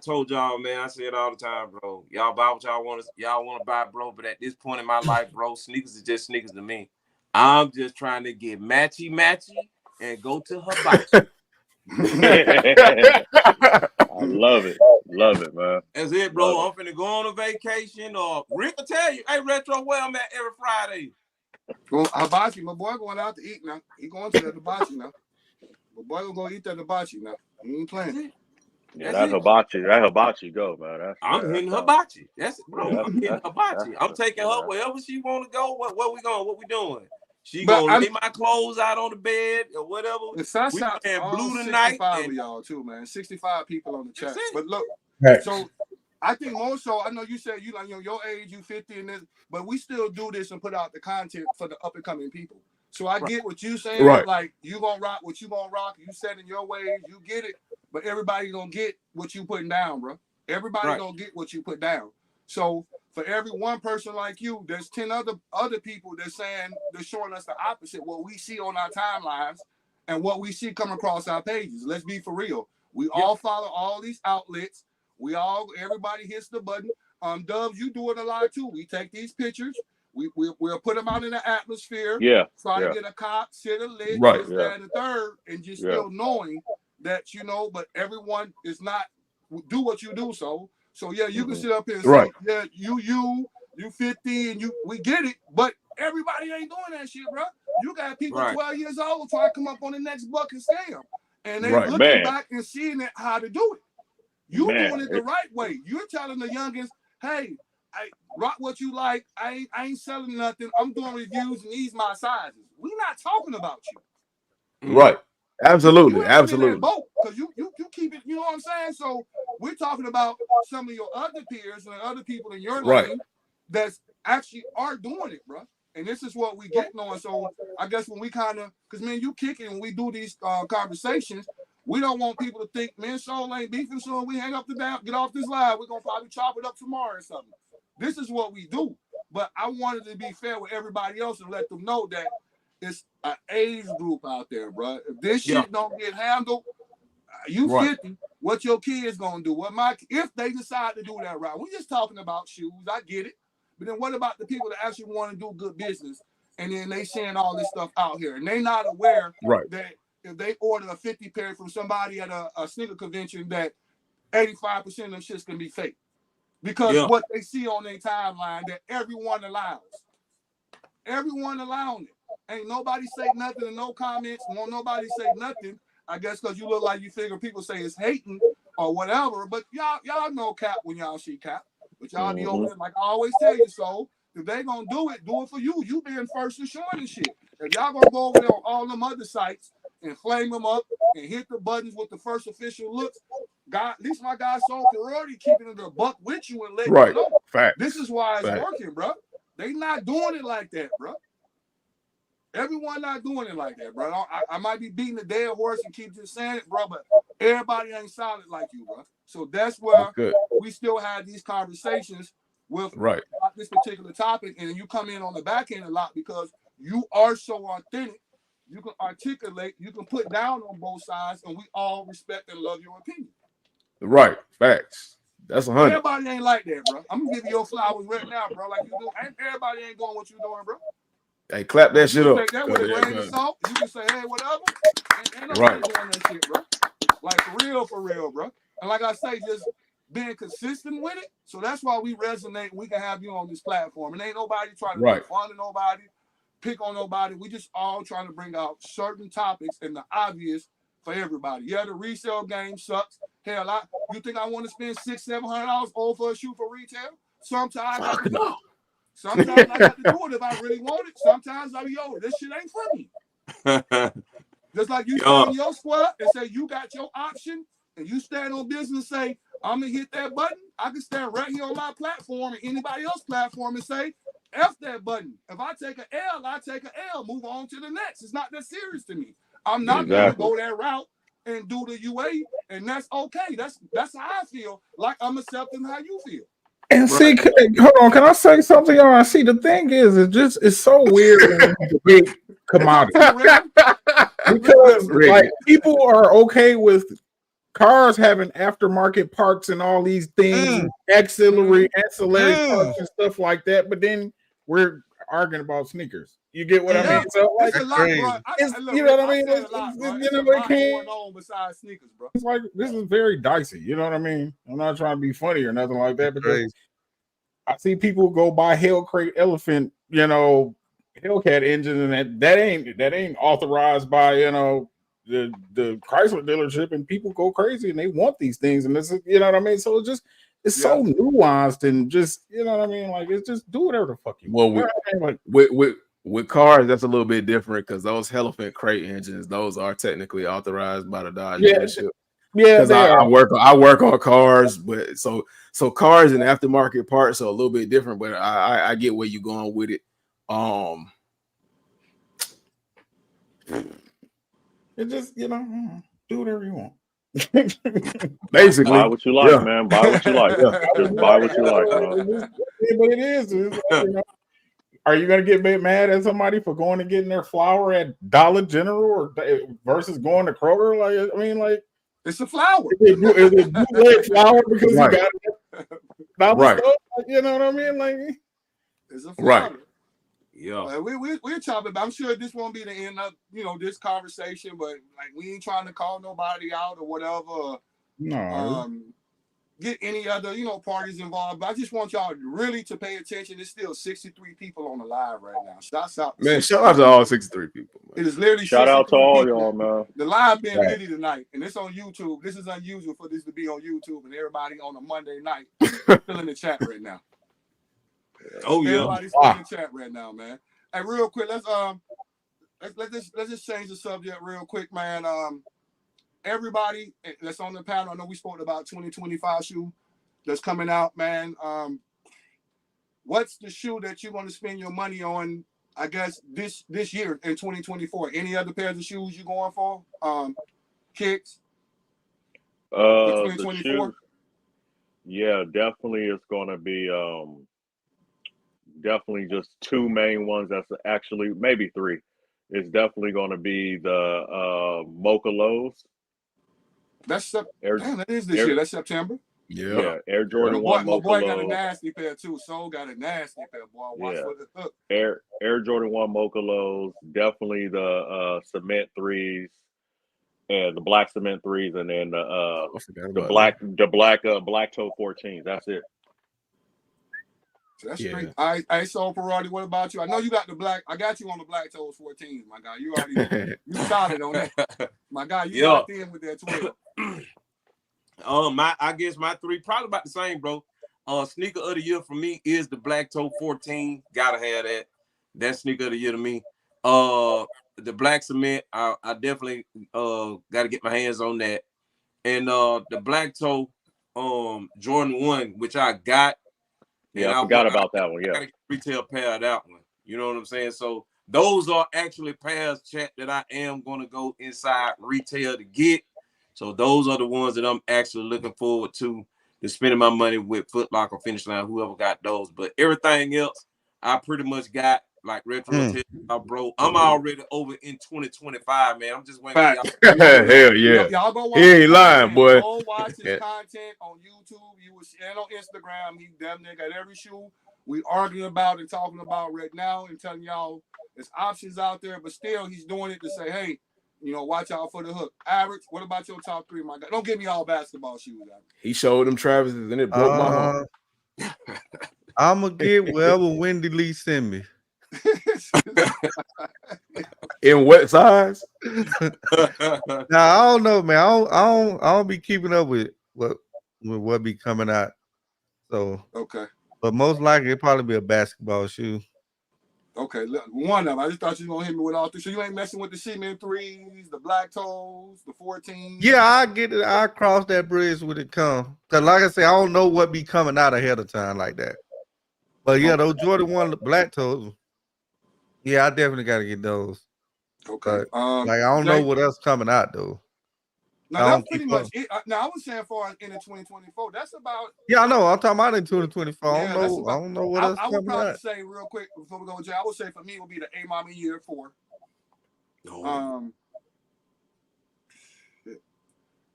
told y'all, man, I say it all the time, bro. Y'all buy what y'all want to buy, bro. But at this point in my life, bro, sneakers is just sneakers to me. I'm just trying to get matchy and go to Hibachi. I love it, man. That's it, bro. I'm finna go on a vacation, or Rick will tell you, hey, Retro, where I'm at every Friday. Well, Hibachi, my boy going out to eat now. He going to the Hibachi now. My boy gonna go eat that Hibachi now. He ain't playing. Yeah, that hibachi go, man. I'm hitting Hibachi. That's it, bro. I'm hitting Hibachi. I'm taking her wherever she want to go. Where we going? What we doing? She gonna lay my clothes out on the bed or whatever. We playing blue tonight. 65 of y'all too, man. 65 people on the chat. But look, so I think more so. I know you said you like your age, you 50 and this, but we still do this and put out the content for the up and coming people. So I get what you saying. Right. Like you gonna rock what you gonna rock. You set in your ways. You get it. But everybody gonna get what you putting down, bro. Everybody gonna get what you put down. So for every one person like you, there's 10 other people that's showing us the opposite, what we see on our timelines and what we see come across our pages. Let's be for real. We all follow all these outlets. Everybody hits the button. Dubs, you do it a lot too. We take these pictures. We'll put them out in the atmosphere. Try to get a cop, sit a lit, this, that, and the third, and just still knowing that, but everyone is not do what you do. So you can sit up here and say, yeah, you 50 and we get it, but everybody ain't doing that shit, bro. You got people 12 years old trying to come up on the next buck and scam. And they looking back and seeing how to do it. You doing it the right way. You're telling the youngins, hey, I rock what you like. I ain't selling nothing. I'm doing reviews and these my sizes. We not talking about you. Right. Absolutely. Absolutely. Because you keep it, you know what I'm saying? So we're talking about some of your other peers and other people in your lane that's actually are doing it, bro. And this is what we getting on. So I guess when we kind of, because man, you kicking when we do these conversations, we don't want people to think, man, Soul ain't beefing, so we hang up the down, get off this live. We're gonna probably chop it up tomorrow or something. This is what we do. But I wanted to be fair with everybody else and let them know that it's an age group out there, bro. If this shit don't get handled, you 50, what your kids gonna do? If they decide to do that route? We're just talking about shoes. I get it. But then what about the people that actually want to do good business and then they seeing all this stuff out here and they not aware that if they order a 50 pair from somebody at a sneaker convention that 85% of them shits can be fake. Because what they see on their timeline that everyone allows. Everyone allowing it. Ain't nobody say nothing and no comments. Won't nobody say nothing. I guess because you look like you figure people say it's hating or whatever. But y'all know cap when y'all see cap. But y'all be over there like I always tell you so. If they gonna do it for you. You being first and short and shit. If y'all gonna go over there on all them other sites and flame them up and hit the buttons with the first official looks, God, at least my guy Soul Ferrari keeping it a buck with you and letting you know. Fact. This is why it's Fact. working, bro. They not doing it like that, bro. Everyone not doing it like that, bro. I might be beating the dead horse and keep just saying it, bro, but everybody ain't solid like you, bro. So that's where we still have these conversations with about this particular topic, and you come in on the back end a lot because you are so authentic. You can articulate, you can put down on both sides, and we all respect and love your opinion. Right. Facts. That's 100. Everybody ain't like that, bro. I'm gonna give you your flowers right now, bro. Like you do. Everybody ain't going what you doing, bro. Hey, clap that shit up. Take that with a grain of salt. You can say, hey, whatever. Ain't nobody doing that shit, bro. Like for real, bro. And like I say, just being consistent with it. So that's why we resonate. We can have you on this platform. And ain't nobody trying to make fun of nobody, pick on nobody. We just all trying to bring out certain topics and the obvious for everybody. Yeah, the resale game sucks. Hell, you think I want to spend $600-700 over a shoe for retail? Sometimes I can do it. Sometimes I got to do it if I really want it. Sometimes I be, this shit ain't for me. Just like you stand in your squad and say you got your option, and you stand on business and say, I'm going to hit that button. I can stand right here on my platform and anybody else's platform and say, F that button. If I take an L, I take an L. Move on to the next. It's not that serious to me. I'm not going to go that route and do the UA, and that's okay. That's how I feel. Like I'm accepting how you feel. And see, hold on, can I say something, y'all? I see the thing is, it's so weird when it's a big commodity because like people are okay with cars having aftermarket parts and all these things, ancillary parts and stuff like that, but then we're arguing about sneakers. You get what I mean? So like, it's a lot, bro. You know what I mean? It's a lot going on besides sneakers, bro. It's like this is very dicey. You know what I mean? I'm not trying to be funny or nothing like that because I see people go buy Hellcat Elephant, Hellcat engine, and that ain't authorized by the Chrysler dealership, and people go crazy and they want these things, and this is what I mean. So it's so nuanced and just what I mean. Like it's just do whatever the fuck you want. Well, with cars, that's a little bit different because those Elephant crate engines, those are technically authorized by the Dodge dealership. Yeah, because I work on cars, but so cars and aftermarket parts are a little bit different. But I get where you're going with it. It just do whatever you want. Basically, buy what you like, man. Buy what you like. Just buy what you like, man. But it is. Are you gonna get mad at somebody for going and getting their flour at Dollar General versus going to Kroger? Like, I mean, like it's a flour. Is it bootleg flour because you got it? Right. You know what I mean? Like it's a flour. Right. Yeah. We're chopping. I'm sure this won't be the end of this conversation, but like we ain't trying to call nobody out or whatever. No. Get any other parties involved. But I just want y'all really to pay attention. There's still 63 people on the live right now. Shout out to all 63 people. Man. It is literally shout out to all y'all, man. The live been busy tonight, and it's on YouTube. This is unusual for this to be on YouTube, and everybody on a Monday night still in the chat right now. Oh yeah, everybody's still in the chat right now, man. Hey, real quick, let's just change the subject real quick, man. Everybody that's on the panel, I know we spoke about 2025 shoe that's coming out, man. What's the shoe that you're going to spend your money on? I guess this year in 2024. Any other pairs of shoes you going for? Kicks. The shoe, yeah, definitely. It's going to be definitely just two main ones. That's actually maybe three. It's definitely going to be the Mocha Lows. That is this year. That's September. Yeah. Air Jordan 1 my Mocha boy Lows. got a nasty pair too. Soul got a nasty pair, boy. Watch for the hook. Air Jordan 1 Mocha Lows. Definitely the Cement 3s. and the black cement 3s, and then I forgot the about black toe 14s. That's it. So that's Yeah. straight. All right, so Ferrari, what about you? I know you got the black. I got you on the black toes 14s, my guy. You already you solid on that, my guy. You Yeah. locked in with that 12. I guess my 3 probably about the same, bro. Sneaker of the year for me is the black toe 14. Gotta have that. That's sneaker of the year to me. The black cement, I definitely gotta get my hands on that. And the black toe Jordan 1, which I got. Yeah, I forgot about that one. Yeah, I gotta get retail pair of that one. You know what I'm saying? So those are actually pairs, chat, that I am gonna go inside retail to get. So those are the ones that I'm actually looking forward to spending my money with Foot Locker, Finish Line, whoever got those. But everything else, I pretty much got like retro bro. I'm already over in 2025, man. I'm just waiting for y'all. Hell yeah. Y'all go watch He ain't lying, boy. Go watch his content on YouTube. You will see it on Instagram. He damn near got every shoe we arguing about and talking about right now and telling y'all there's options out there, but still he's doing it to say, hey, you know, watch out for the hook. Average, what about your top 3, my guy? Don't give me all basketball shoes. He showed them Travis's and it broke my heart. I'm going to get wherever Wendy Lee send me. In what size? Now I don't know, man. I don't be keeping up with what be coming out. So okay, but most likely it probably be a basketball shoe. Okay, look, one of them. I just thought you were gonna hit me with all 3. So you ain't messing with the cement 3s, the black toes, the 14s. Yeah, I get it. I cross that bridge when it comes. Cause like I say, I don't know what be coming out ahead of time like that. But yeah, those Jordan 1 black toes. Yeah, I definitely got to get those. Okay. But, like I don't know what else coming out though. Now that's pretty much it. Now I was saying for in the 2024. That's about. Yeah, I know. I'm talking about in 2024. Yeah, I don't know what else I would coming probably out. say real quick before we go, Jay. I would say for me it would be the A Mama Year 4.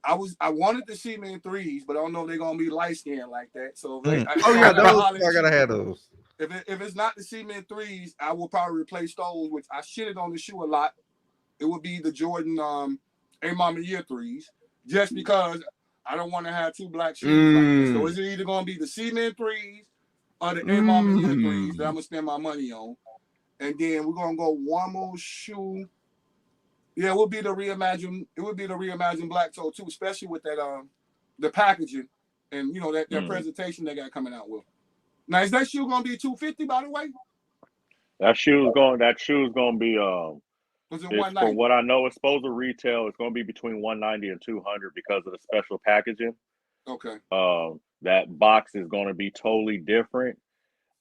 I wanted to see me in 3s, but I don't know if they're gonna be light skinned like that. So Those I gotta have those. If it's not the cement 3s, I will probably replace those, which I shitted on the shoe a lot. It would be the Jordan A Mama Year 3s, just because I don't want to have 2 black shoes like this. So it's either gonna be the cement 3s or the A Mama Year 3s that I'm gonna spend my money on. And then we're gonna go one more shoe. Yeah, it would be the reimagined black toe too, especially with that the packaging and you know that presentation they got coming out with. Now is that shoe gonna be $250 by the way? That shoe's gonna be Was it it's, for what I know, it's supposed to retail. It's gonna be between $190 and $200 because of the special packaging. Okay. That box is gonna be totally different.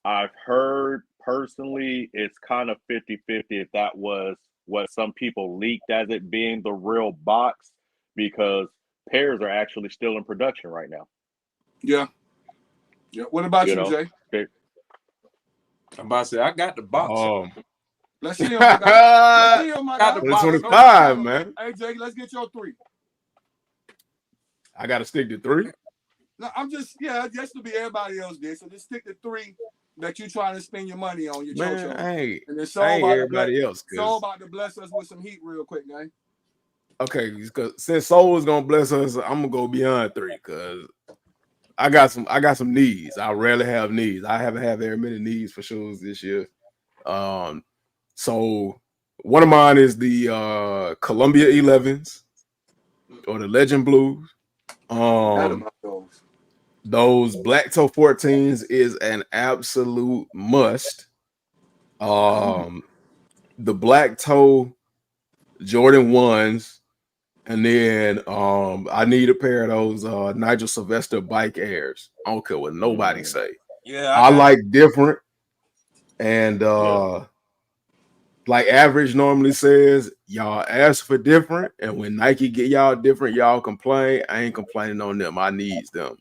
I've heard personally it's kind of 50-50 if that was what some people leaked as it being the real box, because pairs are actually still in production right now. Yeah. Yeah. What about you, Jay? I'm about to say I got the box. Let's see him. Let's see him. I got the 25, man. Hey Jay, let's get your 3. I gotta stick to 3. No, I'm just to be everybody else did. So just stick to 3 that you trying to spend your money on your chocho. Hey, and then everybody else. So about to bless us with some heat real quick, man. Okay, because since Soul is gonna bless us, I'm gonna go beyond 3 because I got some needs. I rarely have needs. I haven't had very many needs for shoes this year. So one of mine is the Columbia 11s or the Legend Blues. Those black toe 14s is an absolute must. The black toe Jordan 1s, and then I need a pair of those Nigel Sylvester Bike Airs. I don't care what nobody say. Yeah, I like different, and like Average normally says, y'all ask for different, and when Nike get y'all different, y'all complain. I ain't complaining on them. I need them.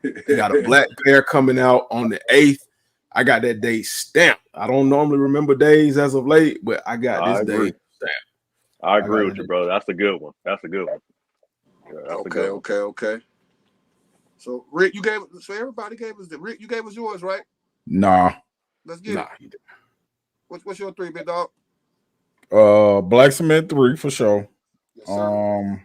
They got a black pair coming out on the 8th. I got that date stamped. I don't normally remember days as of late, but I got this day stamped. I agree with you, bro. That's a good one. Yeah, Okay. So Rick, everybody gave us Rick, you gave us yours, right? Nah. Let's get it. What's your 3, big dog? Black cement 3 for sure. I'm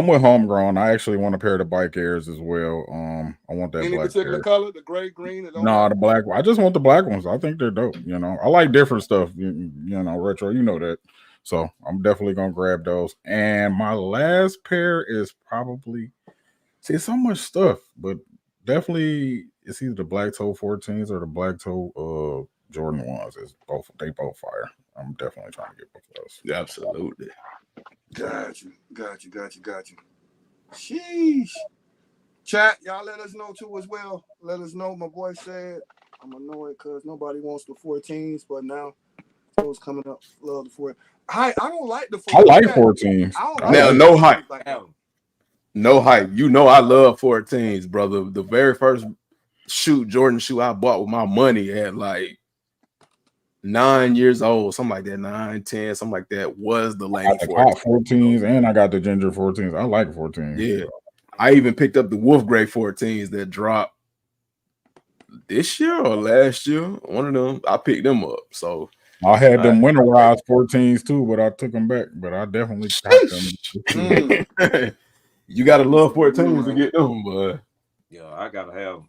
with Homegrown. I actually want a pair of the Bike Airs as well. I want that Any black particular pair. color? The gray, green? No, the black. I just want the black ones. I think they're dope. You know, I like different stuff. You know, retro. You know that. So I'm definitely gonna grab those. And my last pair is probably it's so much stuff, but definitely it's either the Black Toe 14s or the Black Toe Jordan 1s. They both fire. I'm definitely trying to get both of those. Yeah, absolutely. Got you. Sheesh. Chat, y'all let us know too as well. Let us know. My boy said I'm annoyed because nobody wants the 14s, but now those coming up love the 14s. I don't like the 14s. I like 14s. Now, no hype. No hype. You know I love 14s, brother. The very first Jordan shoe I bought with my money at like 9 years old, something like that, 9, 10, something like that, was the Lane 14s, and I got the Ginger 14s. I like 14s. Yeah. I even picked up the Wolf Gray 14s that dropped this year or last year. One of them, I picked them up. So I had them winterized 14s too, but I took them back. But I definitely got them. You gotta love 14s to get them, but yeah, I gotta have them.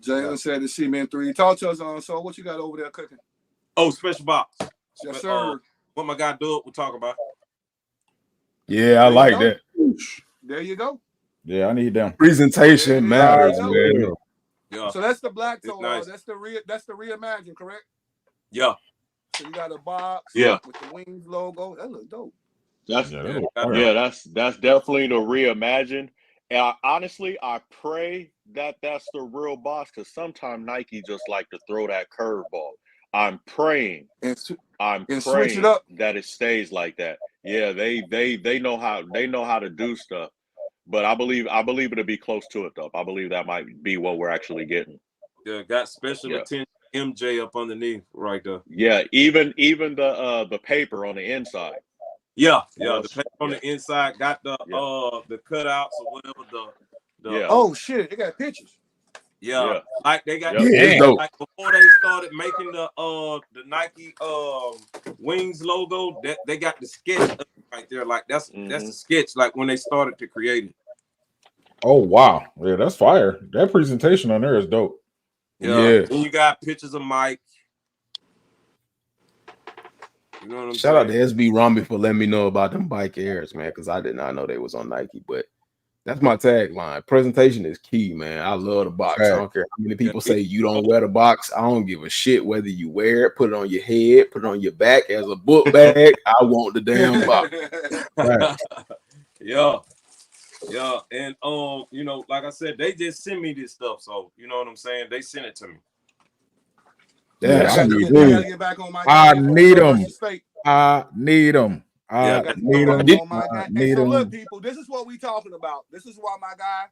Jalen said the Cement 3. Talk to us on. So what you got over there cooking? Oh, special box. Yes, sir. What my guy Doug will talk about. Yeah, I like that. There you go. Yeah, I need them. Presentation matters, man. Yeah. So that's the Black Toe. Nice. That's the Reimagine, correct? Yeah. So you got a box. Yeah. With the Wings logo. That looks dope. That's definitely the Reimagine. And honestly, I pray that that's the real box, because sometimes Nike just like to throw that curveball. I'm praying switch it up. that it stays like that. Yeah, they know how to do stuff. But I believe it'll be close to it though. I believe that might be what we're actually getting. Yeah, got special attention MJ up underneath right there. Yeah, even the paper on the inside. Yeah, the paper on the inside got the cutouts or whatever Oh shit, they got pictures. Yeah, like they got like before they started making the Nike Wings logo, that they got the sketch right there. Like that's the sketch, like when they started to create it. Oh wow, yeah, that's fire. That presentation on there is dope. Yeah. And you got pictures of Mike. You know what I'm Shout saying? out to SB Romby for letting me know about them Bike Airs, man, because I did not know they was on Nike. But that's my tagline. Presentation is key, man. I love the box. I don't care how many people say you don't wear the box. I don't give a shit whether you wear it, put it on your head, put it on your back as a book bag. I want the damn box. Yeah. And you know, like I said, they just send me this stuff. So you know what I'm saying? They sent it to me. Yeah, I need them. I need them. So look, people, this is what we talking about. This is why my guy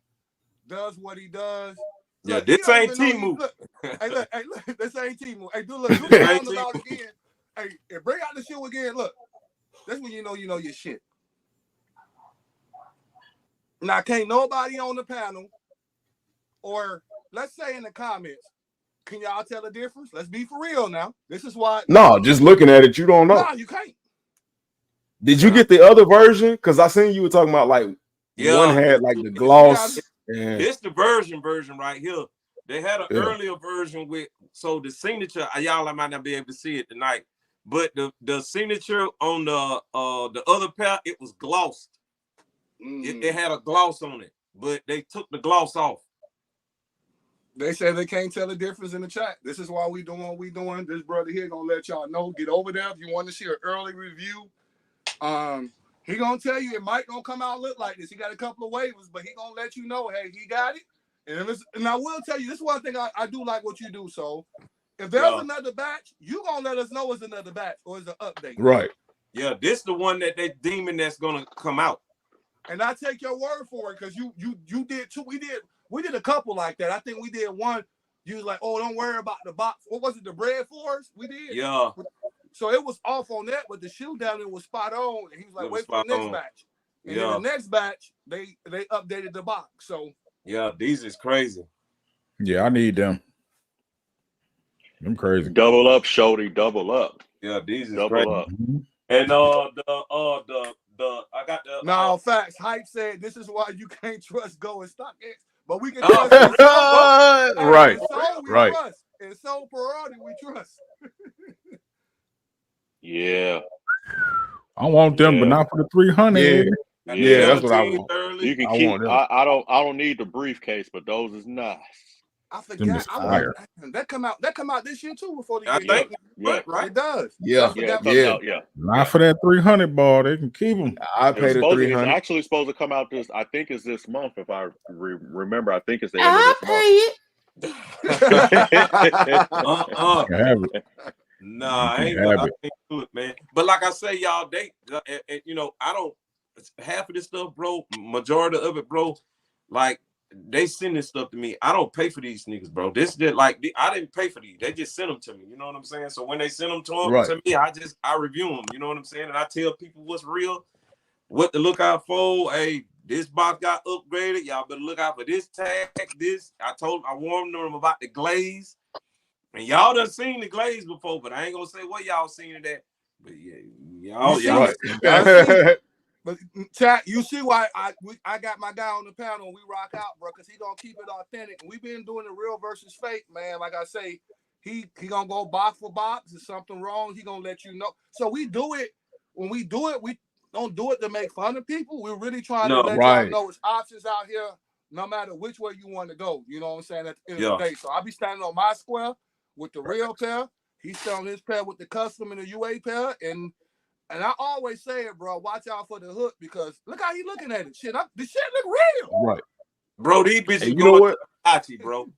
does what he does. Yeah, look, this ain't Temu. Hey, look, this ain't Temu. Hey, do the roundabout again. Hey, bring out the shoe again. Look, that's when you know your shit. Now, can't nobody on the panel, or let's say in the comments, can y'all tell the difference? Let's be for real now. This is why. No, just looking at it, you don't know. No, you can't. Did you get the other version? Because I seen you were talking about like one had like the gloss. It's the version right here. They had an earlier version with so the signature. Y'all might not be able to see it tonight, but the signature on the other pair, it was glossed. It had a gloss on it, but they took the gloss off. They said they can't tell the difference in the chat. This is why we doing what we doing. This brother here gonna let y'all know. Get over there if you want to see an early review. He gonna tell you it might gonna come out look like this. He got a couple of waivers, but he gonna let you know, hey, he got it. And I will tell you, this is one thing I do like what you do. So if there's another batch, you gonna let us know it's another batch or it's an update. Right. Yeah, this the one that they deeming that's gonna come out. And I take your word for it because you did too. We did a couple like that. I think we did one. You was like, oh, don't worry about the box. What was it? The bread fours? We did. Yeah. So it was off on that, but the shoe down there was spot on. And he was like, wait for the next batch. And then the next batch, they updated the box. So yeah, these is crazy. Yeah, I need them. Them crazy. Double up, Shorty. Double up. Yeah, these is double crazy. up. And I got the No, facts. Hype said this is why you can't trust Go and StockX, but we can Oh, trust for in real, Soul. bro? Hey, Right, in Soul we right. trust. In Soul Priority we trust. Yeah. I want them, but Yeah. not for the 300. Yeah, Got the yeah, that's what I 17 want. thoroughly. You can I keep. want them. I don't need the briefcase, but those is nice. I Them forgot. is I fire. that come out this year too before the I year. Yeah. think Yeah. what, right? It does. Yeah, I forgot. Comes yeah. out. Yeah. Not for that 300 ball. They can keep them. I It was paid the supposed. It's 300. actually supposed to come out this. I think it's this month, if I remember. I think it's the end of this month. it. You have it. Nah, I You ain't can gonna have I it. can't do it, man. But like I say, y'all, they you know, I don't half of this stuff, bro, majority of it, bro, like they send this stuff to me. I don't pay for these niggas, bro. This did like I didn't pay for these. They just sent them to me. You know what I'm saying? So when they send them Right. to me, I review them. You know what I'm saying? And I tell people what's real, what to look out for. Hey, this box got upgraded. Y'all better look out for this tag. This I warned them about the glaze. And y'all done seen the glaze before, but I ain't gonna say what y'all seen it at. But yeah, y'all Right. I see. But chat, you see why I got my guy on the panel and we rock out, bro, because he gonna keep it authentic. We've been doing the real versus fake, man. Like I say, he gonna go box for box. If something wrong, he gonna let you know. So we do it. When we do it, we don't do it to make fun of people. We're really trying to let y'all Right. know it's options out here, no matter which way you want to go. You know what I'm saying? At the end of the day. So I'll be standing on my square with the real pair. He's selling his pair with the custom and the UA pair. And I always say it, bro, watch out for the hook because look how he looking at it. Shit, the shit look real. Right. Bro, these bitches And you know what? bro.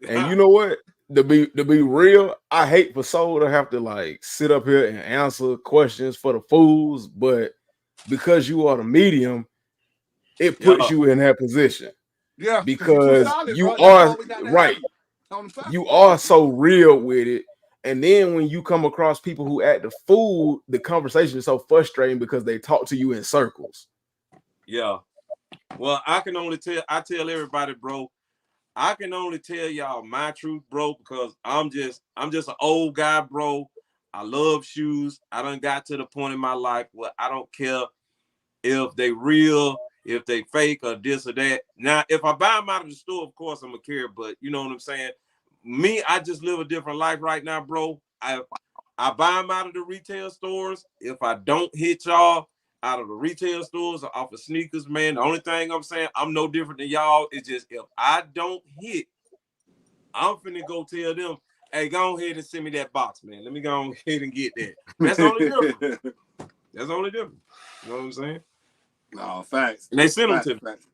And you know what? To be real, I hate for Soul to have to like sit up here and answer questions for the fools, but because you are the medium, it puts you in that position. Yeah, because solid, you bro. are right. You are so real with it. And then when you come across people who act the fool, the conversation is so frustrating because they talk to you in circles. Yeah. Well, I tell everybody, bro, I can only tell y'all my truth, bro, because I'm just an old guy, bro. I love shoes. I done got to the point in my life where I don't care if they real, if they fake or this or that. Now, if I buy them out of the store, of course I'm gonna care, but you know what I'm saying? Me, I just live a different life right now, bro. I buy them out of the retail stores. If I don't hit y'all out of the retail stores or off of sneakers, man, the only thing I'm saying, I'm no different than y'all. It's just if I don't hit, I'm finna go tell them, hey, go ahead and send me that box, man. Let me go ahead and get that. That's the only difference. That's the only difference. You know what I'm saying? No, facts. And they send them facts, to me. Facts.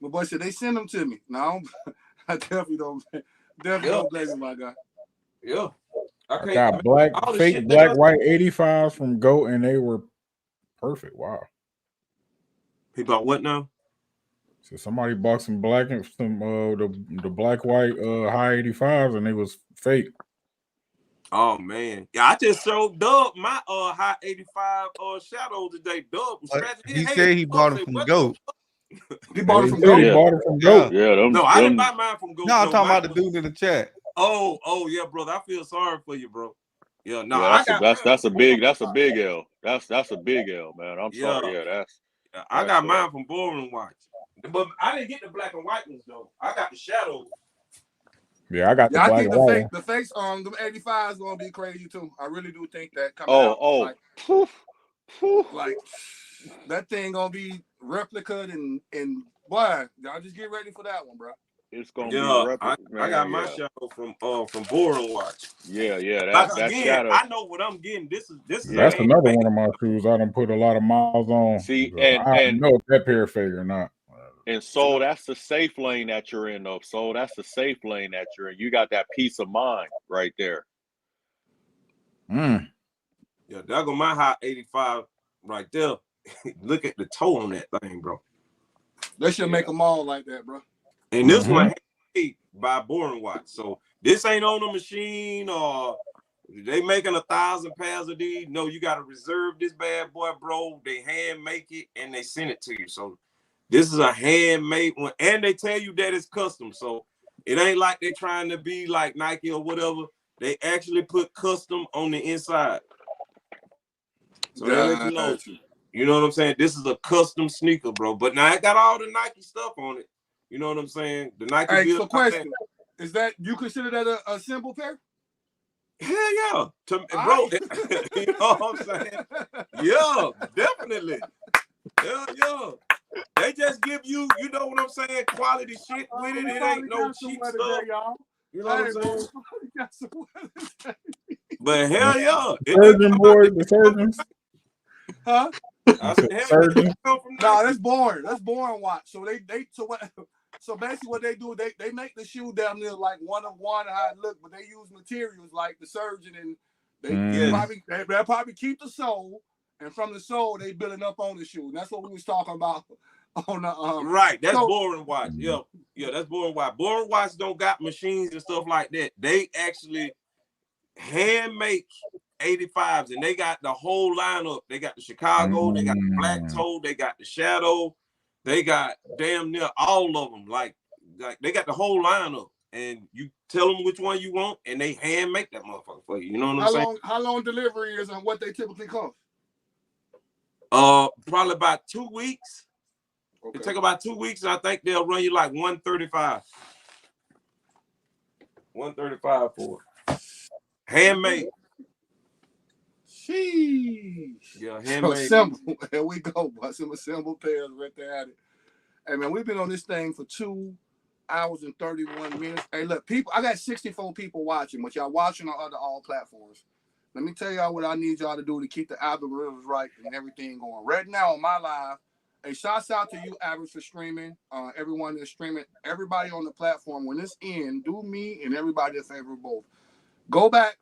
My boy said they send them to me. No, I definitely don't blame him, my guy. Yeah. I got fake black white 85s from GOAT and they were perfect. Wow. He bought what now? So somebody bought some black and some the black white high 85s and they was fake. Oh man. Yeah, I just showed Dub my high 85 shadow today. Dub was scratching his head. Said he bought it from GOAT. He bought it from GOAT. GOAT. He bought it from GOAT. Yeah, no, I didn't buy mine from GOAT. No, I'm talking about the dude in the chat. Oh yeah, brother. I feel sorry for you, bro. Yeah, no, yeah, that's a big L. That's a big L, man. I'm sorry. Yeah, I got mine from Boring Watch. But I didn't get the black and white ones though. I got the shadow. Yeah, I got the black I think and white. the fakes the 85 is gonna be crazy too. I really do think that coming out. Like that thing gonna be replicated and boy, y'all just get ready for that one, bro. It's gonna be I got my shadow from Boring Watch. Yeah, Like, that again, shadow. I know what I'm getting. This is That's another one of my shoes I done put a lot of miles on. See, I don't know if that pair is fake or not. And so that's the safe lane that you're in, though. So that's the safe lane that you're in. You got that peace of mind right there. Yeah, that go my high 85 right there. Look at the toe on that thing, bro. They should make them all like that, bro. And this one made by Boring Watch. So this ain't on the machine or they making 1,000 pairs of these. No, you got to reserve this bad boy, bro. They hand make it and they send it to you. So this is a handmade one. And they tell you that it's custom. So it ain't like they trying to be like Nike or whatever. They actually put custom on the inside. So they let you know. You know what I'm saying? This is a custom sneaker, bro. But now it got all the Nike stuff on it. You know what I'm saying? The Nike. Hey, so question: is that you consider that a simple pair? Hell yeah, bro. You know what I'm saying? Yeah, definitely. Yeah. They just give you, you know what I'm saying, quality shit with it. It ain't no cheap stuff. You know what I'm saying? But hell yeah. The surgeons. Huh? Surgeons. No, that's boring. That's boring watch. So so basically what they do, they make the shoe down there like one of one how it look, but they use materials like the surgeon, and they'll probably keep the sole, and from the sole they building up on the shoe. And that's what we was talking about on the right. That's boring watch. Yeah, that's boring watch. Boring watch don't got machines and stuff like that. They actually hand make 85s, and they got the whole lineup. They got the Chicago, they got the Black Toe, they got the Shadow, they got damn near all of them. Like they got the whole lineup, and you tell them which one you want, and they hand make that motherfucker for you. You know what I'm saying? How long delivery is and what they typically cost? Probably about 2 weeks. Okay. It take about 2 weeks, and I think they'll run you like $135. $135 for it. Handmade. Sheesh. Yeah, handmade. Assemble. Here we go. Some assembled pairs right there at it. Hey man, we've been on this thing for 2 hours and 31 minutes. Hey, look, people, I got 64 people watching, but y'all watching on all platforms. Let me tell y'all what I need y'all to do to keep the algorithms right and everything going. Right now on my live, hey, shouts out to you, Average, for streaming. Everyone that's streaming, everybody on the platform. When it's in, do me and everybody a favor both. Go back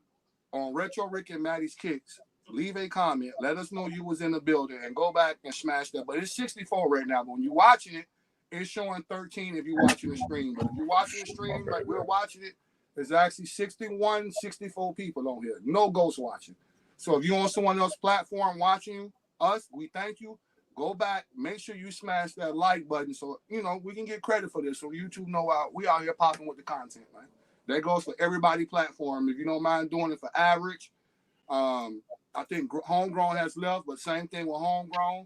on Retro Rick and Maddie's Kicks. Leave a comment. Let us know you was in the building and go back and smash that. But it's 64 right now. But when you're watching it, it's showing 13 if you're watching the stream. But if you're watching the stream like we're watching it, there's actually 61, 64 people on here. No ghost watching. So if you're on someone else's platform watching us, we thank you. Go back. Make sure you smash that like button so, you know, we can get credit for this. So YouTube know we out here popping with the content, man. That goes for everybody platform. If you don't mind doing it for Average, I think Homegrown has left, but same thing with Homegrown.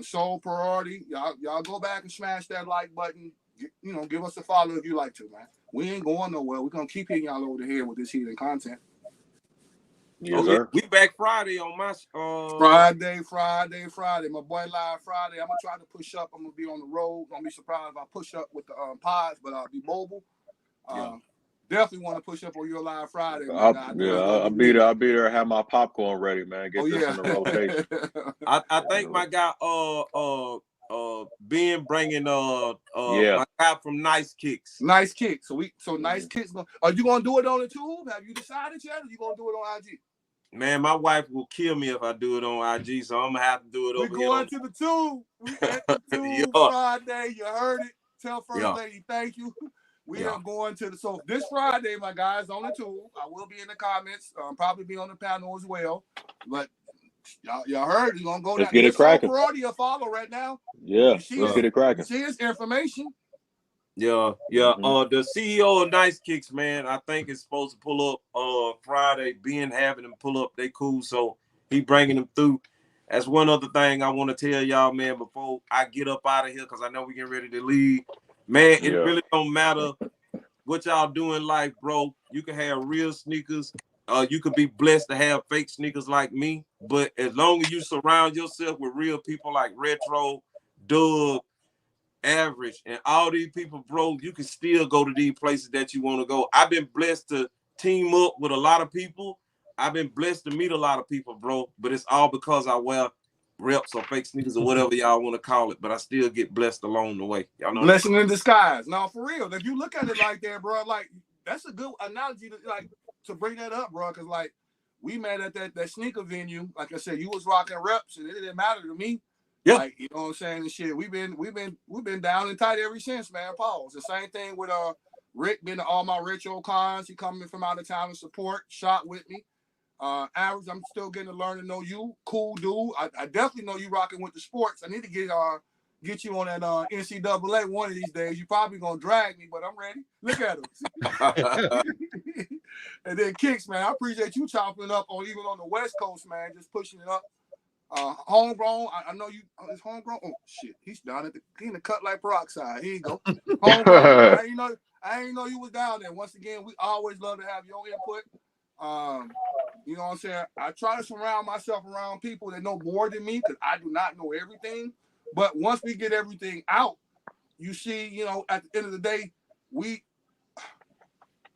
Soul Priority, y'all go back and smash that like button. You know, give us a follow if you like to, man. We ain't going nowhere. We're gonna keep hitting y'all over the head with this heated content. Yes, sir. We back Friday on my Friday. My boy live Friday. I'm gonna try to push up. I'm gonna be on the road. Don't be surprised if I push up with the pods, but I'll be mobile. Definitely want to push up on your live Friday. I'll be there. I'll be there. Have my popcorn ready, man. Get this in the rotation. I think my guy Ben bringing my guy from Nice Kicks. Nice Kicks. So Nice Kicks. Are you gonna do it on the tube? Have you decided yet? Or you gonna do it on IG? Man, my wife will kill me if I do it on IG, so I'm gonna have to do it over here. We're going to the tube. We at the tube Friday. You heard it. Tell First Lady thank you. We are going to so this Friday, my guys, on the tube. I will be in the comments. Probably be on the panel as well. But y'all heard you're gonna go let's get it cracking. Priority a follow right now. Yeah, let's get it cracking. See his information. Yeah. The CEO of Nice Kicks, man, I think is supposed to pull up Friday. Ben having them pull up, they cool. So he bringing them through. That's one other thing I want to tell y'all, man, before I get up out of here, because I know we getting ready to leave. Man, it really don't matter what y'all do in life, bro. You can have real sneakers. You could be blessed to have fake sneakers like me. But as long as you surround yourself with real people like Retro, Doug, Average, and all these people, bro, you can still go to these places that you want to go. I've been blessed to team up with a lot of people. I've been blessed to meet a lot of people, bro. But it's all because I wear reps or fake sneakers or whatever y'all want to call it, but I still get blessed along the way. Y'all know blessing in disguise. No, for real. If you look at it like that, bro, like that's a good analogy to bring that up, bro. Because like we met at that sneaker venue. Like I said, you was rocking reps, and it didn't matter to me. Yeah, like you know what I'm saying and shit. We've been down and tight ever since, man. Pause. The same thing with Rick been to all my retro cons. He coming from out of town to support, shot with me. Average, I'm still getting to learn to know you. Cool dude. I definitely know you rocking with the sports. I need to get you on that NCAA one of these days. You probably gonna drag me, but I'm ready. Look at him. And then Kicks, man. I appreciate you chopping it up even on the West Coast, man. Just pushing it up Homegrown. I know you. It's homegrown. Oh shit, he's down at he in the cut like peroxide. Here you go. Homegrown. I ain't know you was down there. Once again, we always love to have your input. You know what I'm saying? I try to surround myself around people that know more than me because I do not know everything. But once we get everything out, you see, you know, at the end of the day, we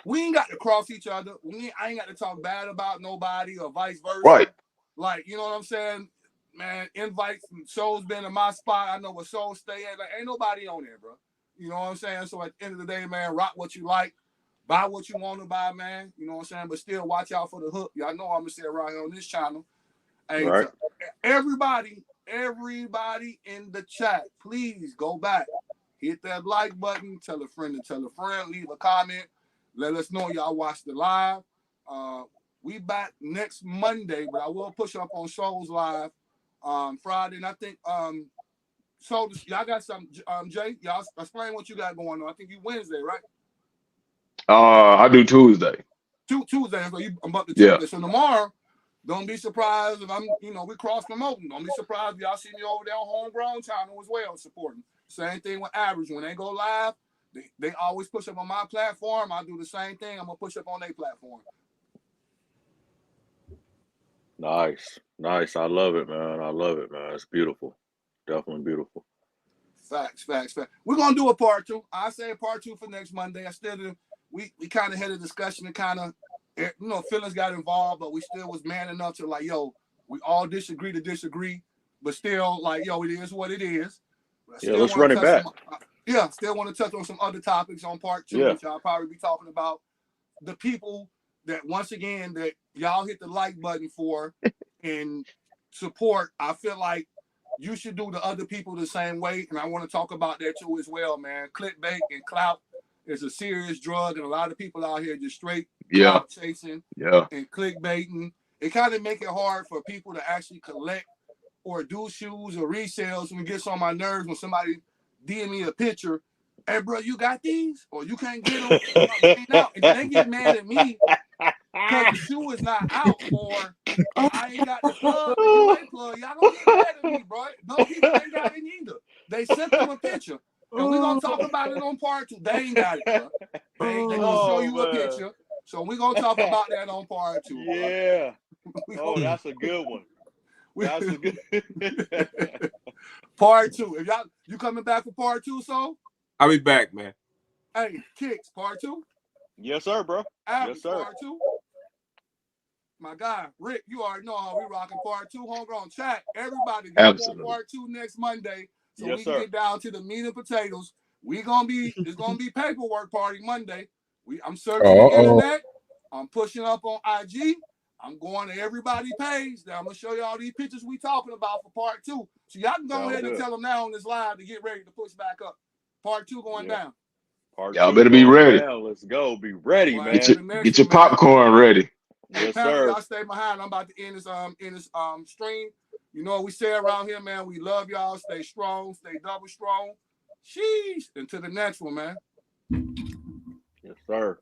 ain't got to cross each other. I ain't got to talk bad about nobody or vice versa. Right. Like, you know what I'm saying? Man, invites and shows been in my spot. I know where shows stay at. Like, ain't nobody on there, bro. You know what I'm saying? So at the end of the day, man, rock what you like. Buy what you want to buy, man. You know what I'm saying? But still watch out for the hook. Y'all know I'm going to say around here on this channel. Hey, Right. everybody in the chat, please go back. Hit that like button. Tell a friend to tell a friend. Leave a comment. Let us know y'all watched the live. We back next Monday, but I will push up on shows live Friday. And I think so y'all got some Jay, y'all explain what you got going on. I think you Wednesday, right? I do Tuesday. Tuesday, so you about to Yeah. Tuesday. So tomorrow, don't be surprised if we cross promoting. Don't be surprised if y'all see me over there on Homegrown channel as well supporting. Same thing with Average. When they go live, they always push up on my platform. I do the same thing. I'm gonna push up on their platform. Nice. I love it, man. It's beautiful. Definitely beautiful. Facts. We're gonna do a part 2. I say a part 2 for next Monday. We kind of had a discussion and kind of, you know, feelings got involved, but we still was man enough to like, yo, we all disagree to disagree, but still like, yo, it is what it is. Yeah, let's run it back. Still want to touch on some other topics on part 2, which I'll probably be talking about the people that once again that y'all hit the like button for and support. I feel like you should do the other people the same way, and I want to talk about that too as well, man. Clickbait and clout is a serious drug, and a lot of people out here just straight clout chasing and clickbaiting. It kind of make it hard for people to actually collect or do shoes or resales, and it gets on my nerves when somebody DM me a picture. Hey, bro, you got these? Or you can't get them? And they get mad at me because the shoe is not out, or I ain't got the plug, the UA plug. Y'all don't get mad at me, bro. Those people ain't got it either. They sent them a picture. And we're going to talk about it on part 2. They ain't got it, bro. They going to show you a picture. So we're going to talk about that on part 2. Yeah. Oh, that's a good one. That's a good part 2. If you coming back for part 2, so? I'll be back, man. Hey, Kicks, part 2? Yes, sir, bro. Average, yes, sir. Part 2? My guy, Rick, you already know how we rocking part 2. Homegrown chat. Everybody get on part 2 next Monday. So we can get down to the meat and potatoes. It's gonna be paperwork party Monday. I'm searching the internet. I'm pushing up on IG. I'm going to everybody's page. Now I'm gonna show you all these pictures we talking about for part 2. So y'all can go ahead and tell them now on this live to get ready to push back up. Part 2 going down. Y'all better be ready. Down. Let's go. Be ready, man. Get your popcorn ready. Yes, sir. Y'all stay behind. I'm about to end this stream. You know what we say around here, man. We love y'all. Stay strong. Stay double strong. Sheesh. Until the next one, man. Yes, sir.